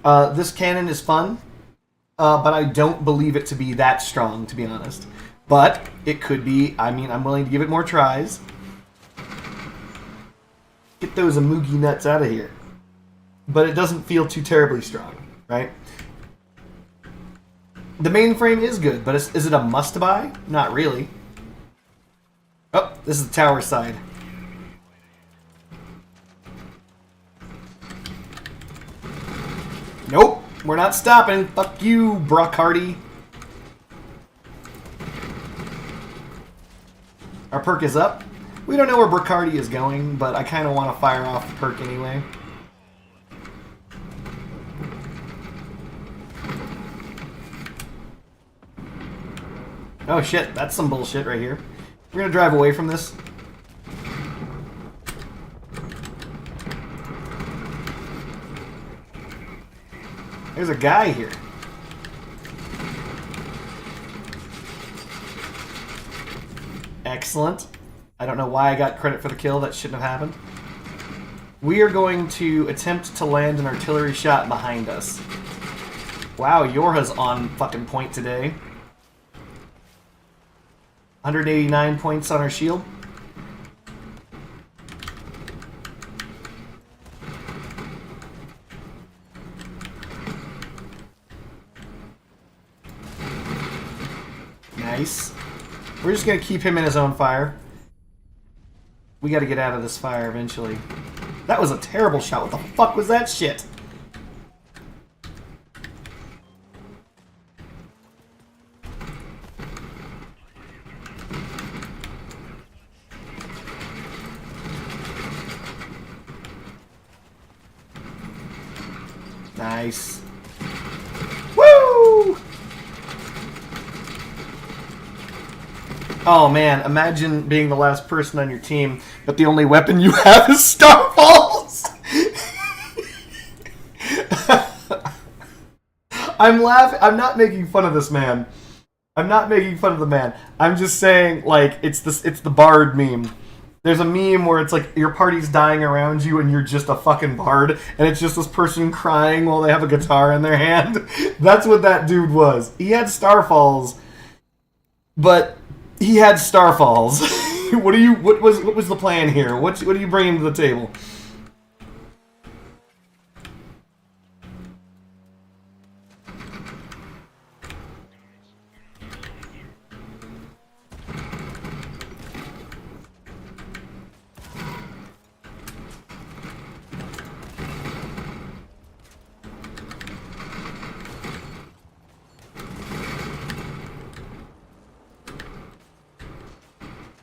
This cannon is fun, but I don't believe it to be that strong, to be honest. But it could be. I mean, I'm willing to give it more tries. Get those Amugi nuts out of here. But it doesn't feel too terribly strong, right? The mainframe is good, but is it a must-buy? Not really. Oh, this is the tower side. Nope, we're not stopping. Fuck you, Brock Hardy. Our perk is up. We don't know where Brock Hardy is going, but I kind of want to fire off the perk anyway. Oh shit, that's some bullshit right here. We're gonna drive away from this. There's a guy here. Excellent. I don't know why I got credit for the kill. That shouldn't have happened. We are going to attempt to land an artillery shot behind us. Wow, Yorha's on fucking point today. 189 points on her shield. Nice. We're just gonna keep him in his own fire. We gotta get out of this fire eventually. That was a terrible shot. What the fuck was that shit? Nice. Woo! Oh man, imagine being the last person on your team, but the only weapon you have is Starfalls! I'm laughing. I'm not making fun of this man. I'm not making fun of the man. I'm just saying, like, it's the bard meme. There's a meme where it's like your party's dying around you and you're just a fucking bard, and it's just this person crying while they have a guitar in their hand. That's what that dude was. He had Starfalls, but he had Starfalls. What was the plan here? What are you bringing to the table?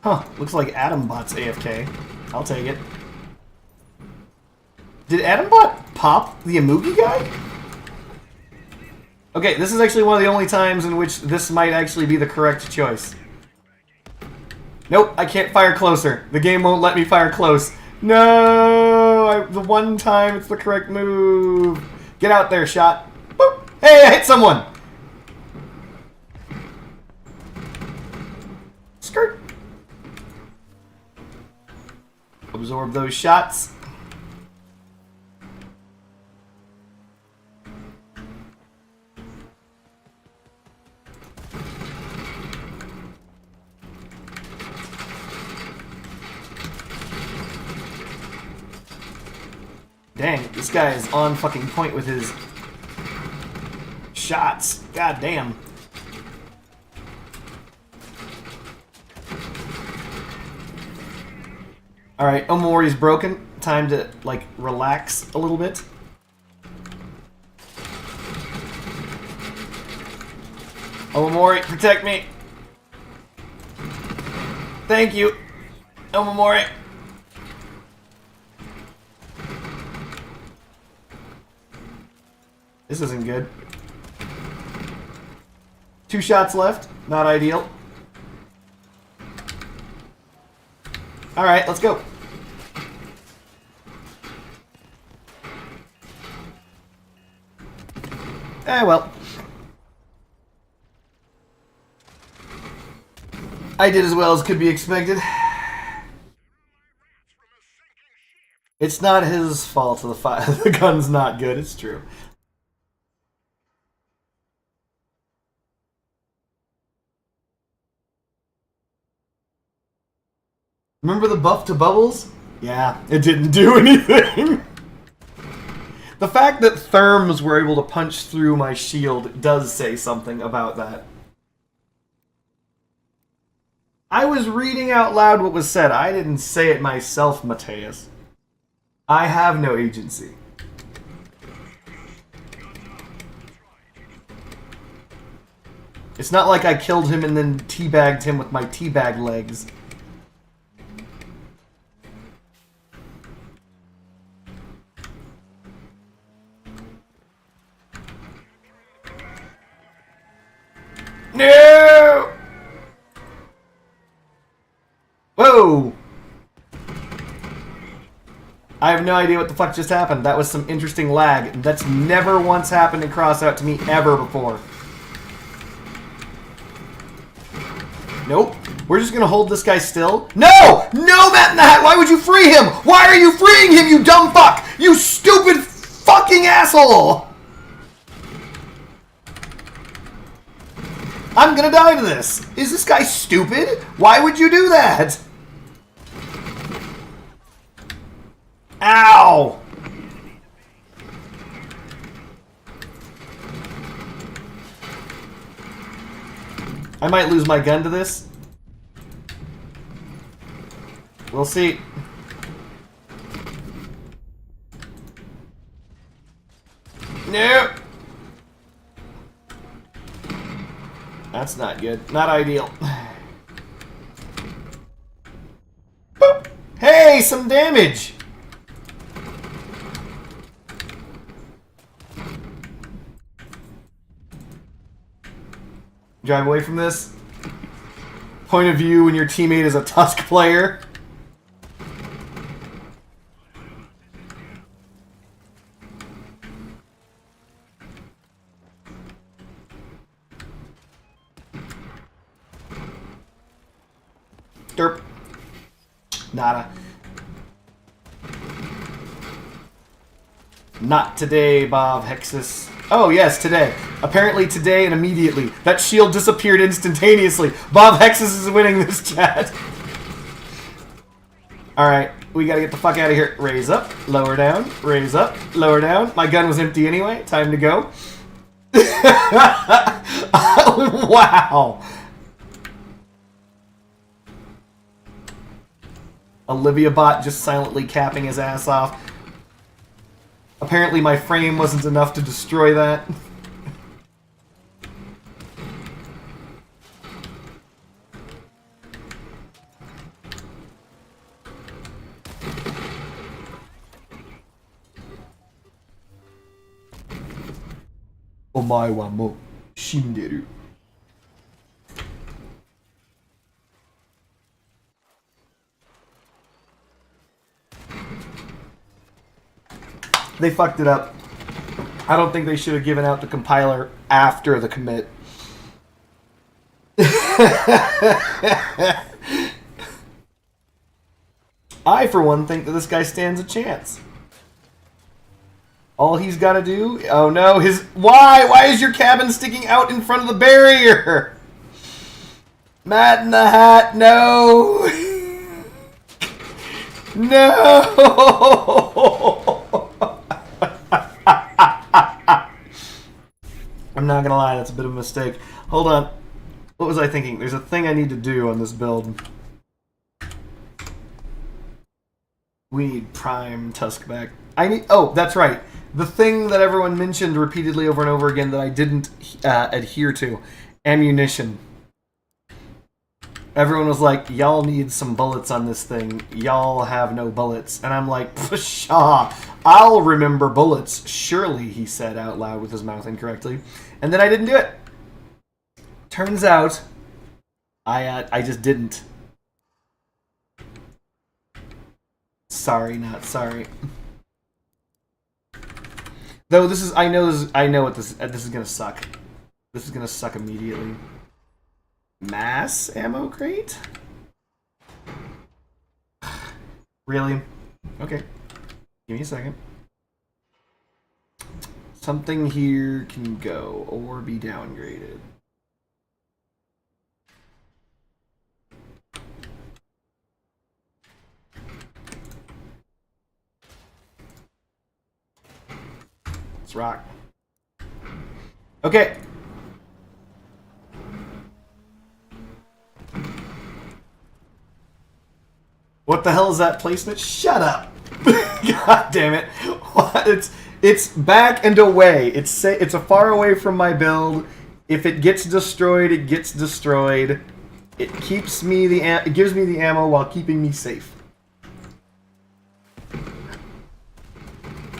Huh, looks like Adambot's AFK. I'll take it. Did Adambot pop the Amugi guy? Okay, this is actually one of the only times in which this might actually be the correct choice. Nope, I can't fire closer. The game won't let me fire close. No! The one time it's the correct move. Get out there, shot. Boop! Hey, I hit someone! Skirt. Absorb those shots. Dang, this guy is on fucking point with his shots. God damn. Alright, Omori's broken. Time to, like, relax a little bit. Omori, protect me! Thank you! Omori! This isn't good. 2 shots left. Not ideal. Alright, let's go. Well. I did as well as could be expected. It's not his fault the gun's not good, it's true. Remember the buff to bubbles? Yeah, it didn't do anything. The fact that therms were able to punch through my shield does say something about that. I was reading out loud what was said. I didn't say it myself, Mateus. I have no agency. It's not like I killed him and then teabagged him with my teabag legs. No! Whoa! I have no idea what the fuck just happened. That was some interesting lag. That's never once happened in Crossout to me ever before. Nope. We're just gonna hold this guy still. No! No, Matt in the Hat! Why would you free him? Why are you freeing him, you dumb fuck? You stupid fucking asshole! I'm gonna die to this. Is this guy stupid? Why would you do that? Ow! I might lose my gun to this. We'll see. Nope. That's not good. Not ideal. Boop. Hey, some damage! Drive away from this. Point of view when your teammate is a Tusk player. Derp. Nada. Not today, Bob Hexus. Oh, yes, today. Apparently today and immediately. That shield disappeared instantaneously. Bob Hexus is winning this chat. Alright, we gotta get the fuck out of here. Raise up, lower down, raise up, lower down. My gun was empty anyway. Time to go. Wow. Olivia Bot just silently capping his ass off. Apparently my frame wasn't enough to destroy that. Omae wa mo shinderu. They fucked it up. I don't think they should have given out the compiler after the commit. I, for one, think that this guy stands a chance. All he's got to do... Oh no, his... Why? Why is your cabin sticking out in front of the barrier? Matt in the Hat, no! No! I'm not gonna lie, that's a bit of a mistake. Hold on. What was I thinking? There's a thing I need to do on this build. We need Prime Tusk back. I need... Oh, that's right. The thing that everyone mentioned repeatedly over and over again that I didn't adhere to. Ammunition. Everyone was like, y'all need some bullets on this thing. Y'all have no bullets. And I'm like, pshaw, I'll remember bullets. Surely, he said out loud with his mouth incorrectly. And then I didn't do it. Turns out, I just didn't. Sorry, not sorry. Though this is, I know what this is gonna suck. This is gonna suck immediately. Mass ammo crate? Really? Okay. Give me a second. Something here can go or be downgraded. Let's rock. Okay. What the hell is that placement? Shut up! God damn it! What? It's back and away. It's a far away from my build. If it gets destroyed, it gets destroyed. It keeps me it gives me the ammo while keeping me safe.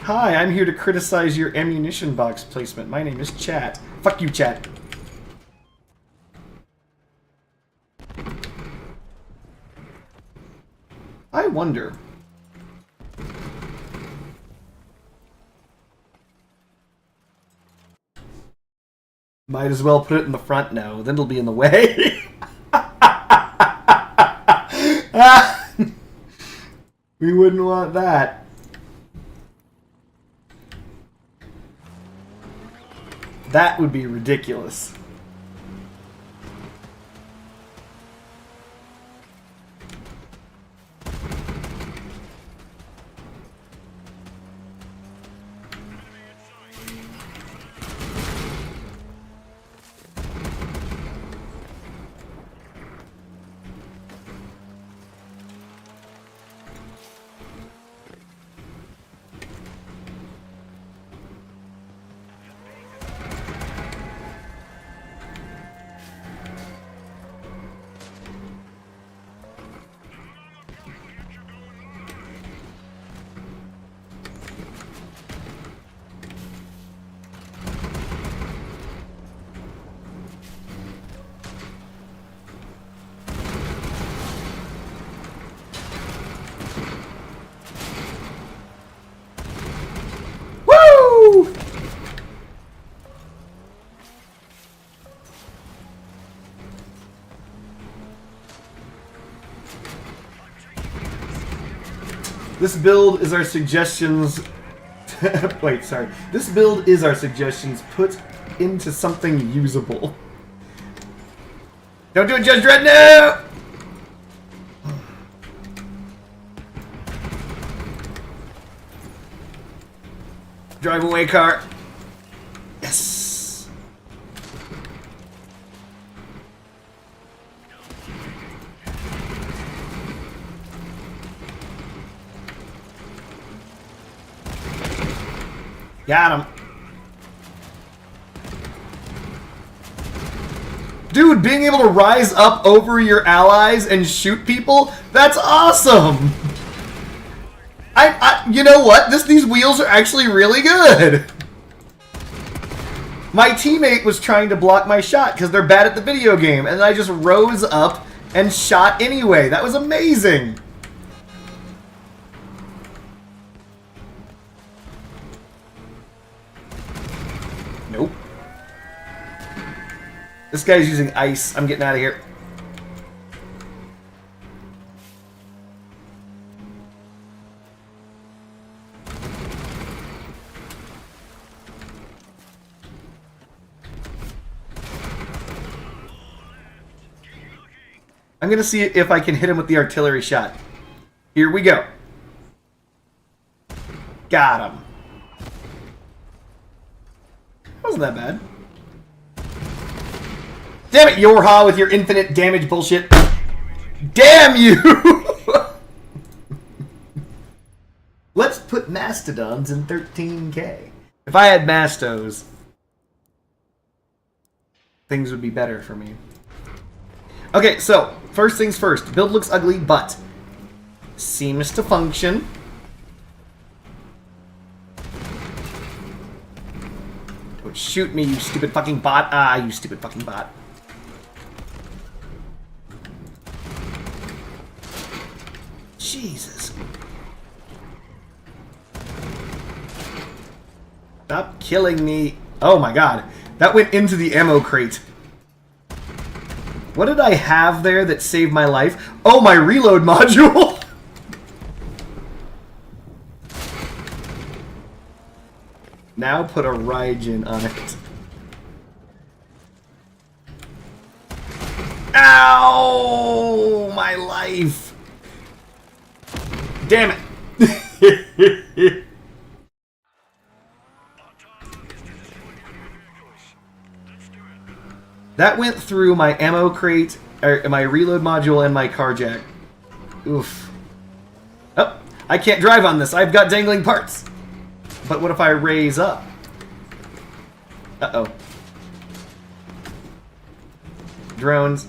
Hi, I'm here to criticize your ammunition box placement. My name is Chat. Fuck you, Chat. I wonder. Might as well put it in the front now, then it'll be in the way. We wouldn't want that. That would be ridiculous. Woo! This build is our suggestions. Wait, sorry. This build is our suggestions put into something usable. Don't do it, Judge Dredd, no! Drive away, car. Yes. Got him. Dude, being able to rise up over your allies and shoot people, that's awesome! You know what? These wheels are actually really good! My teammate was trying to block my shot because they're bad at the video game, and I just rose up and shot anyway. That was amazing! Nope. This guy's using ice. I'm getting out of here. I'm gonna see if I can hit him with the artillery shot. Here we go. Got him. Wasn't that bad. Damn it, Yorha, with your infinite damage bullshit. Damn you! Let's put Mastodons in 13K. If I had Mastos, things would be better for me. Okay, so, first things first. Build looks ugly, but seems to function. Don't shoot me, you stupid fucking bot. Ah, you stupid fucking bot. Jesus. Stop killing me. Oh my god. That went into the ammo crate. What did I have there that saved my life? Oh, my reload module! Now put a Raijin on it. Ow! My life! Damn it! That went through my ammo crate, or my reload module, and my car jack. Oof. Oh, I can't drive on this. I've got dangling parts. But what if I raise up? Uh-oh. Drones.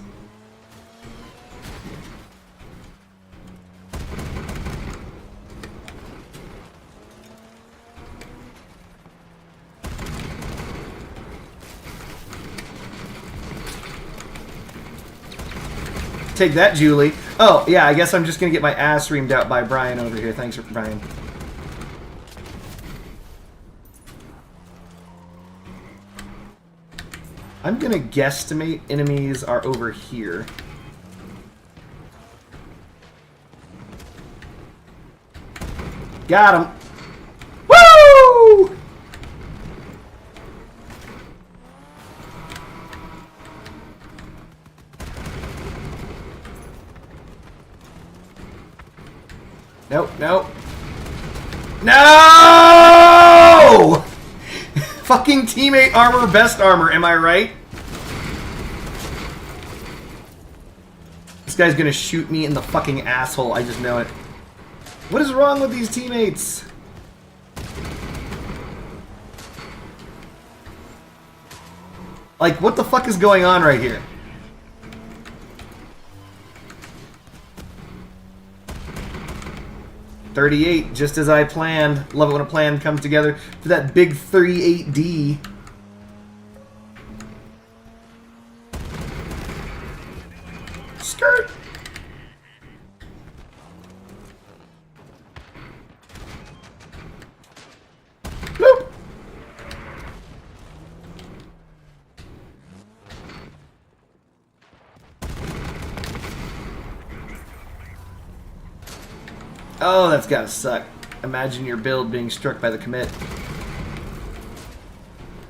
Take that, Julie. Oh, yeah, I guess I'm just going to get my ass reamed out by Brian over here. Thanks, Brian. I'm going to guesstimate enemies are over here. Got him. Woo! Nope, nope. No! Fucking teammate armor, best armor, am I right? This guy's gonna shoot me in the fucking asshole, I just know it. What is wrong with these teammates? Like, what the fuck is going on right here? .38, just as I planned. Love it when a plan comes together for that big 38D. Skirt! Bloop! Oh, that's gotta suck. Imagine your build being struck by the commit.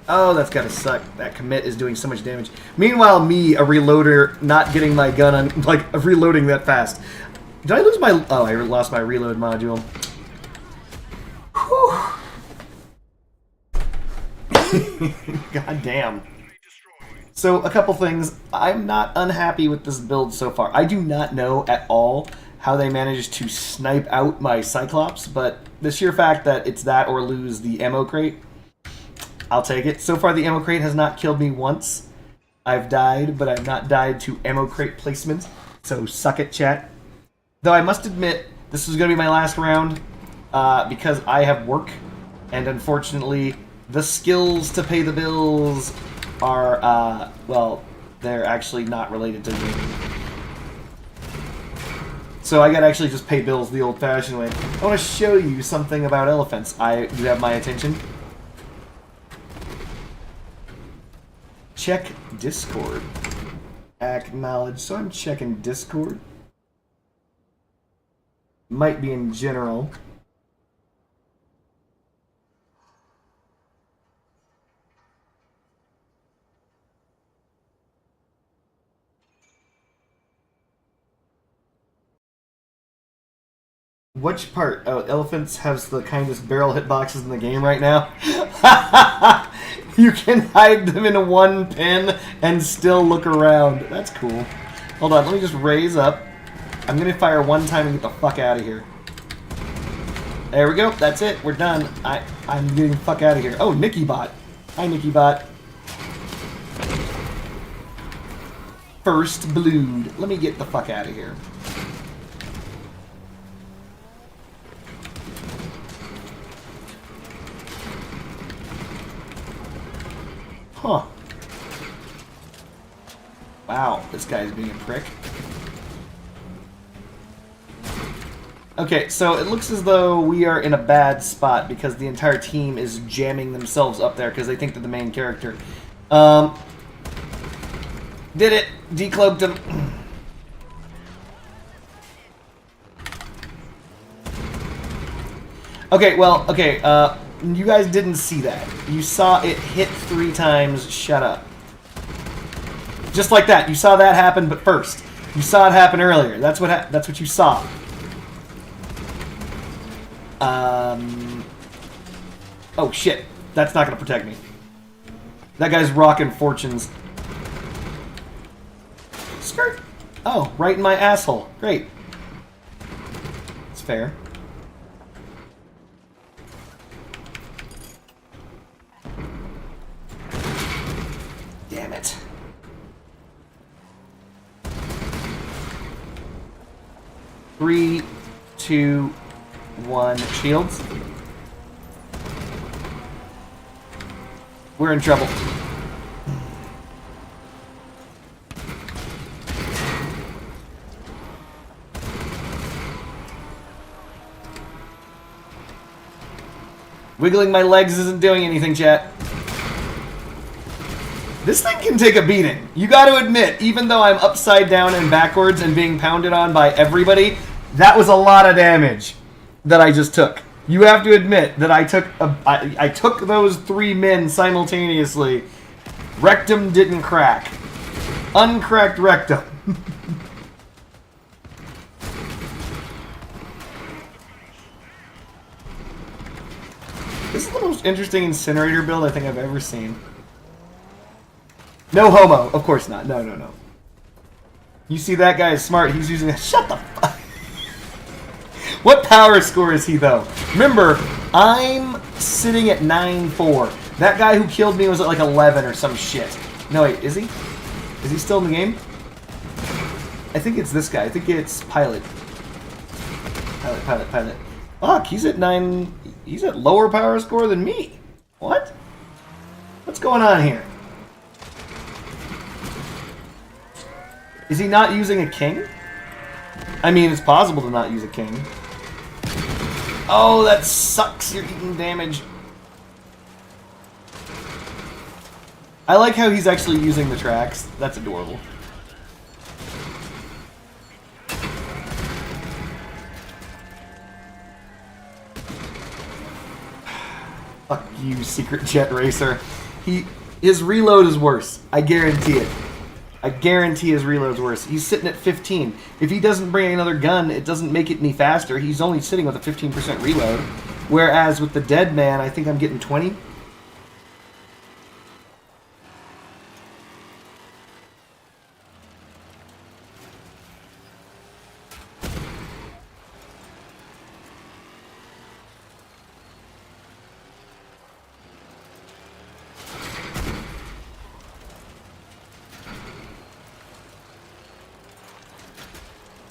Oh, that's gotta suck. That commit is doing so much damage. Meanwhile, me, a reloader, not getting my gun on, like, reloading that fast. Did I lose my... Oh, I lost my reload module. Whew. God damn. So, a couple things. I'm not unhappy with this build so far. I do not know at all how they managed to snipe out my Cyclops, but the sheer fact that it's that or lose the ammo crate, I'll take it. So far, the ammo crate has not killed me once. I've died, but I've not died to ammo crate placement, so suck it, chat. Though I must admit, this is going to be my last round, because I have work, and unfortunately, the skills to pay the bills are, well, they're actually not related to me. So I gotta actually just pay bills the old-fashioned way. I want to show you something about elephants. You have my attention. Check Discord. Acknowledge. So I'm checking Discord. Might be in general. Which part? Oh, elephants has the kindest barrel hitboxes in the game right now. You can hide them in one pin and still look around. That's cool. Hold on, let me just raise up. I'm gonna fire one time and get the fuck out of here. There we go. That's it. We're done. I'm getting the fuck out of here. Oh, Nikki Bot. Hi, Nikki Bot. First blood. Let me get the fuck out of here. Huh. Wow, this guy's being a prick. Okay, so it looks as though we are in a bad spot because the entire team is jamming themselves up there because they think they're the main character. Did it. Decloaked him. Okay, well, okay, you guys didn't see that. You saw it hit 3 times, shut up. Just like that. You saw that happen, but first. You saw it happen earlier. That's what you saw. Oh shit. That's not gonna protect me. That guy's rocking fortunes. Skirt. Oh, right in my asshole. Great. It's fair. Damn it. Three, 2, 1. Shields. We're in trouble. Wiggling my legs isn't doing anything, chat. This thing can take a beating. You gotta admit, even though I'm upside down and backwards and being pounded on by everybody, that was a lot of damage that I just took. You have to admit that I took those 3 men simultaneously. Rectum didn't crack. Uncracked rectum. This is the most interesting incinerator build I think I've ever seen. No homo. Of course not. No, no, no. You see that guy is smart. He's using a... Shut the fuck. What power score is he, though? Remember, I'm sitting at 9-4. That guy who killed me was at like 11 or some shit. No, wait. Is he? Is he still in the game? I think it's this guy. I think it's Pilot. Pilot. Fuck, he's at 9... He's at lower power score than me. What? What's going on here? Is he not using a king? I mean, it's possible to not use a king. Oh, that sucks. You're eating damage. I like how he's actually using the tracks. That's adorable. Fuck you, Secret Jet Racer. His reload is worse. I guarantee it. I guarantee his reload's worse. He's sitting at 15. If he doesn't bring another gun, it doesn't make it any faster. He's only sitting with a 15% reload. Whereas with the Dead Man, I think I'm getting 20.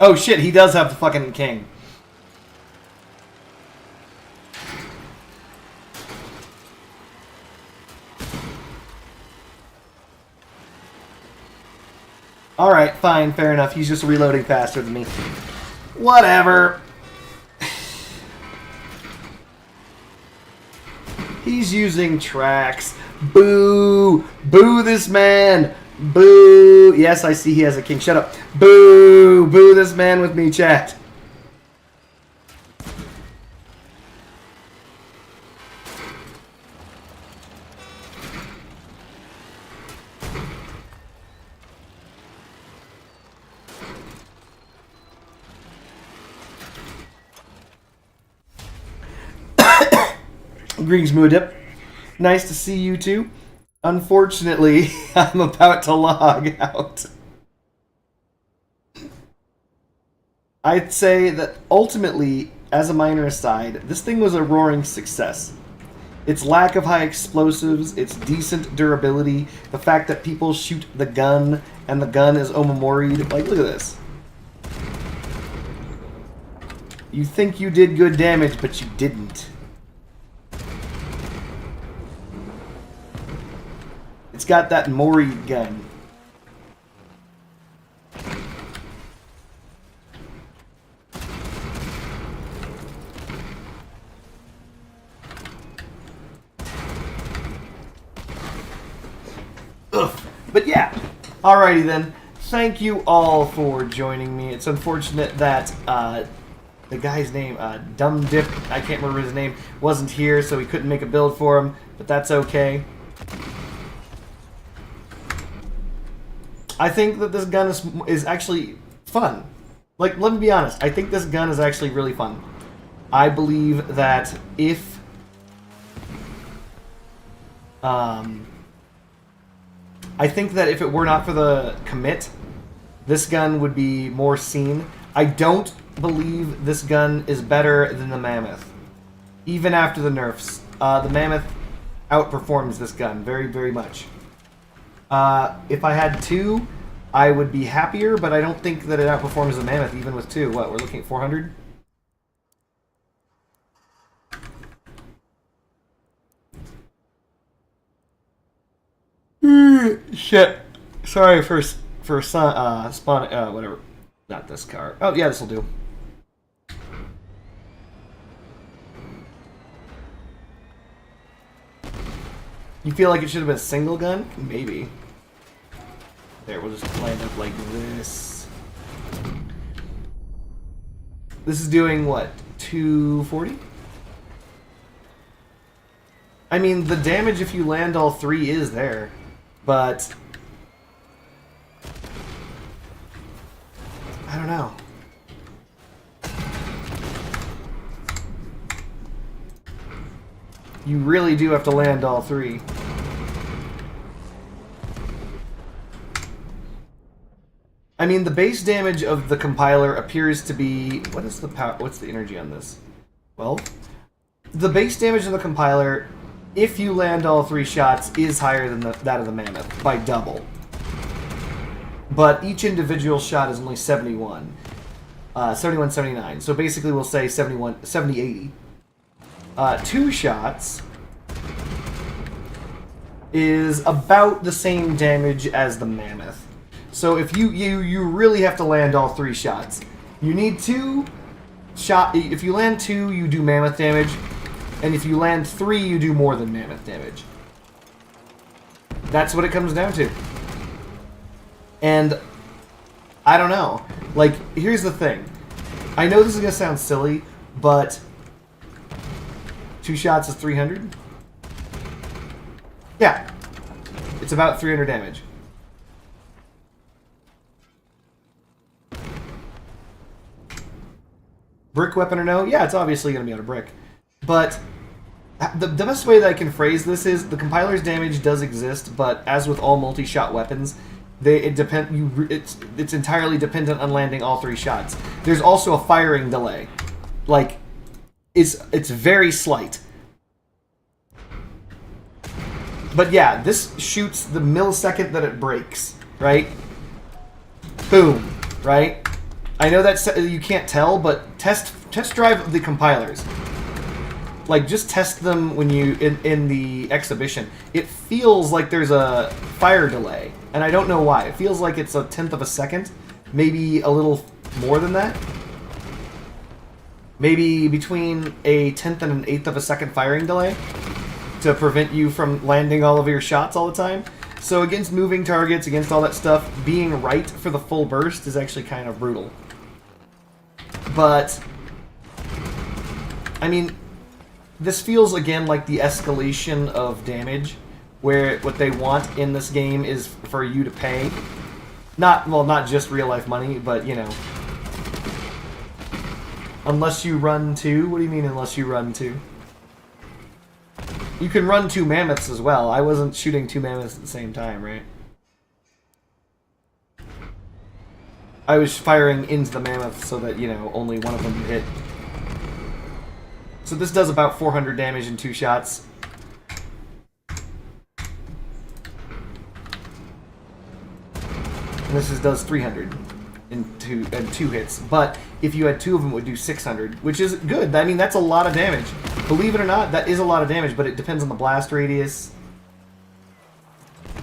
Oh shit, he does have the fucking king. Alright, fine, fair enough. He's just reloading faster than me. Whatever. He's using tracks. Boo! Boo this man! Boo! Yes, I see he has a king. Shut up. Boo! Boo this man with me, chat. Greetings, Moodip. Nice to see you too. Unfortunately, I'm about to log out. I'd say that ultimately, as a minor aside, this thing was a roaring success. Its lack of high explosives, its decent durability, the fact that people shoot the gun, and the gun is omamori'd. Like, look at this. You think you did good damage, but you didn't. It's got that Mori gun. Ugh. But yeah. Alrighty then. Thank you all for joining me. It's unfortunate that the guy's name, Dumb Dip, I can't remember his name, wasn't here, so we couldn't make a build for him, but that's okay. I think that this gun is actually fun. Like, let me be honest. I think this gun is actually really fun. I believe that if... I think that if it were not for the commit, this gun would be more seen. I don't believe this gun is better than the Mammoth. Even after the nerfs. The Mammoth outperforms this gun very, very much. If I had 2, I would be happier, but I don't think that it outperforms the Mammoth even with 2. What, we're looking at 400? Shit. Sorry for spawn, whatever. Not this car. Oh, yeah, this'll do. You feel like it should have been a single gun? Maybe. There, we'll just line up like this. This is doing what? 240? I mean, the damage if you land all 3 is there, but I don't know. You really do have to land all 3. I mean, the base damage of the compiler appears to be... What is the power? What's the energy on this? Well, the base damage of the compiler, if you land all 3 shots, is higher than that of the Mammoth by double. But each individual shot is only 71. 71, 79. So basically we'll say 71, 70, 80. 2 shots is about the same damage as the Mammoth. So if you really have to land all 3 shots. You need 2 shot. If you land 2, you do Mammoth damage, and if you land 3, you do more than Mammoth damage. That's what it comes down to. And I don't know. Like, here's the thing. I know this is gonna sound silly, but 2 shots is 300. Yeah, it's about 300 damage. Brick weapon or no? Yeah, it's obviously going to be on a brick. But the best way that I can phrase this is the compiler's damage does exist, but as with all multi-shot weapons, it's entirely dependent on landing all 3 shots. There's also a firing delay. Like, it's very slight. But yeah, this shoots the millisecond that it breaks, right? Boom, right? I know that you can't tell, but test drive the compilers. Like, just test them when you in the exhibition. It feels like there's a fire delay, and I don't know why. It feels like it's 1/10 of a second, maybe a little more than that. Maybe between a 1/10 and an 1/8 of a second firing delay to prevent you from landing all of your shots all the time. So against moving targets, against all that stuff, being right for the full burst is actually kind of brutal. But, I mean, this feels again like the escalation of damage, where what they want in this game is for you to pay. Not just real life money, but, you know. Unless you run 2? What do you mean unless you run 2? You can run 2 mammoths as well. I wasn't shooting 2 mammoths at the same time, right? I was firing into the mammoth so that, you know, only one of them hit. So this does about 400 damage in 2 shots. And this does 300 in 2 hits. But if you had 2 of them, it would do 600, which is good. I mean, that's a lot of damage. Believe it or not, that is a lot of damage, but it depends on the blast radius.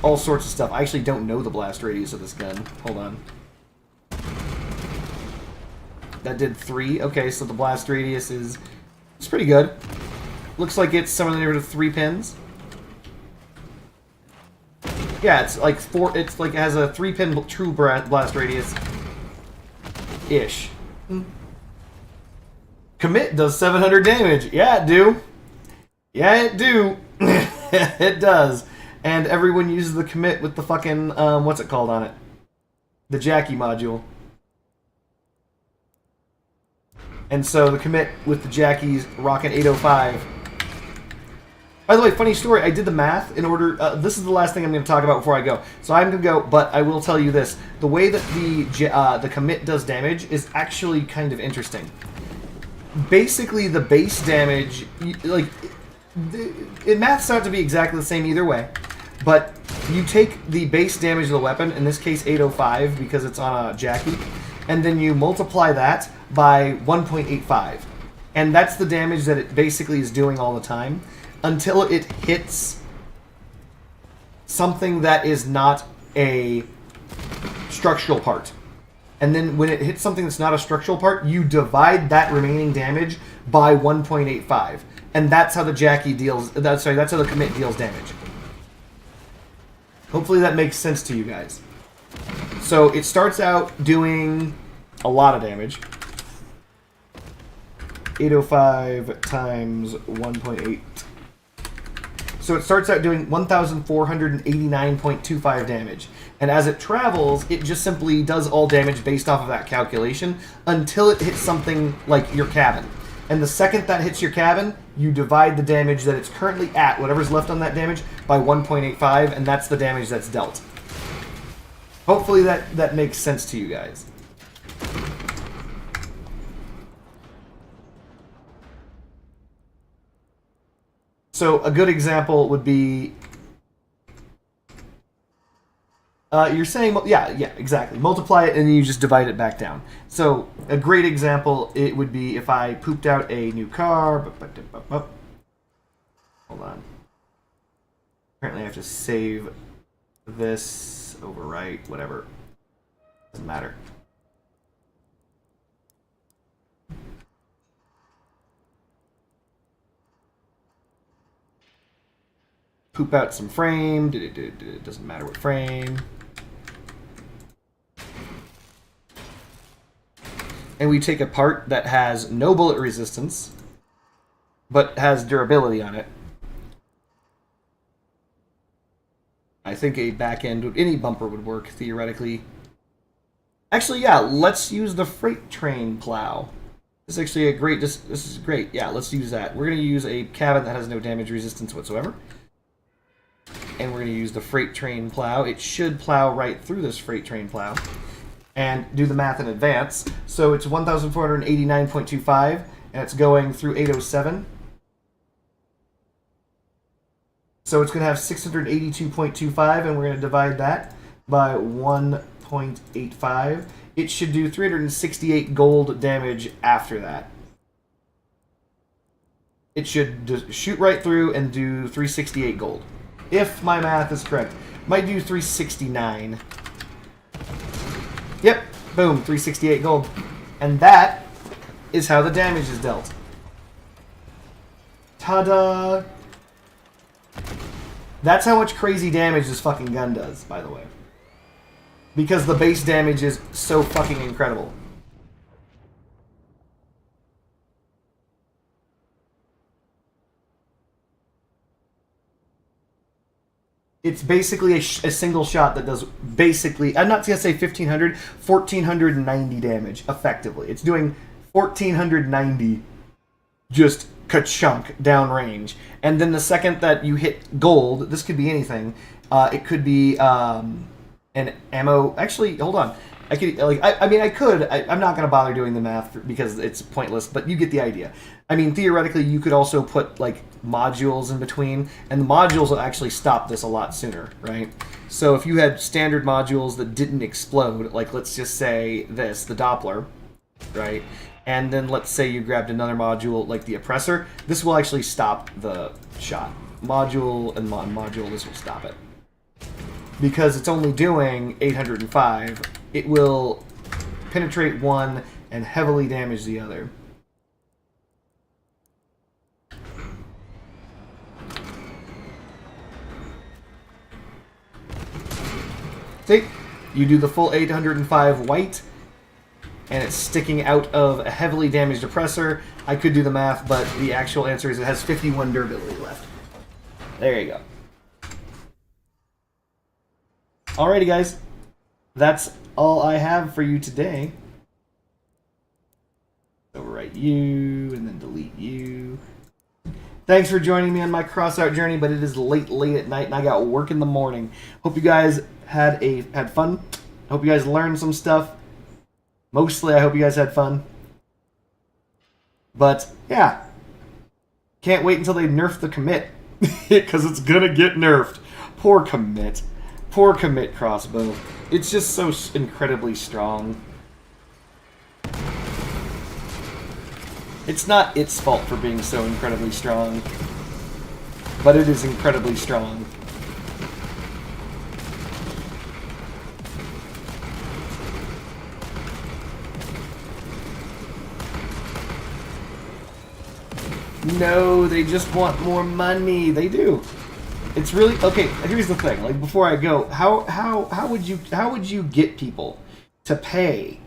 All sorts of stuff. I actually don't know the blast radius of this gun. Hold on. That did 3. Okay, so the blast radius is... It's pretty good. Looks like it's somewhere in the neighborhood of 3 pins. Yeah, it's like 4... It's like it has a 3-pin true blast radius. Ish. Commit does 700 damage. Yeah, it do. Yeah, it do. It does. And everyone uses the commit with the fucking... what's it called on it? The Jackie module. And so the commit with the Jackie's rockin' 805. By the way, funny story, I did the math in order... this is the last thing I'm going to talk about before I go. So I'm going to go, but I will tell you this. The way that the commit does damage is actually kind of interesting. Basically, the base damage... Like, it maths out to be exactly the same either way. But you take the base damage of the weapon, in this case 805 because it's on a Jackie, and then you multiply that by 1.85. And that's the damage that it basically is doing all the time until it hits something that is not a structural part. And then when it hits something that's not a structural part, you divide that remaining damage by 1.85. And that's how the Jackie deals... that's how the commit deals damage. Hopefully that makes sense to you guys. So it starts out doing a lot of damage. 805 times 1.8. So it starts out doing 1,489.25 damage. And as it travels, it just simply does all damage based off of that calculation until it hits something like your cabin. And the second that hits your cabin, you divide the damage that it's currently at, whatever's left on that damage, by 1.85, and that's the damage that's dealt. Hopefully that makes sense to you guys. So a good example would be, you're saying, yeah, exactly. Multiply it and then you just divide it back down. So a great example, it would be if I pooped out a new car. Hold on. Apparently I have to save this, overwrite, whatever. Doesn't matter. Poop out some frame. It doesn't matter what frame. And we take a part that has no bullet resistance, but has durability on it. I think a back end, any bumper would work, theoretically. Actually, yeah, let's use the freight train plow. This is actually a great, this is great. Yeah, let's use that. We're going to use a cabin that has no damage resistance whatsoever. And we're going to use the freight train plow. It should plow right through this freight train plow. And do the math in advance. So it's 1,489.25, and it's going through 807. So it's going to have 682.25, and we're going to divide that by 1.85. It should do 368 gold damage after that. It should shoot right through and do 368 gold. If my math is correct. Might do 369. Yep, boom, 368 gold. And that is how the damage is dealt. Ta-da! That's how much crazy damage this fucking gun does, by the way. Because the base damage is so fucking incredible. It's basically a single shot that does basically, I'm not going to say 1,500, 1,490 damage, effectively. It's doing 1,490 just ka-chunk downrange. And then the second that you hit gold, this could be anything. It could be an ammo. Actually, hold on. I could, like, I could. I'm not going to bother doing the math because it's pointless, but you get the idea. I mean, theoretically, you could also put, like, modules in between, and the modules will actually stop this a lot sooner, right? So if you had standard modules that didn't explode, like, let's just say this, the Doppler, right? And then let's say you grabbed another module, like the oppressor, this will actually stop the shot. Module and module, this will stop it. Because it's only doing 805, it will penetrate one and heavily damage the other. See? You do the full 805 white, and it's sticking out of a heavily damaged oppressor. I could do the math, but the actual answer is it has 51 durability left. There you go. Alrighty, guys. That's all I have for you today. Overwrite you, and then delete you. Thanks for joining me on my crossout journey, but it is late at night, and I got work in the morning. Hope you guys had fun. Hope you guys learned some stuff. Mostly, I hope you guys had fun. But, yeah. Can't wait until they nerf the commit. Because it's gonna get nerfed. Poor commit. Poor commit crossbow. It's just so incredibly strong. It's not its fault for being so incredibly strong. But it is incredibly strong. No, they just want more money. They do. It's really okay. Here's the thing. Like, before I go, how would you get people to pay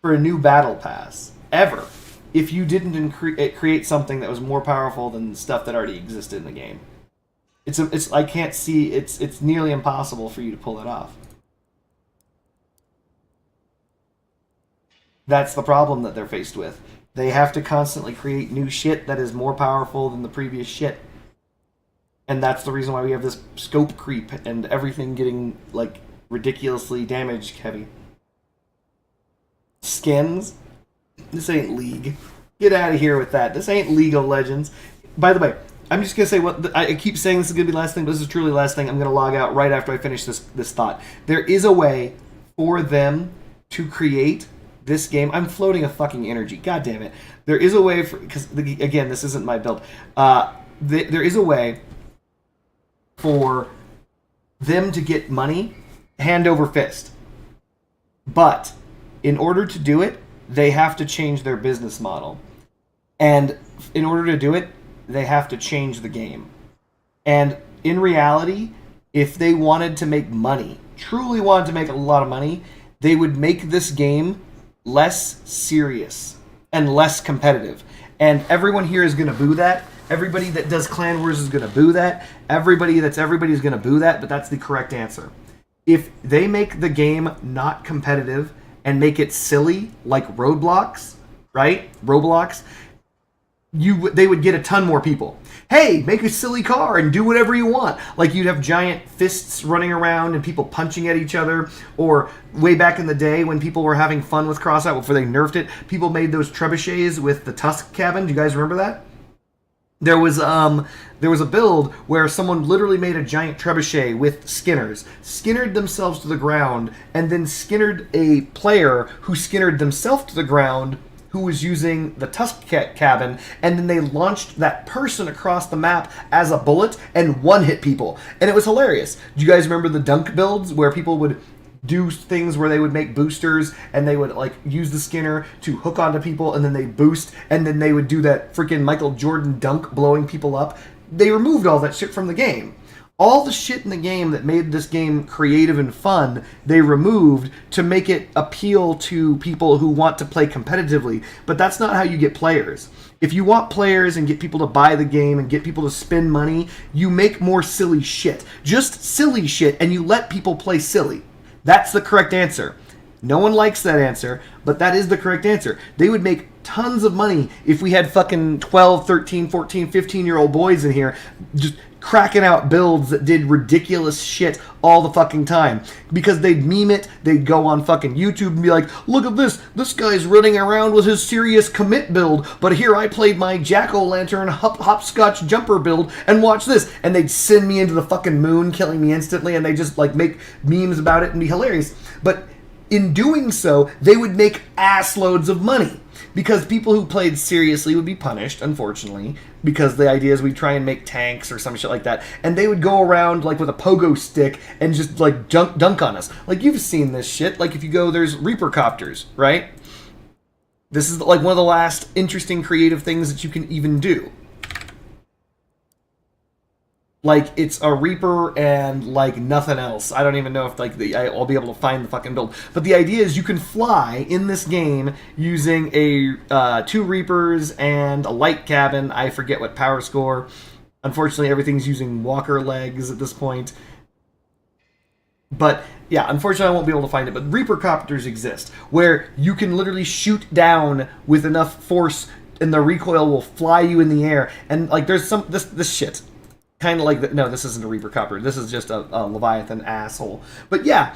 for a new battle pass ever if you didn't create something that was more powerful than stuff that already existed in the game? It's I can't see it's nearly impossible for you to pull it off. That's the problem that they're faced with. They have to constantly create new shit that is more powerful than the previous shit. And that's the reason why we have this scope creep and everything getting, like, ridiculously damage heavy. Skins? This ain't League. Get out of here with that. This ain't League of Legends. By the way, I'm just going to say what I keep saying this is going to be the last thing, but this is truly the last thing. I'm going to log out right after I finish this thought. There is a way for them to create this game. I'm floating a fucking energy. God damn it. There is a way for, because again, this isn't my build. There is a way for them to get money hand over fist. But in order to do it, they have to change their business model. And in order to do it, they have to change the game. And in reality, if they wanted to make money, truly wanted to make a lot of money, they would make this game less serious and less competitive. And everyone here is going to boo that. Everybody that does Clan Wars is going to boo that. Everybody's going to boo that, but that's the correct answer. If they make the game not competitive and make it silly, like Roblox, right? Roblox, they would get a ton more people. Hey, make a silly car and do whatever you want. Like, you'd have giant fists running around and people punching at each other. Or way back in the day when people were having fun with Crossout before they nerfed it, people made those trebuchets with the Tusk cabin. Do you guys remember that? There was a build where someone literally made a giant trebuchet with skinners, skinnered themselves to the ground, and then skinnered a player who skinnered themselves to the ground who was using the Tusk cabin, and then they launched that person across the map as a bullet and one-hit people. And it was hilarious. Do you guys remember the dunk builds where people would do things where they would make boosters and they would like use the skinner to hook onto people and then they boost and then they would do that freaking Michael Jordan dunk blowing people up? They removed all that shit from the game. All the shit in the game that made this game creative and fun, they removed to make it appeal to people who want to play competitively. But that's not how you get players. If you want players and get people to buy the game and get people to spend money, you make more silly shit. Just silly shit, and you let people play silly. That's the correct answer. No one likes that answer, but that is the correct answer. They would make tons of money if we had fucking 12, 13, 14, 15-year-old boys in here just cracking out builds that did ridiculous shit all the fucking time. Because they'd meme it, they'd go on fucking YouTube and be like, look at this guy's running around with his serious commit build, but here I played my jack-o'-lantern hopscotch jumper build, and watch this. And they'd send me into the fucking moon, killing me instantly, and they just like make memes about it and be hilarious. But in doing so, they would make ass loads of money. Because people who played seriously would be punished, unfortunately, because the idea is we try and make tanks or some shit like that, and they would go around like with a pogo stick and just like dunk on us. Like, you've seen this shit. Like, if you go, there's Reaper copters, right? This is like one of the last interesting creative things that you can even do. Like, it's a Reaper and, like, nothing else. I don't even know if, like, I'll be able to find the fucking build. But the idea is you can fly in this game using a 2 Reapers and a light cabin. I forget what power score. Unfortunately, everything's using walker legs at this point. But, yeah, unfortunately, I won't be able to find it. But Reaper copters exist, where you can literally shoot down with enough force and the recoil will fly you in the air. And, like, there's some... This shit... Kind of like... No, this isn't a Reaper Copter. This is just a Leviathan asshole. But yeah,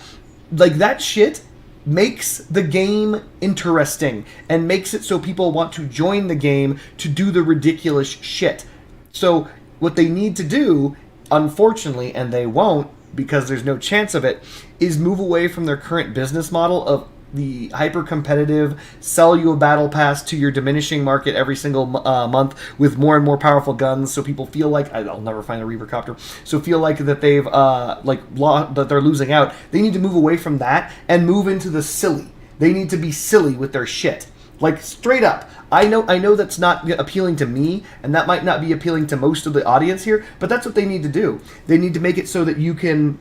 like that shit makes the game interesting and makes it so people want to join the game to do the ridiculous shit. So what they need to do, unfortunately, and they won't because there's no chance of it, is move away from their current business model of the hyper-competitive, sell you a battle pass to your diminishing market every single month with more and more powerful guns, so people feel like... I'll never find a Reaper Copter. So feel like that they've, that they're losing out. They need to move away from that and move into the silly. They need to be silly with their shit. Like, straight up. I know that's not appealing to me, and that might not be appealing to most of the audience here, but that's what they need to do. They need to make it so that you can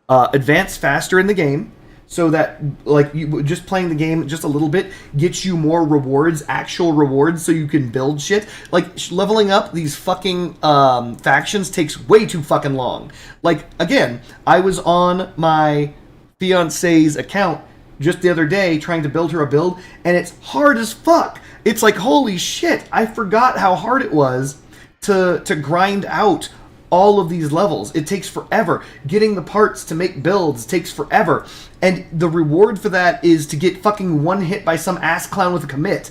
advance faster in the game, so that like you just playing the game just a little bit gets you more rewards, actual rewards, so you can build shit. Like leveling up these fucking factions takes way too fucking long. Like again, I was on my fiance's account just the other day trying to build her a build, and it's hard as fuck. It's like, holy shit, I forgot how hard it was to grind out all of these levels. It takes forever. Getting the parts to make builds takes forever. And the reward for that is to get fucking one hit by some ass clown with a commit.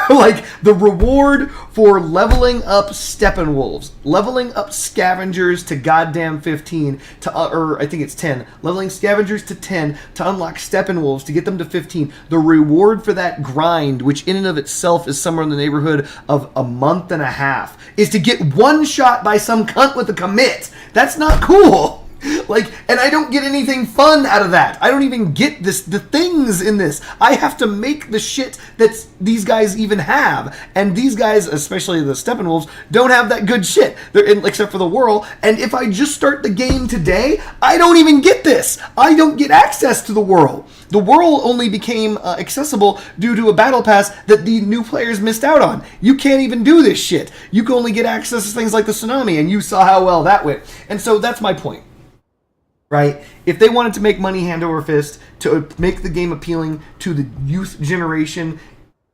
Like, the reward for leveling up Steppenwolves, leveling up Scavengers to goddamn 15, or I think it's 10, leveling Scavengers to 10 to unlock Steppenwolves to get them to 15, the reward for that grind, which in and of itself is somewhere in the neighborhood of a month and a half, is to get one shot by some cunt with a commit. That's not cool. Like, and I don't get anything fun out of that. I don't even get the things in this. I have to make the shit that these guys even have. And these guys, especially the Steppenwolves, don't have that good shit. Except for the Whirl. And if I just start the game today, I don't even get this. I don't get access to the Whirl. The Whirl only became accessible due to a battle pass that the new players missed out on. You can't even do this shit. You can only get access to things like the Tsunami, and you saw how well that went. And so that's my point. Right? If they wanted to make money hand over fist, to make the game appealing to the youth generation,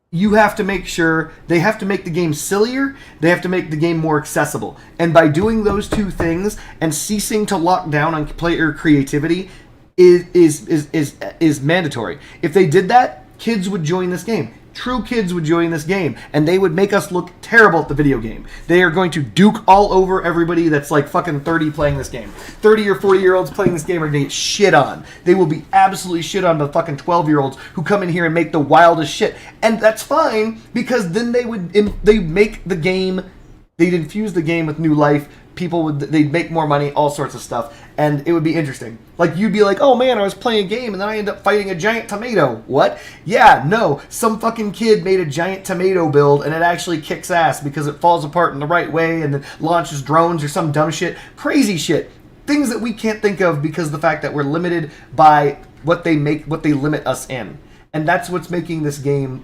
you have to make sure they have to make the game sillier, they have to make the game more accessible. And by doing those two things and ceasing to lock down on player creativity is mandatory. If they did that, kids would join this game. True kids would join this game, and they would make us look terrible at the video game. They are going to duke all over everybody that's like fucking 30 playing this game. 30 or 40-year-olds playing this game are going to get shit on. They will be absolutely shit on by fucking 12-year-olds who come in here and make the wildest shit. And that's fine, because then they make the game, they'd infuse the game with new life. They'd make more money, all sorts of stuff, and it would be interesting. Like, you'd be like, oh man, I was playing a game and then I end up fighting a giant tomato. What? Yeah, no, some fucking kid made a giant tomato build and it actually kicks ass because it falls apart in the right way and then launches drones or some dumb shit. Crazy shit. Things that we can't think of because of the fact that we're limited by what they limit us in. And that's what's making this game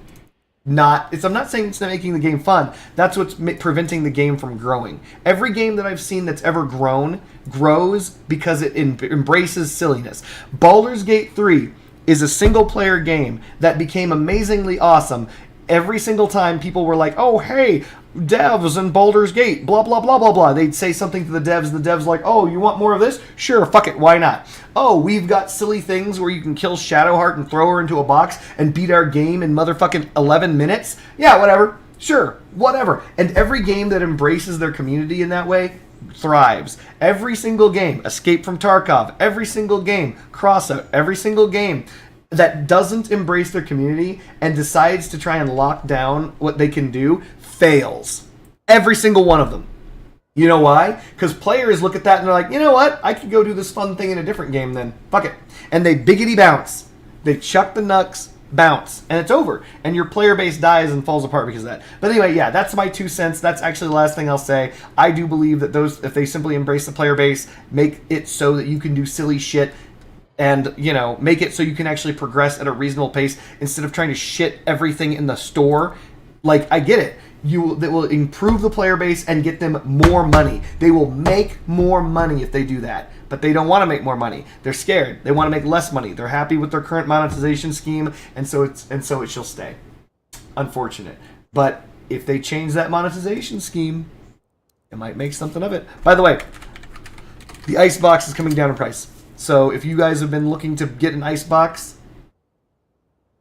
I'm not saying it's not making the game fun. That's what's preventing the game from growing. Every game that I've seen that's ever grown grows because it embraces silliness. Baldur's Gate 3 is a single-player game that became amazingly awesome. Every single time people were like, oh, hey, devs and Baldur's Gate, blah, blah, blah, blah, blah. They'd say something to the devs, and the devs like, oh, you want more of this? Sure, fuck it, why not? Oh, we've got silly things where you can kill Shadowheart and throw her into a box and beat our game in motherfucking 11 minutes? Yeah, whatever. Sure, whatever. And every game that embraces their community in that way thrives. Every single game, Escape from Tarkov, every single game, Crossout, every single game that doesn't embrace their community and decides to try and lock down what they can do fails. Every single one of them. You know why? Because players look at that and they're like, you know what? I could go do this fun thing in a different game then. Fuck it. And they biggity bounce. They chuck the knucks, bounce, and it's over. And your player base dies and falls apart because of that. But anyway, yeah, that's my 2 cents. That's actually the last thing I'll say. I do believe that if they simply embrace the player base, make it so that you can do silly shit, and, you know, make it so you can actually progress at a reasonable pace instead of trying to shit everything in the store. Like, I get it. That will improve the player base and get them more money. They will make more money if they do that. But they don't want to make more money. They're scared. They want to make less money. They're happy with their current monetization scheme, and so it shall stay. Unfortunate. But if they change that monetization scheme, it might make something of it. By the way, the Icebox is coming down in price. So if you guys have been looking to get an Icebox,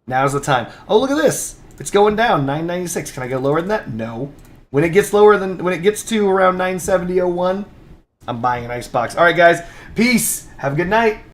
now's the time. Oh, look at this. It's going down, $9.96. Can I go lower than that? No. When it gets to around $9.70.01, I'm buying an Icebox. All right, guys. Peace. Have a good night.